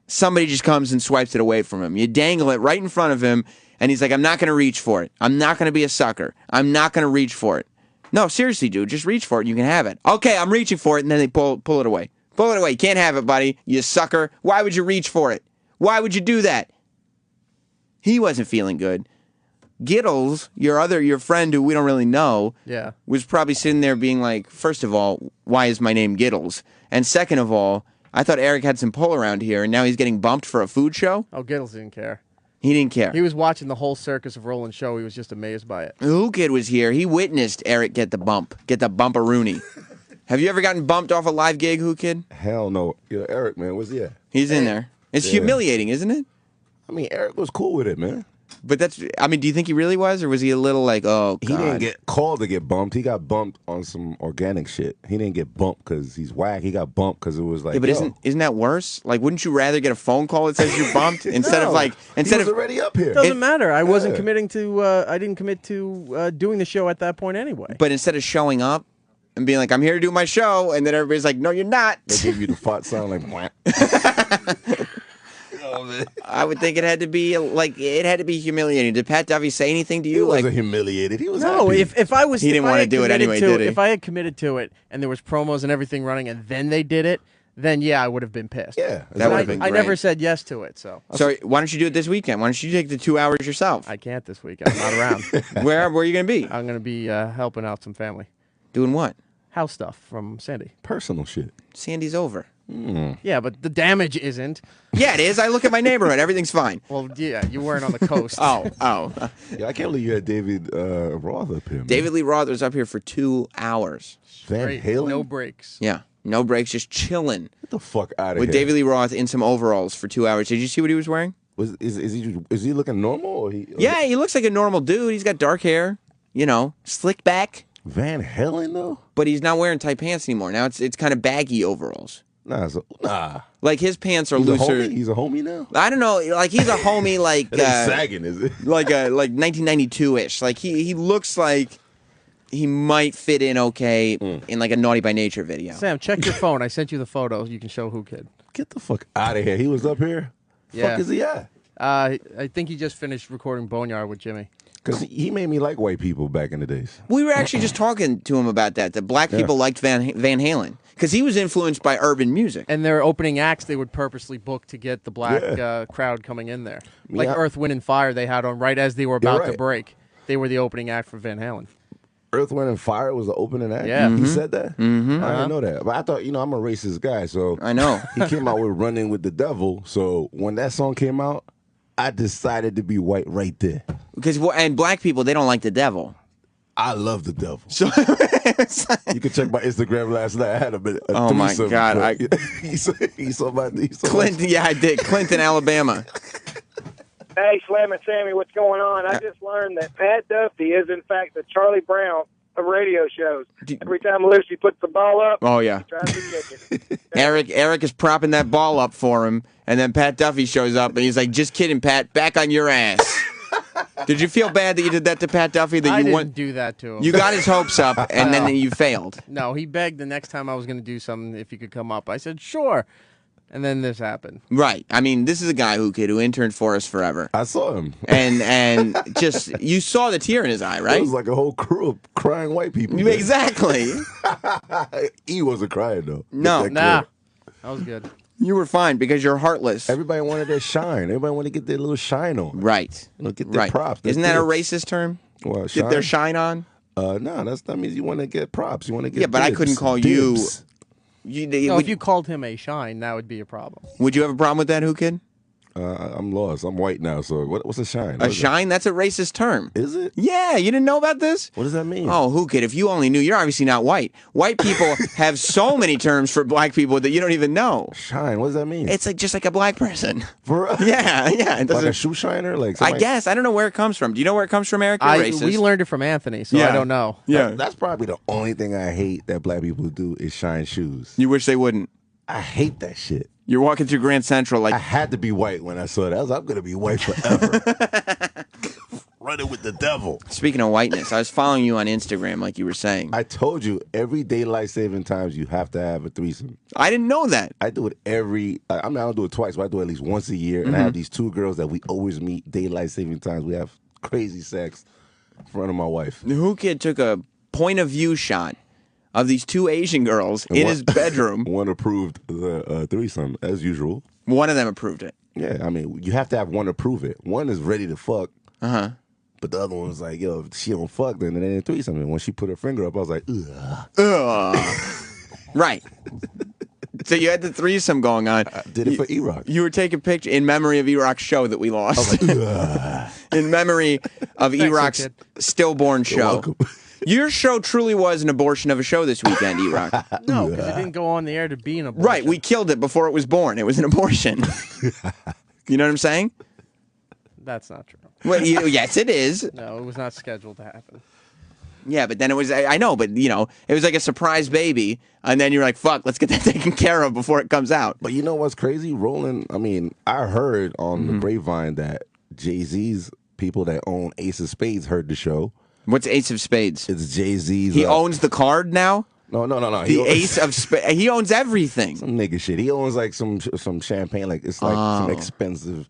somebody just comes and swipes it away from him. You dangle it right in front of him, and he's like, I'm not going to reach for it. I'm not going to be a sucker. I'm not going to reach for it. No, seriously, dude, just reach for it. You can have it. Okay, I'm reaching for it, and then they pull it away. Pull it away. You can't have it, buddy. You sucker. Why would you reach for it? Why would you do that? He wasn't feeling good. Giddles, your friend who we don't really know, was probably sitting there being like, first of all, why is my name Giddles? And second of all, I thought Eric had some pull around here, and now he's getting bumped for a food show? Oh, Giddles didn't care. He didn't care. He was watching the whole circus of Roland show. He was just amazed by it. Who Kid was here. He witnessed Eric get the bumperoonie. Have you ever gotten bumped off a live gig, Who Kid? Hell no. Eric, man, where's he at? He's in there. It's humiliating, isn't it? I mean, Eric was cool with it, man. But do you think he really was, or was he a little like, oh, God? He didn't get called to get bumped. He got bumped on some organic shit. He didn't get bumped because he's whack. He got bumped because it was like, yeah, but isn't that worse? Like, wouldn't you rather get a phone call that says you're bumped instead of he was already up here. It doesn't matter. I wasn't committing to. I didn't commit to doing the show at that point anyway. But instead of showing up and being like, I'm here to do my show, and then everybody's like, no, you're not. They gave you the fart sound like, whack. I would think it had to be humiliating. Did Pat Duffy say anything to you? He wasn't humiliated. He was no. happy. If I was, he didn't want to do it anyway, did he? If I had committed to it and there was promos and everything running, and then they did it, then yeah, I would have been pissed. Yeah, that would have been great. I never said yes to it. So why don't you do it this weekend? Why don't you take the 2 hours yourself? I can't this weekend. I'm not around. Where are you going to be? I'm going to be helping out some family. Doing what? House stuff from Sandy. Personal shit. Sandy's over. Yeah, but the damage isn't. Yeah, it is. I look at my neighborhood. Everything's fine. Well, yeah, you weren't on the coast. Oh. Yeah, I can't believe you had David Roth up here. Man. David Lee Roth was up here for 2 hours. Van Halen? No breaks. Yeah, no breaks, just chilling. Get the fuck out of here. With David Lee Roth in some overalls for 2 hours. Did you see what he was wearing? Is he looking normal? Or yeah, he looks like a normal dude. He's got dark hair, slick back. Van Halen, though? But he's not wearing tight pants anymore. Now it's kind of baggy overalls. Nah. Like his pants are looser. He's a homie now? I don't know. Like he's a homie like sagging, is it? like 1992-ish. Like he looks like he might fit in okay in like a Naughty by Nature video. Sam, check your phone. I sent you the photos. You can show Who Kid. Get the fuck out of here. He was up here? Yeah. Fuck is he at? I think he just finished recording Boneyard with Jimmy. Because he made me like white people back in the days. We were actually just talking to him about that black people liked Van Halen. Because he was influenced by urban music. And their opening acts they would purposely book to get the black crowd coming in there. Like Earth, Wind, and Fire they had on right as they were about to break. They were the opening act for Van Halen. Earth, Wind, and Fire was the opening act? Yeah. He said that? Mm-hmm. I didn't know that. But I thought, I'm a racist guy, so... I know. He came out with Running with the Devil, so when that song came out, I decided to be white right there. And black people, they don't like the devil. I love the devil. So you can check my Instagram last night. I had a oh my God! He saw my Clinton. Yeah, I did. Clinton, Alabama. Hey, Slam and Sammy, what's going on? I just learned that Pat Duffy is in fact the Charlie Brown of radio shows. Every time Lucy puts the ball up, Oh, yeah. he tries to kick it. Eric is propping that ball up for him, and then Pat Duffy shows up, and he's like, just kidding, Pat, back on your ass. Did you feel bad that you did that to Pat Duffy? That I you didn't do that to him. You got his hopes up, and No. then you failed. No, he begged the next time I was going to do something if he could come up. I said, sure. And then this happened. Right. I mean, this is a guy who interned for us forever. I saw him. And just, you saw the tear in his eye, right? It was like a whole crew of crying white people. Exactly. He wasn't crying, though. No. That was good. You were fine because you're heartless. Everybody wanted their shine. Everybody wanted to get their little shine on. Right. Get their props. Isn't that a racist term? Well, Get their shine on? No, that means you want to get props. You want to get but I dibs. couldn't call Dibs. No, if you called him a shine, that would be a problem. Would you have a problem with that, Who Kid? I'm lost. I'm white now, so what's a shine? A shine? That's a racist term. Is it? Yeah, you didn't know about this? What does that mean? Oh, Who Kid, if you only knew, you're obviously not white. White people have so many terms for black people that you don't even know. Shine, what does that mean? It's like just like a black person. For Yeah. It like doesn't, a shoe shiner? Like I guess. I don't know where it comes from. Do you know where it comes from, Eric? You're racist. We learned it from Anthony, so I don't know. Yeah. That's probably the only thing I hate that black people do is shine shoes. You wish they wouldn't. I hate that shit. You're walking through Grand Central like... I had to be white when I saw that. I was like, I'm going to be white forever. Running with the devil. Speaking of whiteness, I was following you on Instagram like you were saying. I told you, every daylight saving times, you have to have a threesome. I didn't know that. I do it I don't do it twice, but I do it at least once a year. And I have these two girls that we always meet daylight saving times. We have crazy sex in front of my wife. The Who Kid took a point of view shot of these two Asian girls in his bedroom. One approved the threesome, as usual. One of them approved it. Yeah, I mean, you have to have one approve it. One is ready to fuck. Uh-huh. But the other one was like, yo, if she don't fuck, then it ain't a threesome. And when she put her finger up, I was like, ugh. Right. So you had the threesome going on. I did it for Erock. You were taking pictures in memory of Erock's show that we lost. I was like, ugh. In memory of Erock's stillborn show. Your show truly was an abortion of a show this weekend, Erock. No, because it didn't go on the air to be an abortion. Right, we killed it before it was born. It was an abortion. You know what I'm saying? That's not true. Well, yes, it is. No, it was not scheduled to happen. Yeah, but then it was, I know, but, you know, it was like a surprise baby, and then you're like, fuck, let's get that taken care of before it comes out. But you know what's crazy? Roland, I mean, I heard on the grapevine that Jay-Z's people that own Ace of Spades heard the show. What's Ace of Spades? It's Jay-Z's. He owns the card now? No. The Ace of Spades. He owns everything. Some nigga shit. He owns like some champagne, like it's like some expensive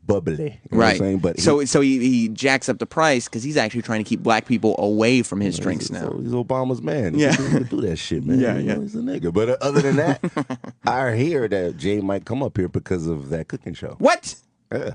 bubbly. You know what I'm saying? But so he jacks up the price because he's actually trying to keep black people away from his drinks now. So he's Obama's man. Yeah. He's gonna do that shit, man. Yeah, You know, he's a nigga. But other than that, I hear that Jay might come up here because of that cooking show. What? Yeah.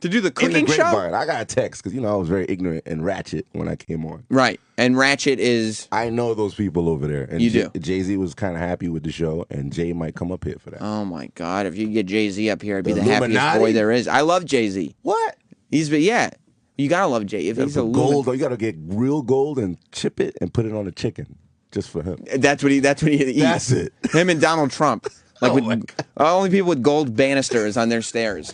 To do the cooking In the show? grapevine. I got a text because, you know, I was very ignorant and ratchet when I came on. Right. And Ratchet is... I know those people over there. And You do? Jay-Z was kind of happy with the show, and Jay might come up here for that. Oh, my God. If you could get Jay-Z up here, I'd be The the happiest Illuminati? boy there is. I love Jay-Z. What? Yeah. You got to love Jay. If he's a gold, you got to get real gold and chip it and put it on a chicken just for him. That's what he eats. That's it. Him and Donald Trump. Like only people with gold banisters on their stairs.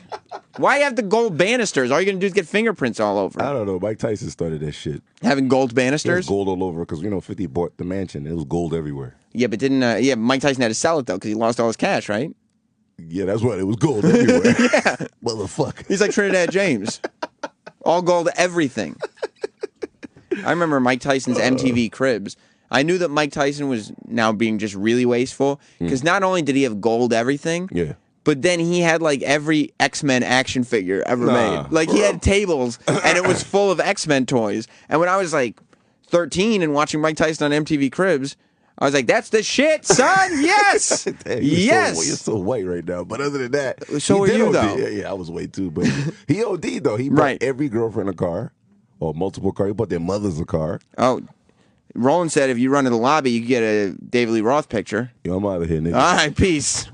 Why have the gold banisters? All you're going to do is get fingerprints all over. I don't know. Mike Tyson started that shit. Having gold banisters? There's gold all over because, 50 bought the mansion. It was gold everywhere. Yeah, but didn't, Mike Tyson had to sell it, though, because he lost all his cash, right? Yeah, that's what. It was gold everywhere. Yeah. Motherfucker. He's like Trinidad James. All gold, everything. I remember Mike Tyson's MTV Cribs. I knew that Mike Tyson was now being just really wasteful because not only did he have gold everything, but then he had like every X-Men action figure ever made. Like he had tables and it was full of X-Men toys. And when I was like 13 and watching Mike Tyson on MTV Cribs, I was like, that's the shit, son. Yes. Damn, yes. You're so white right now. But other than that, So are you, OD. though. Yeah, I was white too. But he OD'd, though. He bought every girlfriend a car or multiple cars. He bought their mothers a car. Oh, Roland said if you run to the lobby, you can get a David Lee Roth picture. Yo, I'm out of here, nigga. All right, peace.